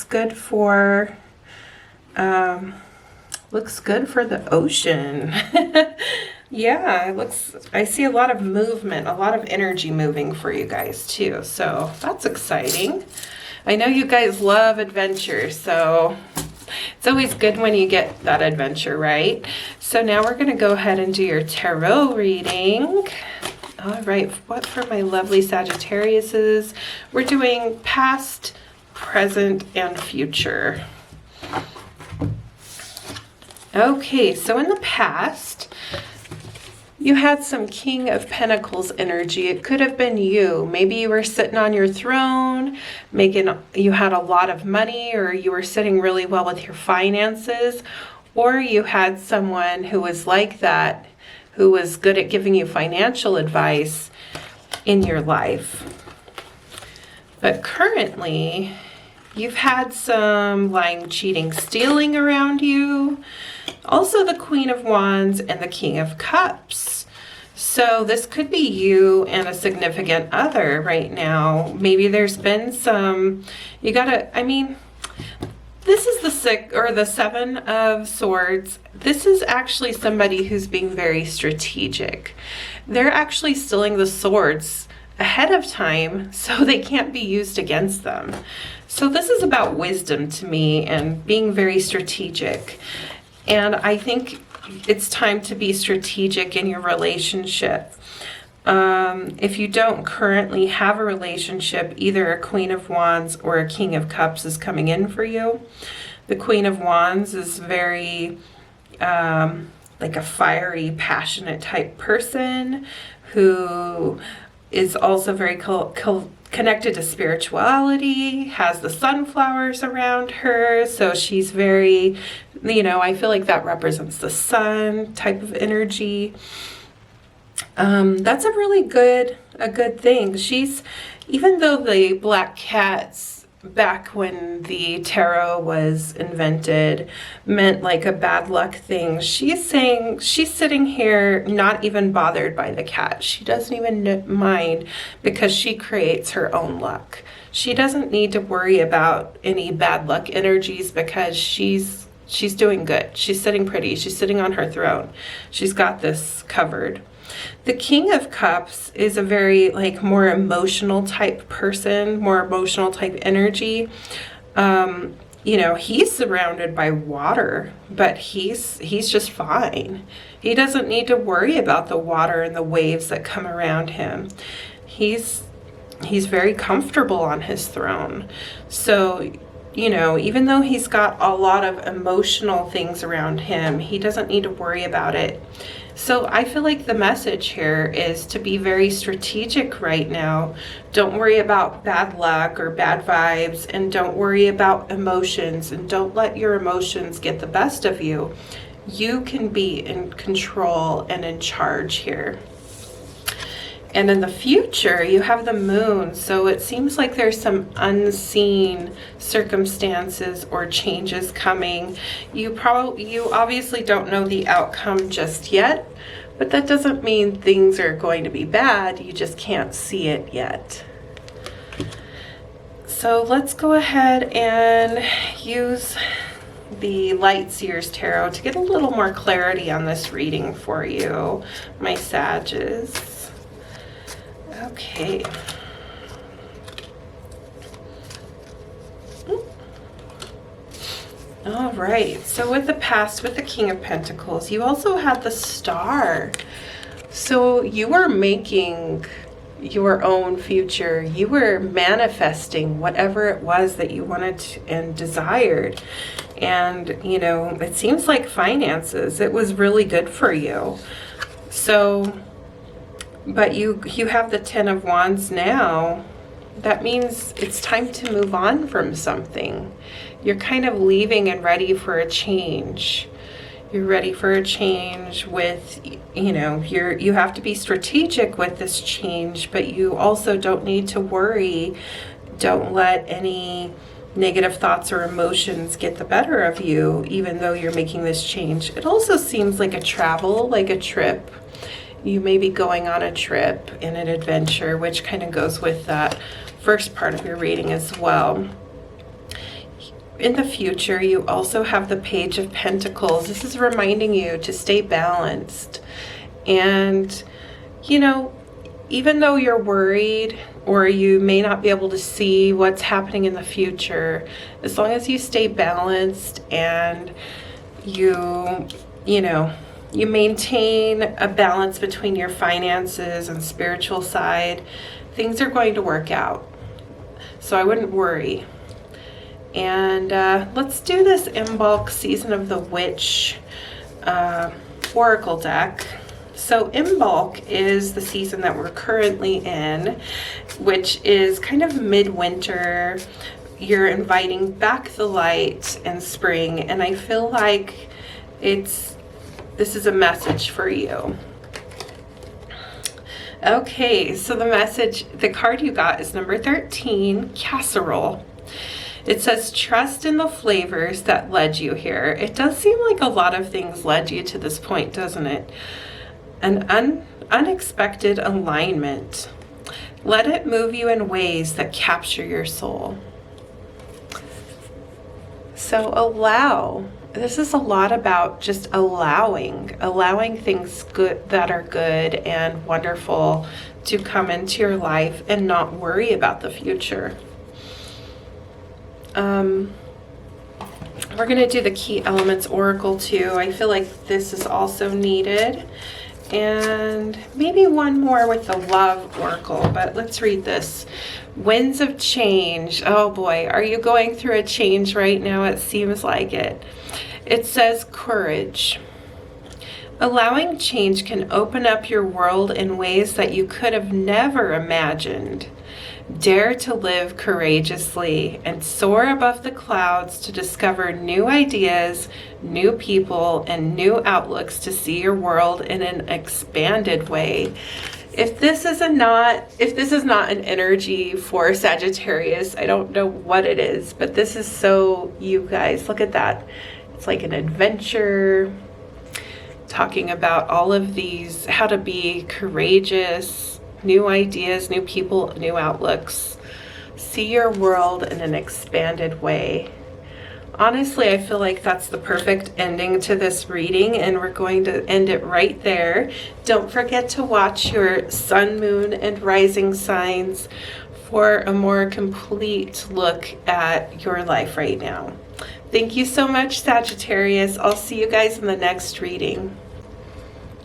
good for the ocean. Yeah, I see a lot of movement, a lot of energy moving for you guys too. So that's exciting. I know you guys love adventure, so it's always good when you get that adventure, right? So now we're going to go ahead and do your tarot reading. All right, what for my lovely Sagittariuses? We're doing past, present, and future. Okay, so in the past, you had some King of Pentacles energy. It could have been you. Maybe you were sitting on your throne, you had a lot of money, or you were sitting really well with your finances, or you had someone who was like that, who was good at giving you financial advice in your life. But currently, you've had some lying, cheating, stealing around you. Also the Queen of Wands and the King of Cups. So this could be you and a significant other right now. Maybe there's been some, this is the Seven of Swords. This is actually somebody who's being very strategic. They're actually stealing the swords ahead of time so they can't be used against them. So this is about wisdom to me and being very strategic. And I think it's time to be strategic in your relationship. If you don't currently have a relationship, either a Queen of Wands or a King of Cups is coming in for you. The Queen of Wands is very like a fiery, passionate type person who is also very connected to spirituality, has the sunflowers around her. So she's very, I feel like that represents the sun type of energy. That's a really good thing. Even though the black cats back when the tarot was invented meant like a bad luck thing, she's saying she's sitting here not even bothered by the cat. She doesn't even mind because she creates her own luck. She doesn't need to worry about any bad luck energies because she's doing good. She's sitting pretty. She's sitting on her throne. She's got this covered. The King of Cups is a very more emotional type person, more emotional type energy. He's surrounded by water, but he's just fine. He doesn't need to worry about the water and the waves that come around him. He's very comfortable on his throne. So, even though he's got a lot of emotional things around him, he doesn't need to worry about it. So I feel like the message here is to be very strategic right now. Don't worry about bad luck or bad vibes, and don't worry about emotions, and don't let your emotions get the best of you. You can be in control and in charge here. And in the future, you have the moon. So it seems like there's some unseen circumstances or changes coming. You obviously don't know the outcome just yet, but that doesn't mean things are going to be bad. You just can't see it yet. So let's go ahead and use the Light Seers Tarot to get a little more clarity on this reading for you, my Sages. Okay. All right. So with the past, with the King of Pentacles, you also had the Star. So you were making your own future. You were manifesting whatever it was that you wanted and desired. And, it seems like finances, it was really good for you. So But you have the Ten of Wands now. That means it's time to move on from something. You're kind of leaving and ready for a change. You're ready for a change with, you know, you have to be strategic with this change, but you also don't need to worry. Don't let any negative thoughts or emotions get the better of you, even though you're making this change. It also seems like a travel, like a trip. You may be going on a trip in an adventure, which kind of goes with that first part of your reading as well. In the future, you also have the Page of Pentacles. This is reminding you to stay balanced. And, you know, even though you're worried or you may not be able to see what's happening in the future, as long as you stay balanced and you maintain a balance between your finances and spiritual side, things are going to work out. So I wouldn't worry. And let's do this in bulk Season of the Witch Oracle deck. So in bulk is the season that we're currently in, which is kind of midwinter. You're inviting back the light and spring, and I feel like this is a message for you. Okay, so the card you got is number 13, Casserole. It says, trust in the flavors that led you here. It does seem like a lot of things led you to this point, doesn't it? An unexpected alignment. Let it move you in ways that capture your soul. So allow. This is a lot about just allowing things good that are good and wonderful to come into your life and not worry about the future. We're going to do the Key Elements Oracle too. I feel like this is also needed. And maybe one more with the Love Oracle, but let's read this. Winds of change. Oh boy, are you going through a change right now? It seems like it. It says courage. Allowing change can open up your world in ways that you could have never imagined. Dare to live courageously and soar above the clouds to discover new ideas, new people, and new outlooks to see your world in an expanded way. If this is not an energy for Sagittarius, I don't know what it is, but this is so you guys. Look at that. It's like an adventure, talking about all of these, how to be courageous, new ideas, new people, new outlooks. See your world in an expanded way. Honestly, I feel like that's the perfect ending to this reading, and we're going to end it right there. Don't forget to watch your sun, moon, and rising signs for a more complete look at your life right now. Thank you so much, Sagittarius. I'll see you guys in the next reading.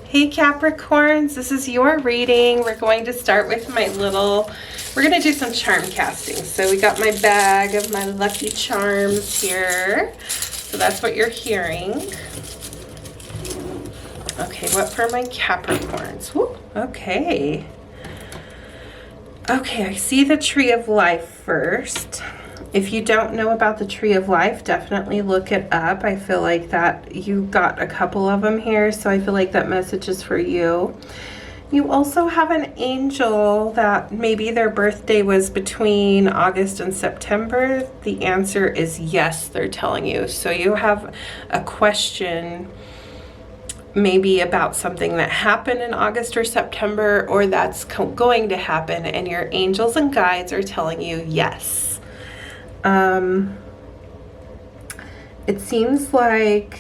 Hey Capricorns, this is your reading. We're going to start with we're going to do some charm casting. So we got my bag of my lucky charms here. So that's what you're hearing. Okay, what for my Capricorns? Woo, okay. Okay, I see the Tree of Life first. If you don't know about the Tree of Life, definitely look it up. I feel like that you got a couple of them here, so I feel like that message is for you. You also have an angel that maybe their birthday was between August and September. The answer is yes, they're telling you. So you have a question maybe about something that happened in August or September, or that's going to happen, and your angels and guides are telling you yes. It seems like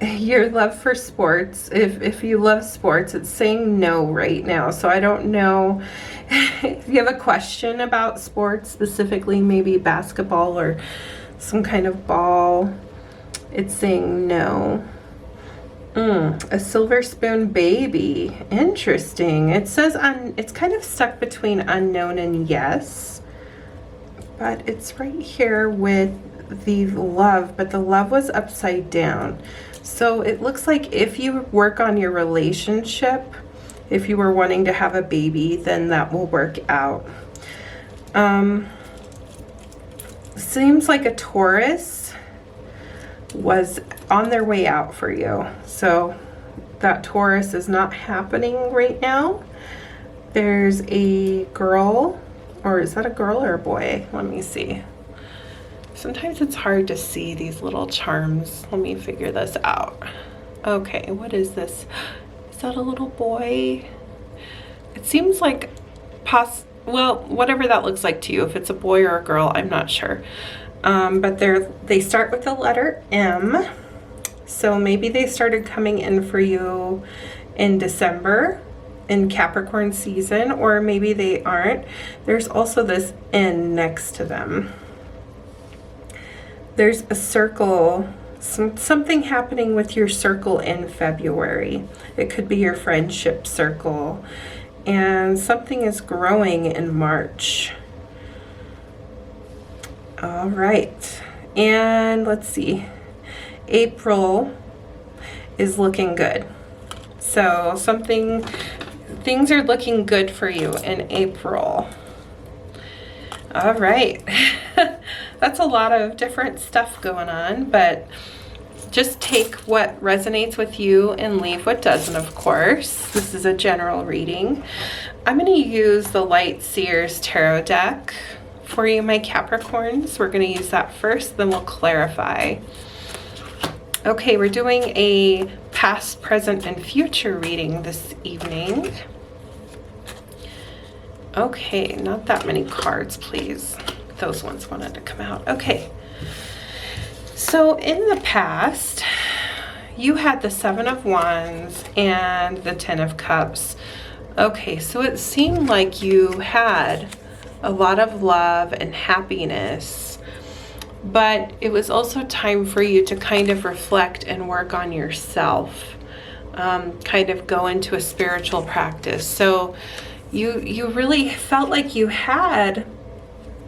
your love for sports, if you love sports, it's saying no right now. So I don't know if you have a question about sports, specifically maybe basketball or some kind of ball. It's saying no. A silver spoon baby. Interesting. It says it's kind of stuck between unknown and yes. But it's right here with the love, but the love was upside down. So it looks like if you work on your relationship, If you were wanting to have a baby, then that will work out. Seems like a Taurus was on their way out for you. So that Taurus is not happening right now. There's a girl, or is that a girl or a boy? Let me see. Sometimes it's hard to see these little charms. Let me figure this out. Okay, what is this? Is that a little boy? It seems like well, whatever that looks like to you. If it's a boy or a girl, I'm not sure. But they start with the letter M. So maybe they started coming in for you in December in Capricorn season, or maybe they aren't. There's also this N next to them. There's a circle, something happening with your circle in February. It could be your friendship circle. And something is growing in March. All right. And let's see. April is looking good. So things are looking good for you in April. All right. That's a lot of different stuff going on, but just take what resonates with you and leave what doesn't, of course. This is a general reading. I'm going to use the Light Seers Tarot deck for you, my Capricorns. We're going to use that first, then we'll clarify. Okay, we're doing a past, present, and future reading this evening. Okay, not that many cards, please. Those ones wanted to come out. Okay. So in the past, you had the Seven of Wands and the Ten of Cups. Okay, so it seemed like you had a lot of love and happiness, but it was also time for you to kind of reflect and work on yourself, kind of go into a spiritual practice. So you really felt like you had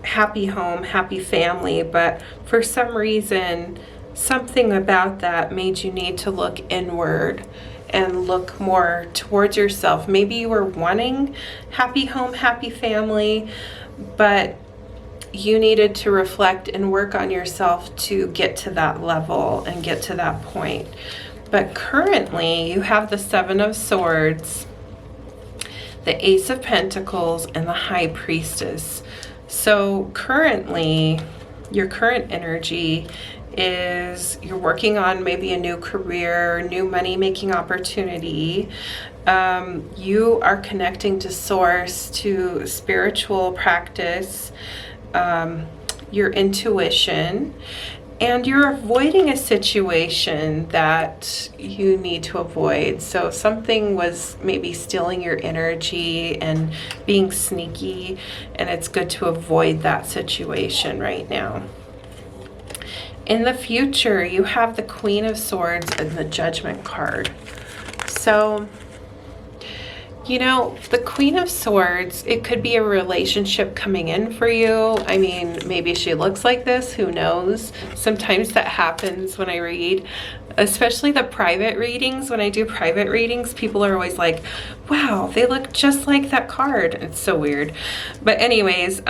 happy home, happy family, but for some reason, something about that made you need to look inward and look more towards yourself. Maybe you were wanting happy home, happy family, but you needed to reflect and work on yourself to get to that level and get to that point. But currently, you have the Seven of Swords, the Ace of Pentacles, and the High Priestess. So currently, your current energy is you're working on maybe a new career, new money-making opportunity. You are connecting to Source, to spiritual practice, your intuition, and you're avoiding a situation that you need to avoid. So something was maybe stealing your energy and being sneaky, and it's good to avoid that situation right now. In the future, you have the Queen of Swords and the Judgment card. So, you know, the Queen of Swords, it could be a relationship coming in for you. I mean, maybe she looks like this, who knows? Sometimes that happens when I read, especially the private readings. When I do private readings, people are always like, wow, they look just like that card. It's so weird. But anyways,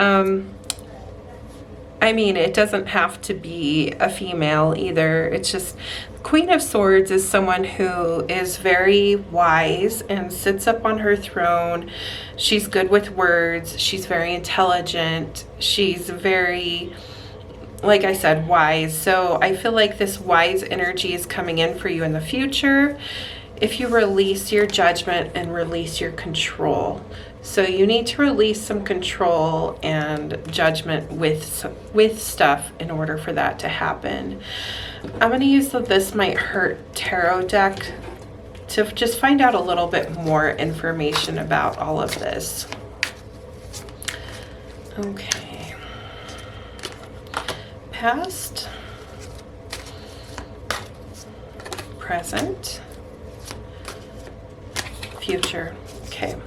I mean, it doesn't have to be a female either. It's just Queen of Swords is someone who is very wise and sits up on her throne. She's good with words. She's very intelligent. She's very, like I said, wise. So I feel like this wise energy is coming in for you in the future if you release your judgment and release your control. So you need to release some control and judgment with stuff in order for that to happen. I'm going to use the This Might Hurt tarot deck to just find out a little bit more information about all of this. Okay. Past, present, future. Okay.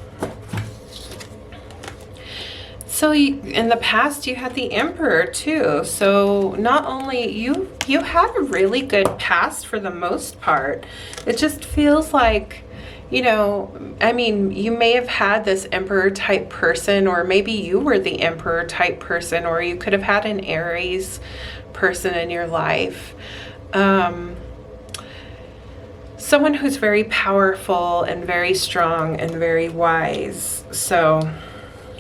So in the past, you had the Emperor too. So not only you had a really good past for the most part. It just feels like you know, I mean, you may have had this Emperor type person, or maybe you were the Emperor type person, or you could have had an Aries person in your life. Someone who's very powerful and very strong and very wise. So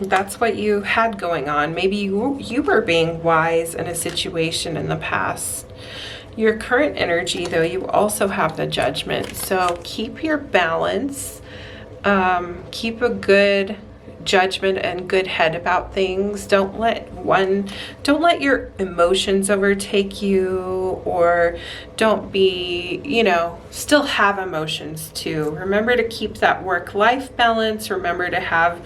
that's what you had going on. Maybe you were being wise in a situation in the past. Your current energy, though, you also have the Judgment. So keep your balance. Keep a good judgment and good head about things. Don't let your emotions overtake you, or don't be, you know, still have emotions too. Remember to keep that work-life balance. Remember to have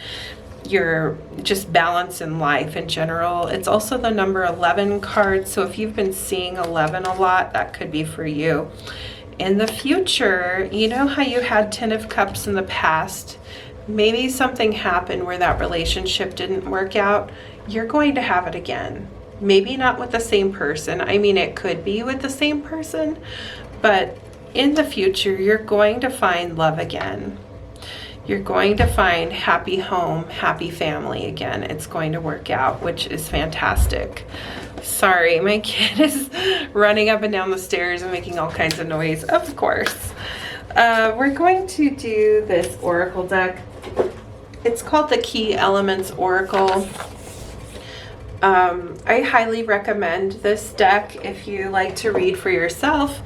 your just balance in life in general. It's also the number 11 card, so if you've been seeing 11 a lot, that could be for you. In the future, you know how you had 10 of Cups in the past? Maybe something happened where that relationship didn't work out. You're going to have it again. Maybe not with the same person. I mean, it could be with the same person, but in the future, you're going to find love again. You're going to find happy home, happy family again. It's going to work out, which is fantastic. Sorry, my kid is running up and down the stairs and making all kinds of noise, of course. We're going to do this oracle deck. It's called the Key Elements Oracle. I highly recommend this deck if you like to read for yourself.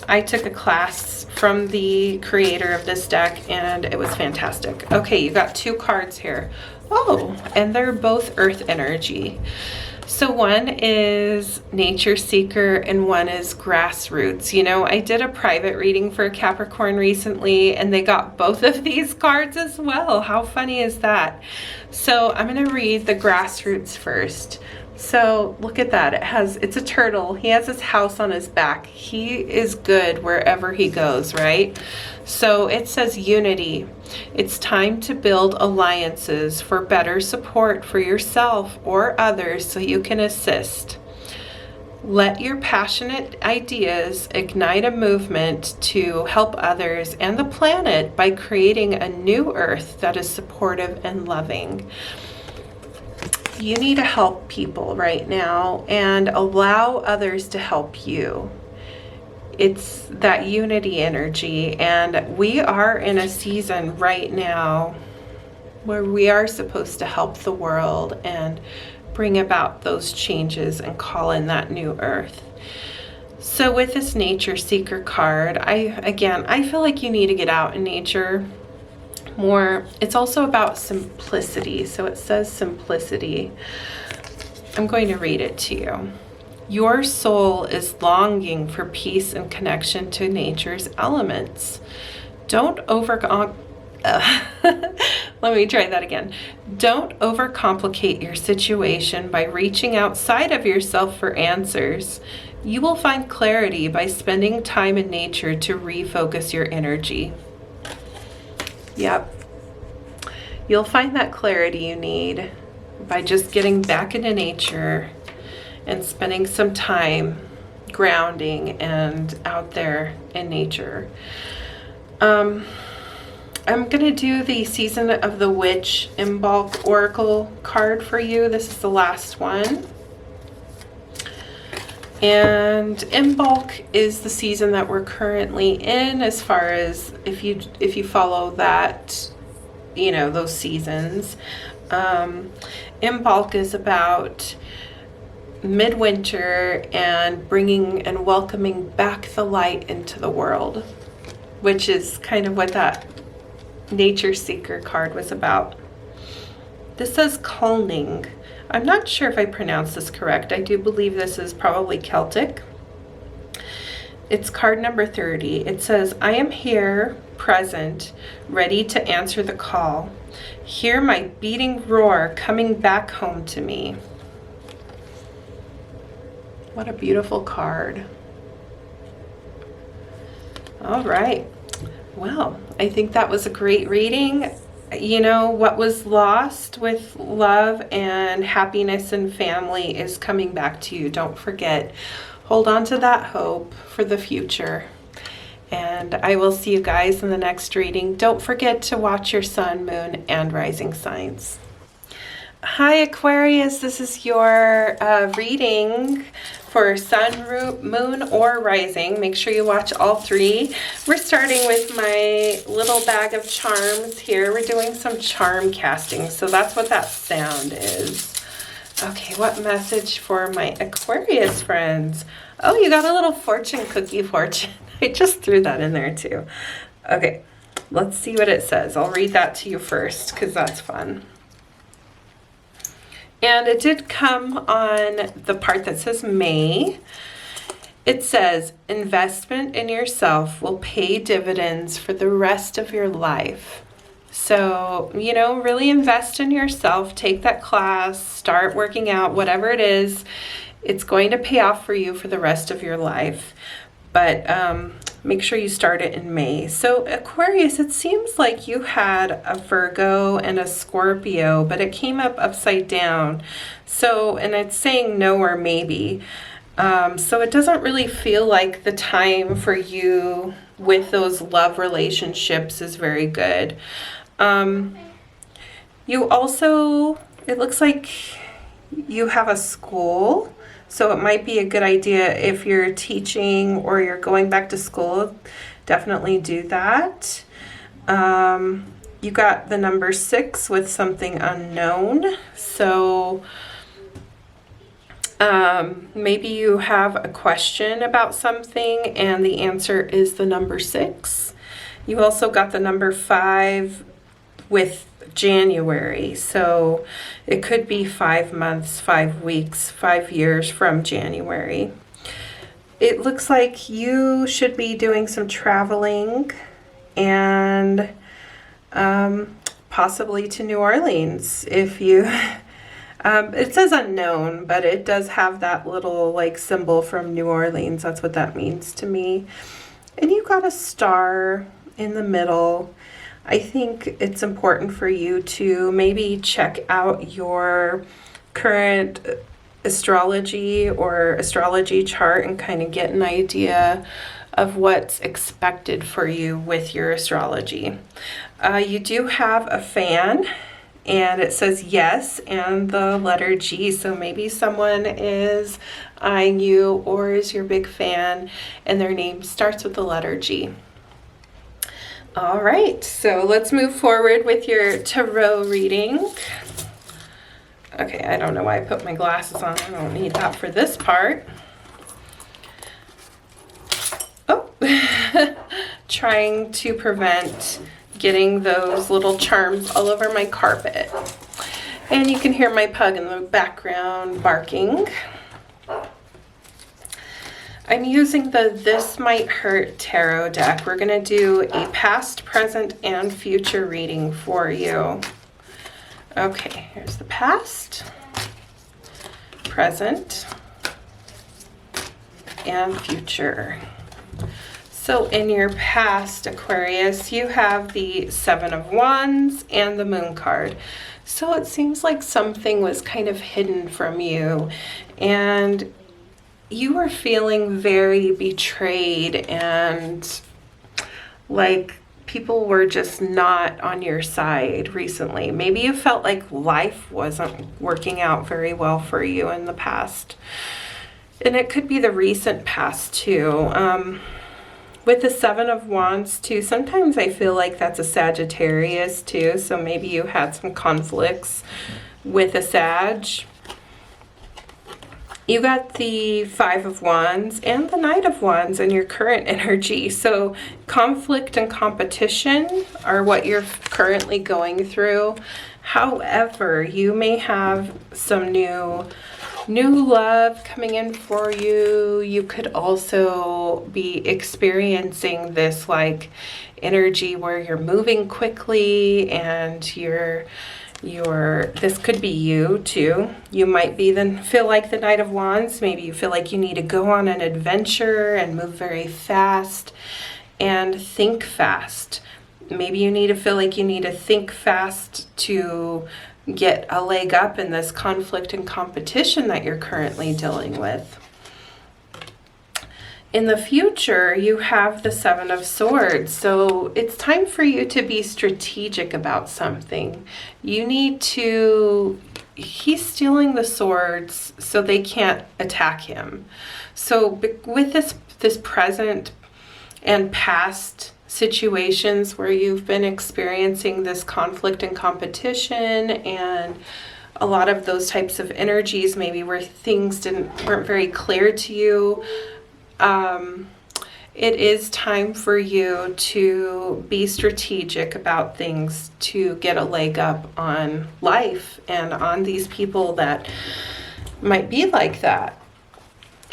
I took a class from the creator of this deck and it was fantastic. Okay, you got 2 cards here. Oh, and they're both earth energy. So one is Nature Seeker and one is Grassroots. You know, I did a private reading for Capricorn recently and they got both of these cards as well. How funny is that? So I'm going to read the Grassroots first. So look at that. It's a turtle. He has his house on his back. He is good wherever he goes, right? So it says unity. It's time to build alliances for better support for yourself or others so you can assist. Let your passionate ideas ignite a movement to help others and the planet by creating a new earth that is supportive and loving. You need to help people right now and allow others to help you. It's that unity energy, and we are in a season right now where we are supposed to help the world and bring about those changes and call in that new earth. So with this Nature Seeker card, I feel like you need to get out in nature more. It's also about simplicity. So it says simplicity. I'm going to read it to you. Your soul is longing for peace and connection to nature's elements. Let me try that again. Don't overcomplicate your situation by reaching outside of yourself for answers. You will find clarity by spending time in nature to refocus your energy. Yep. You'll find that clarity you need by just getting back into nature and spending some time grounding and out there in nature. I'm going to do the Season of the Witch Imbolc Oracle card for you. This is the last one. And Imbolc is the season that we're currently in, as far as if you follow that, you know, those seasons. Imbolc is about midwinter and bringing and welcoming back the light into the world, which is kind of what that Nature Seeker card was about. This says Culning. I'm not sure if I pronounced this correct. I do believe this is probably Celtic. It's card number 30. It says, I am here, present, ready to answer the call. Hear my beating roar coming back home to me. What a beautiful card. All right. Well, I think that was a great reading. You know, what was lost with love and happiness and family is coming back to you. Don't forget. Hold on to that hope for the future. And I will see you guys in the next reading. Don't forget to watch your sun, moon, and rising signs. Hi Aquarius, this is your reading for sun, moon, or rising. Make sure you watch all three. We're starting with my little bag of charms here. We're doing some charm casting, so that's what that sound is. Okay, what message for my Aquarius friends? Oh, you got a little fortune cookie fortune. I just threw that in there too. Okay, let's see what it says. I'll read that to you first because that's fun. And it did come on the part that says May. It says, investment in yourself will pay dividends for the rest of your life. So, you know, really invest in yourself. Take that class, start working out, whatever it is. It's going to pay off for you for the rest of your life. But make sure you start it in May. So Aquarius, it seems like you had a Virgo and a Scorpio, but it came up upside down. So, and it's saying no or maybe. So it doesn't really feel like the time for you with those love relationships is very good. You also, it looks like you have a school. So it might be a good idea if you're teaching or you're going back to school, definitely do that. You got the number 6 with something unknown. So maybe you have a question about something and the answer is the number 6. You also got the number 5 with January, so it could be 5 months, 5 weeks, 5 years from January. It looks like you should be doing some traveling and possibly to New Orleans if you it says unknown, but it does have that little like symbol from New Orleans. That's what that means to me. And you got a star in the middle. I think it's important for you to maybe check out your current astrology or astrology chart and kind of get an idea of what's expected for you with your astrology. You do have a fan and it says yes and the letter G, so maybe someone is eyeing you or is your big fan and their name starts with the letter G. All right, so let's move forward with your tarot reading. Okay, I don't know why I put my glasses on. I don't need that for this part. Oh, trying to prevent getting those little charms all over my carpet. And you can hear my pug in the background barking. I'm using the This Might Hurt Tarot deck. We're going to do a past, present, and future reading for you. Okay, here's the past, present, and future. So in your past, Aquarius, you have the 7 of Wands and the Moon card. So it seems like something was kind of hidden from you, and you were feeling very betrayed and like people were just not on your side recently. Maybe you felt like life wasn't working out very well for you in the past. And it could be the recent past too. With the 7 of Wands too, sometimes I feel like that's a Sagittarius too. So maybe you had some conflicts with a Sag. You got the 5 of Wands and the Knight of Wands in your current energy. So conflict and competition are what you're currently going through. However, you may have some new love coming in for you. You could also be experiencing this like energy where you're moving quickly and this could be you too. You might be feel like the Knight of Wands. Maybe you feel like you need to go on an adventure and move very fast and think fast. Maybe you need to feel like you need to think fast to get a leg up in this conflict and competition that you're currently dealing with. In the future, you have the Seven of Swords, so it's time for you to be strategic about something. You need to, he's stealing the swords so they can't attack him. So with this present and past situations where you've been experiencing this conflict and competition and a lot of those types of energies, maybe where things weren't very clear to you, it is time for you to be strategic about things to get a leg up on life and on these people that might be like that.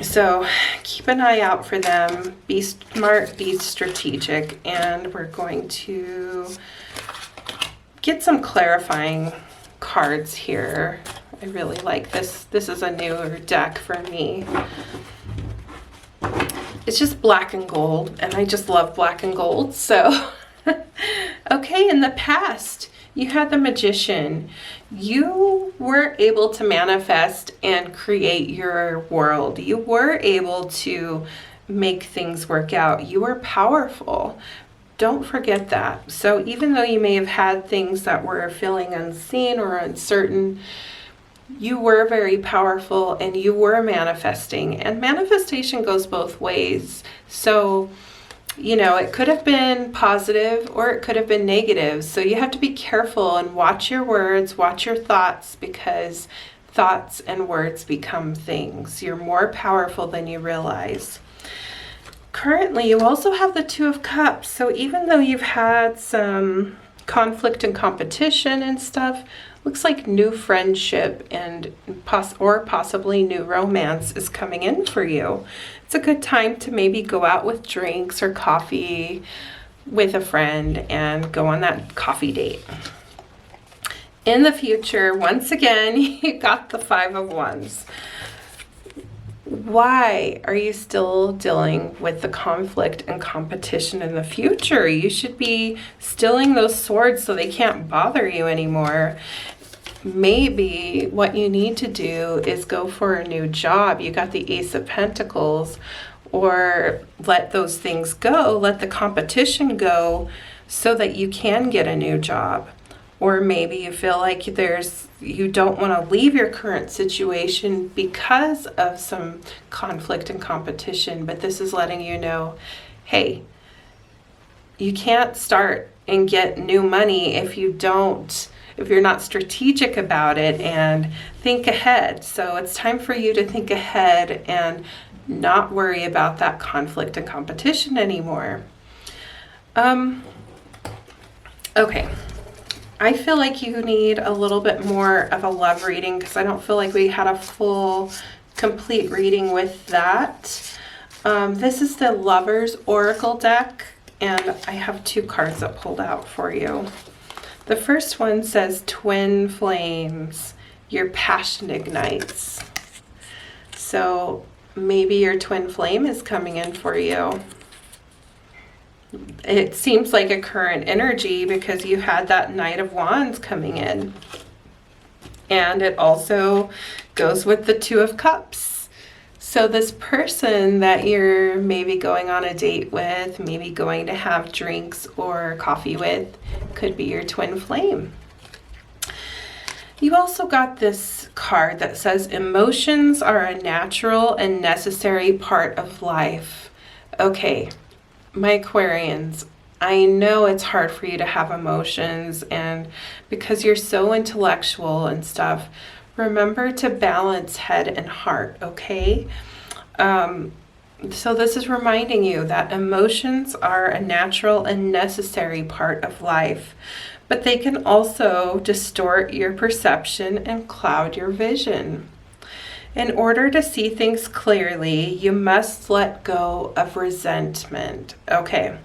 So keep an eye out for them. Be smart, be strategic, and we're going to get some clarifying cards here. I really like this. This is a newer deck for me. It's just black and gold, and I just love black and gold. So, okay, in the past, you had the Magician. You were able to manifest and create your world. You were able to make things work out. You were powerful. Don't forget that. So even though you may have had things that were feeling unseen or uncertain, you were very powerful and you were manifesting. And manifestation goes both ways. So, you know, it could have been positive or it could have been negative. So you have to be careful and watch your words, watch your thoughts, because thoughts and words become things. You're more powerful than you realize. Currently, you also have the Two of Cups. So even though you've had some conflict and competition and stuff, looks like new friendship and possibly new romance is coming in for you. It's a good time to maybe go out with drinks or coffee with a friend and go on that coffee date. In the future, once again, you got the Five of Wands. Why are you still dealing with the conflict and competition in the future? You should be stilling those swords so they can't bother you anymore. Maybe what you need to do is go for a new job. You got the Ace of Pentacles, or let those things go, let the competition go so that you can get a new job. Or maybe you feel like you don't want to leave your current situation because of some conflict and competition, but this is letting you know, hey, you can't start and get new money if you're not strategic about it and think ahead. So it's time for you to think ahead and not worry about that conflict and competition anymore. Okay. I feel like you need a little bit more of a love reading because I don't feel like we had a full, complete reading with that. This is the Lovers Oracle deck, and I have two cards that pulled out for you. The first one says Twin Flames, your passion ignites. So maybe your twin flame is coming in for you. It seems like a current energy because you had that Knight of Wands coming in. And it also goes with the Two of Cups. So this person that you're maybe going on a date with, maybe going to have drinks or coffee with, could be your twin flame. You also got this card that says emotions are a natural and necessary part of life. Okay. My Aquarians, I know it's hard for you to have emotions, and because you're so intellectual and stuff, remember to balance head and heart, okay? So this is reminding you that emotions are a natural and necessary part of life, but they can also distort your perception and cloud your vision. In order to see things clearly, you must let go of resentment. Okay.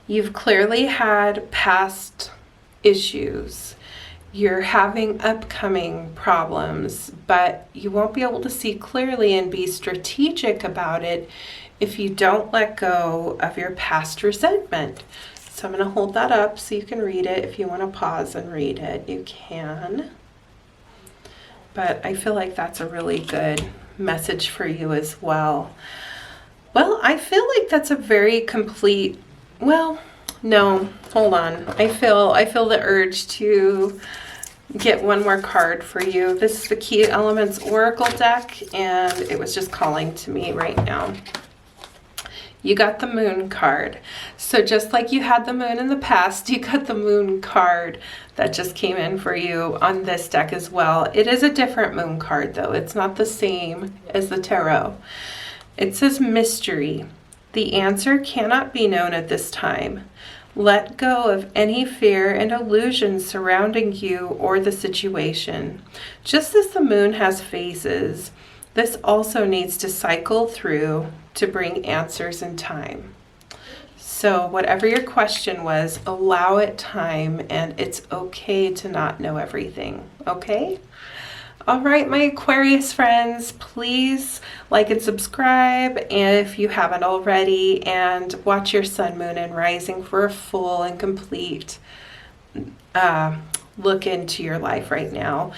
You've clearly had past issues. You're having upcoming problems, but you won't be able to see clearly and be strategic about it if you don't let go of your past resentment. So I'm going to hold that up so you can read it. If you want to pause and read it, you can. But I feel like that's a really good message for you as well. Well, I feel like that's a very complete, well, no, hold on. I feel the urge to get one more card for you. This is the Key Elements Oracle deck, and it was just calling to me right now. You got the Moon card. So just like you had the Moon in the past, you got the Moon card that just came in for you on this deck as well. It is a different Moon card though. It's not the same as the Tarot. It says mystery. The answer cannot be known at this time. Let go of any fear and illusion surrounding you or the situation. Just as the Moon has phases, this also needs to cycle through to bring answers in time. So whatever your question was, allow it time, and it's okay to not know everything, okay? All right, my Aquarius friends, please like and subscribe if you haven't already, and watch your sun, moon, and rising for a full and complete look into your life right now.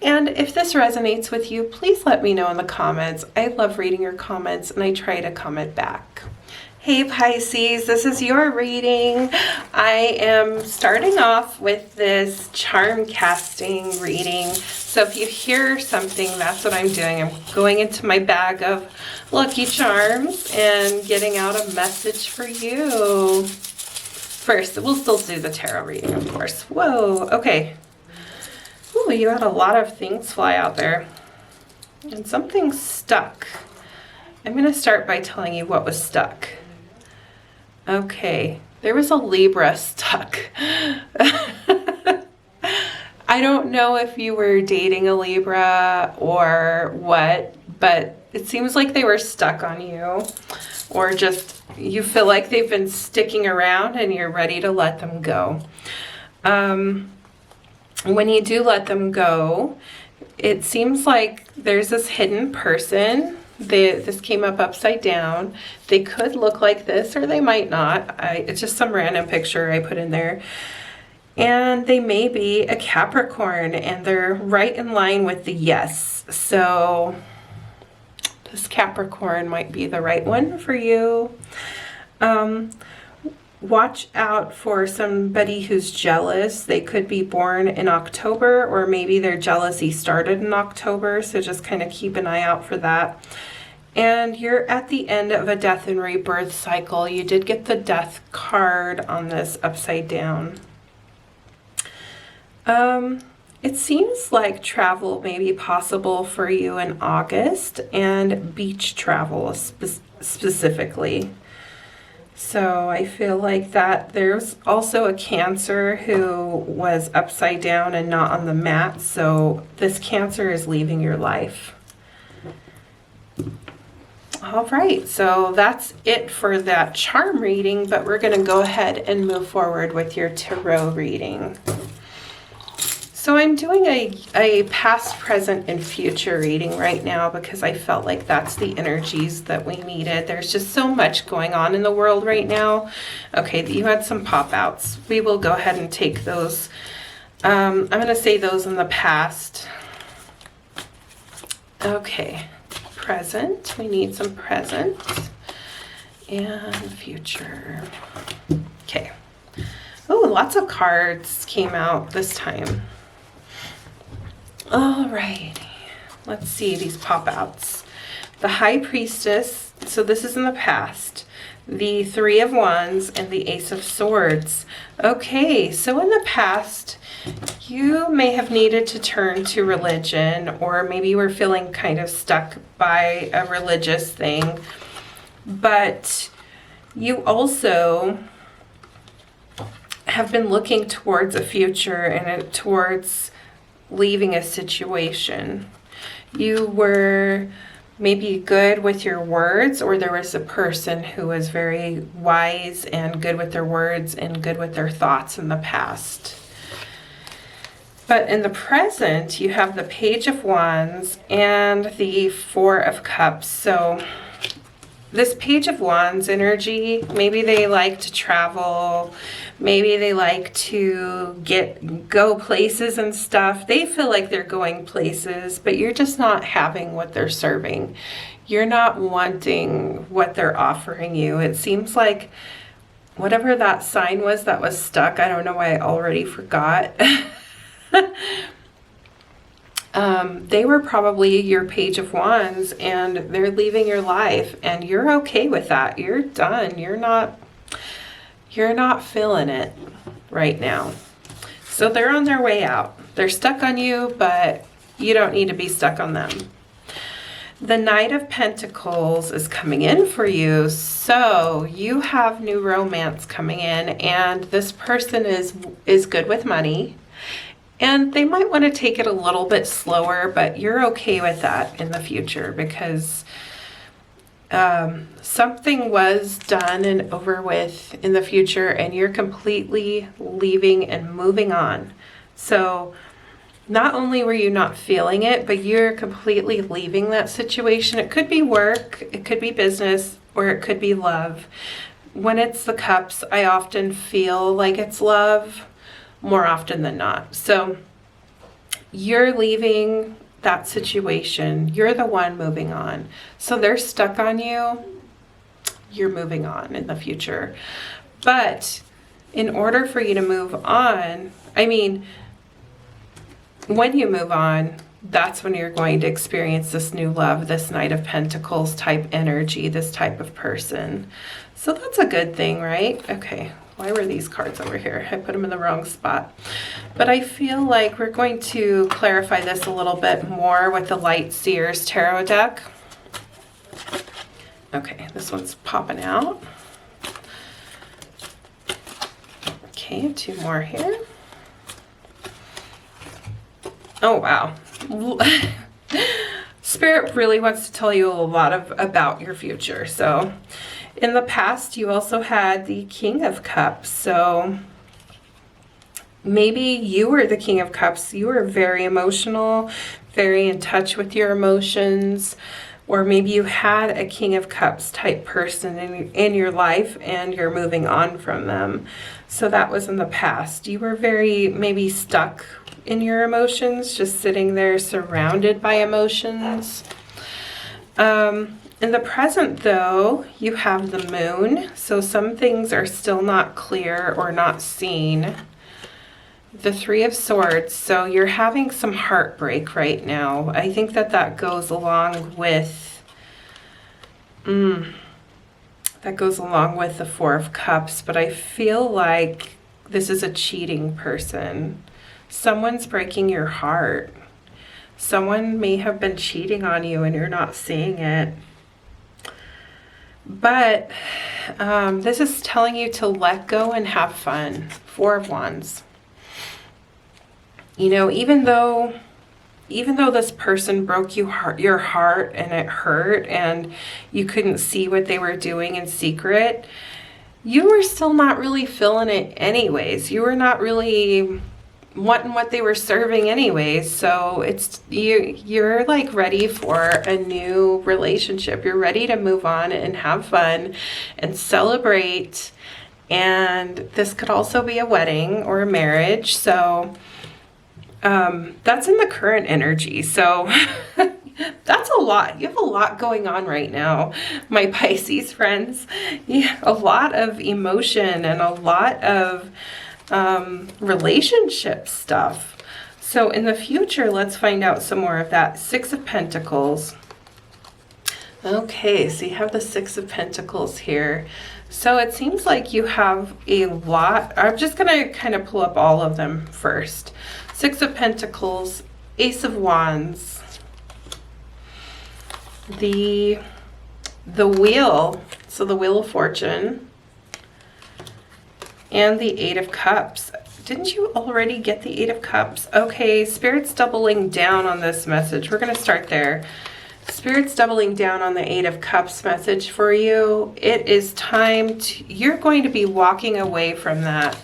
And if this resonates with you, please let me know in the comments. I love reading your comments, and I try to comment back. Hey Pisces, this is your reading. I am starting off with this charm casting reading. So if you hear something, that's what I'm doing. I'm going into my bag of Lucky Charms and getting out a message for you. First, we'll still do the tarot reading, of course. Whoa, okay. Ooh, you had a lot of things fly out there. And something's stuck. I'm going to start by telling you what was stuck. Okay, there was a Libra stuck. I don't know if you were dating a Libra or what, but it seems like they were stuck on you, or just you feel like they've been sticking around and you're ready to let them go. When you do let them go, it seems like there's this hidden person. This came up upside down. They could look like this or they might not. It's just some random picture I put in there. And they may be a Capricorn, and they're right in line with the yes. So this Capricorn might be the right one for you. Watch out for somebody who's jealous. They could be born in October, or maybe their jealousy started in October, so just kind of keep an eye out for that. And you're at the end of a death and rebirth cycle. You did get the death card on this upside down. It seems like travel may be possible for you in August, and beach travel specifically. So I feel like that there's also a Cancer who was upside down and not on the mat. So this Cancer is leaving your life. All right, so that's it for that charm reading, but we're going to go ahead and move forward with your tarot reading. So I'm doing a past, present, and future reading right now because I felt like that's the energies that we needed. There's just so much going on in the world right now. Okay, you had some pop-outs. We will go ahead and take those. I'm going to say those in the past. Okay, present. We need some present. And future. Okay. Oh, lots of cards came out this time. All right, let's see these pop-outs. The High Priestess, so this is in the past. The Three of Wands and the Ace of Swords. Okay, so in the past, you may have needed to turn to religion, or maybe you were feeling kind of stuck by a religious thing. But you also have been looking towards a future and towards leaving a situation. You were maybe good with your words, or there was a person who was very wise and good with their words and good with their thoughts in the past. But in the present, you have the Page of Wands and the Four of Cups. So this Page of Wands energy, maybe they like to travel, maybe they like to go places and stuff. They feel like they're going places, but you're just not having what they're serving. You're not wanting what they're offering you. It seems like whatever that sign was that was stuck, I don't know why I already forgot. They were probably your Page of Wands, and they're leaving your life, and you're okay with that. You're done. You're not feeling it right now. So they're on their way out. They're stuck on you, but you don't need to be stuck on them. The Knight of Pentacles is coming in for you, so you have new romance coming in, and this person is good with money, and they might want to take it a little bit slower, but you're okay with that in the future because something was done and over with in the future, and you're completely leaving and moving on. So not only were you not feeling it, but you're completely leaving that situation. It could be work, it could be business, or it could be love. When it's the cups, I often feel like it's love more often than not. So you're leaving that situation. You're the one moving on. So they're stuck on you. You're moving on in the future. But in order for you to move on, I mean, when you move on, that's when you're going to experience this new love, this Knight of Pentacles type energy, this type of person. So that's a good thing, right? Okay, why were these cards over here? I put them in the wrong spot. But I feel like we're going to clarify this a little bit more with the Light Seers Tarot deck. Okay, this one's popping out. Okay, two more here. Oh, wow. Spirit really wants to tell you a lot about your future. So in the past, you also had the King of Cups. So maybe you were the King of Cups. You were very emotional, very in touch with your emotions. Or maybe you had a King of Cups type person in your life and you're moving on from them. So that was in the past. You were very maybe stuck in your emotions, just sitting there surrounded by emotions. In the present though, you have the Moon. So some things are still not clear or not seen. The Three of Swords. So you're having some heartbreak right now. I think that goes along with the Four of Cups, but I feel like this is a cheating person. Someone's breaking your heart. Someone may have been cheating on you and you're not seeing it. But this is telling you to let go and have fun. Four of Wands. You know, even though this person broke your heart and it hurt and you couldn't see what they were doing in secret, you were still not really feeling it anyways. You were not really wanting what they were serving anyways. So it's you're like ready for a new relationship. You're ready to move on and have fun and celebrate. And this could also be a wedding or a marriage. So that's in the current energy. So that's a lot. You have a lot going on right now, my Pisces friends. Yeah, a lot of emotion and a lot of relationship stuff. So in the future, let's find out some more of that. Six of Pentacles. Okay, so you have the Six of Pentacles here. So it seems like you have a lot. I'm just going to kind of pull up all of them first. Six of Pentacles, Ace of Wands, the Wheel, so the Wheel of Fortune, and the Eight of Cups. Didn't you already get the Eight of Cups? Okay, Spirit's doubling down on this message. We're going to start there. Spirit's doubling down on the Eight of Cups message for you. It is time to, you're going to be walking away from that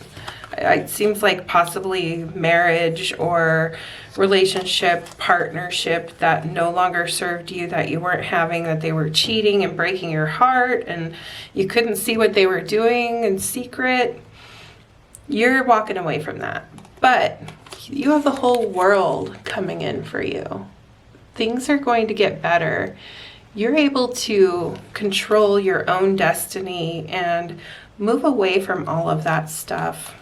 It seems like possibly marriage or relationship, partnership that no longer served you, that you weren't having, that they were cheating and breaking your heart and you couldn't see what they were doing in secret. You're walking away from that. But you have the whole world coming in for you. Things are going to get better. You're able to control your own destiny and move away from all of that stuff.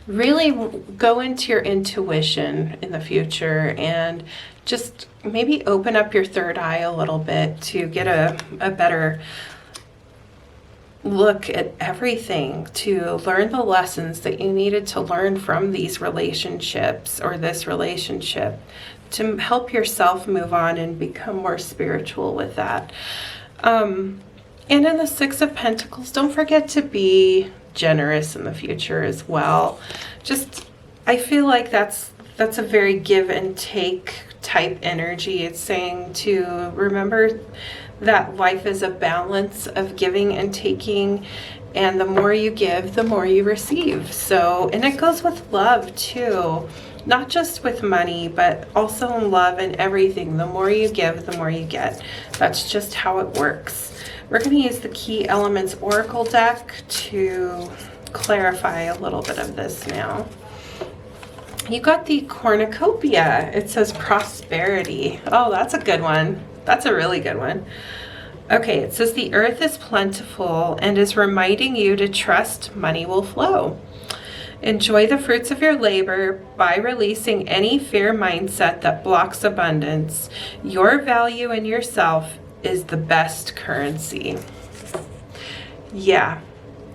Really go into your intuition in the future and just maybe open up your third eye a little bit to get a better look at everything, to learn the lessons that you needed to learn from these relationships or this relationship to help yourself move on and become more spiritual with that. And in the Six of Pentacles, don't forget to be generous in the future as well. Just, I feel like that's a very give and take type energy. It's saying to remember that life is a balance of giving and taking, and the more you give, the more you receive. So, and it goes with love too, not just with money, but also in love and everything. The more you give, the more you get. That's just how it works. We're going to use the Key Elements Oracle deck to clarify a little bit of this now. You got the cornucopia. It says prosperity. Oh, that's a good one. That's a really good one. Okay, it says the earth is plentiful and is reminding you to trust money will flow. Enjoy the fruits of your labor by releasing any fear mindset that blocks abundance. Your value in yourself is the best currency. Yeah,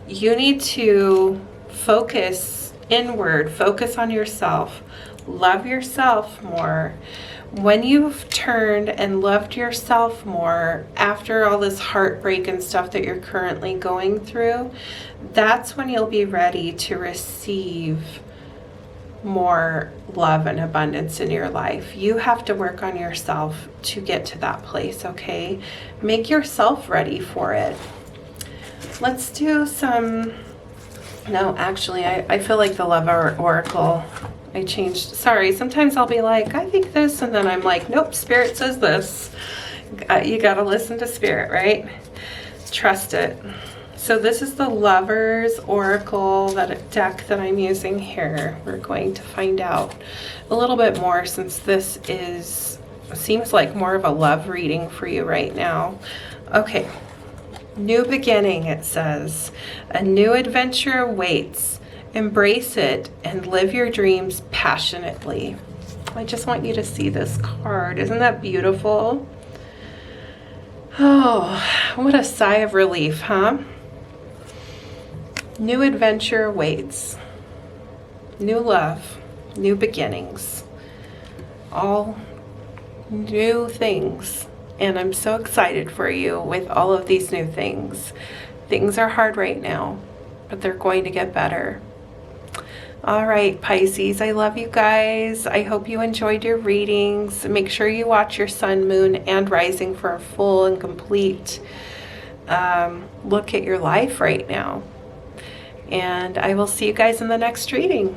you need to focus inward, focus on yourself, love yourself more. When you've turned and loved yourself more after all this heartbreak and stuff that you're currently going through, that's when you'll be ready to receive more love and abundance in your life. You have to work on yourself to get to that place, okay? Make yourself ready for it. Let's do some, no, actually, I feel like the Love Oracle, I changed, sorry, sometimes I'll be like, I think this, and then I'm like, nope, Spirit says this. You gotta listen to Spirit, right? Trust it. So this is the Lovers Oracle, that deck that I'm using here. We're going to find out a little bit more, since this seems like more of a love reading for you right now. Okay, new beginning, it says. A new adventure awaits. Embrace it and live your dreams passionately. I just want you to see this card. Isn't that beautiful? Oh, what a sigh of relief, huh? New adventure awaits. New love, new beginnings, all new things. And I'm so excited for you with all of these new things. Things are hard right now, but they're going to get better. All right, Pisces, I love you guys. I hope you enjoyed your readings. Make sure you watch your sun, moon, and rising for a full and complete look at your life right now. And I will see you guys in the next reading.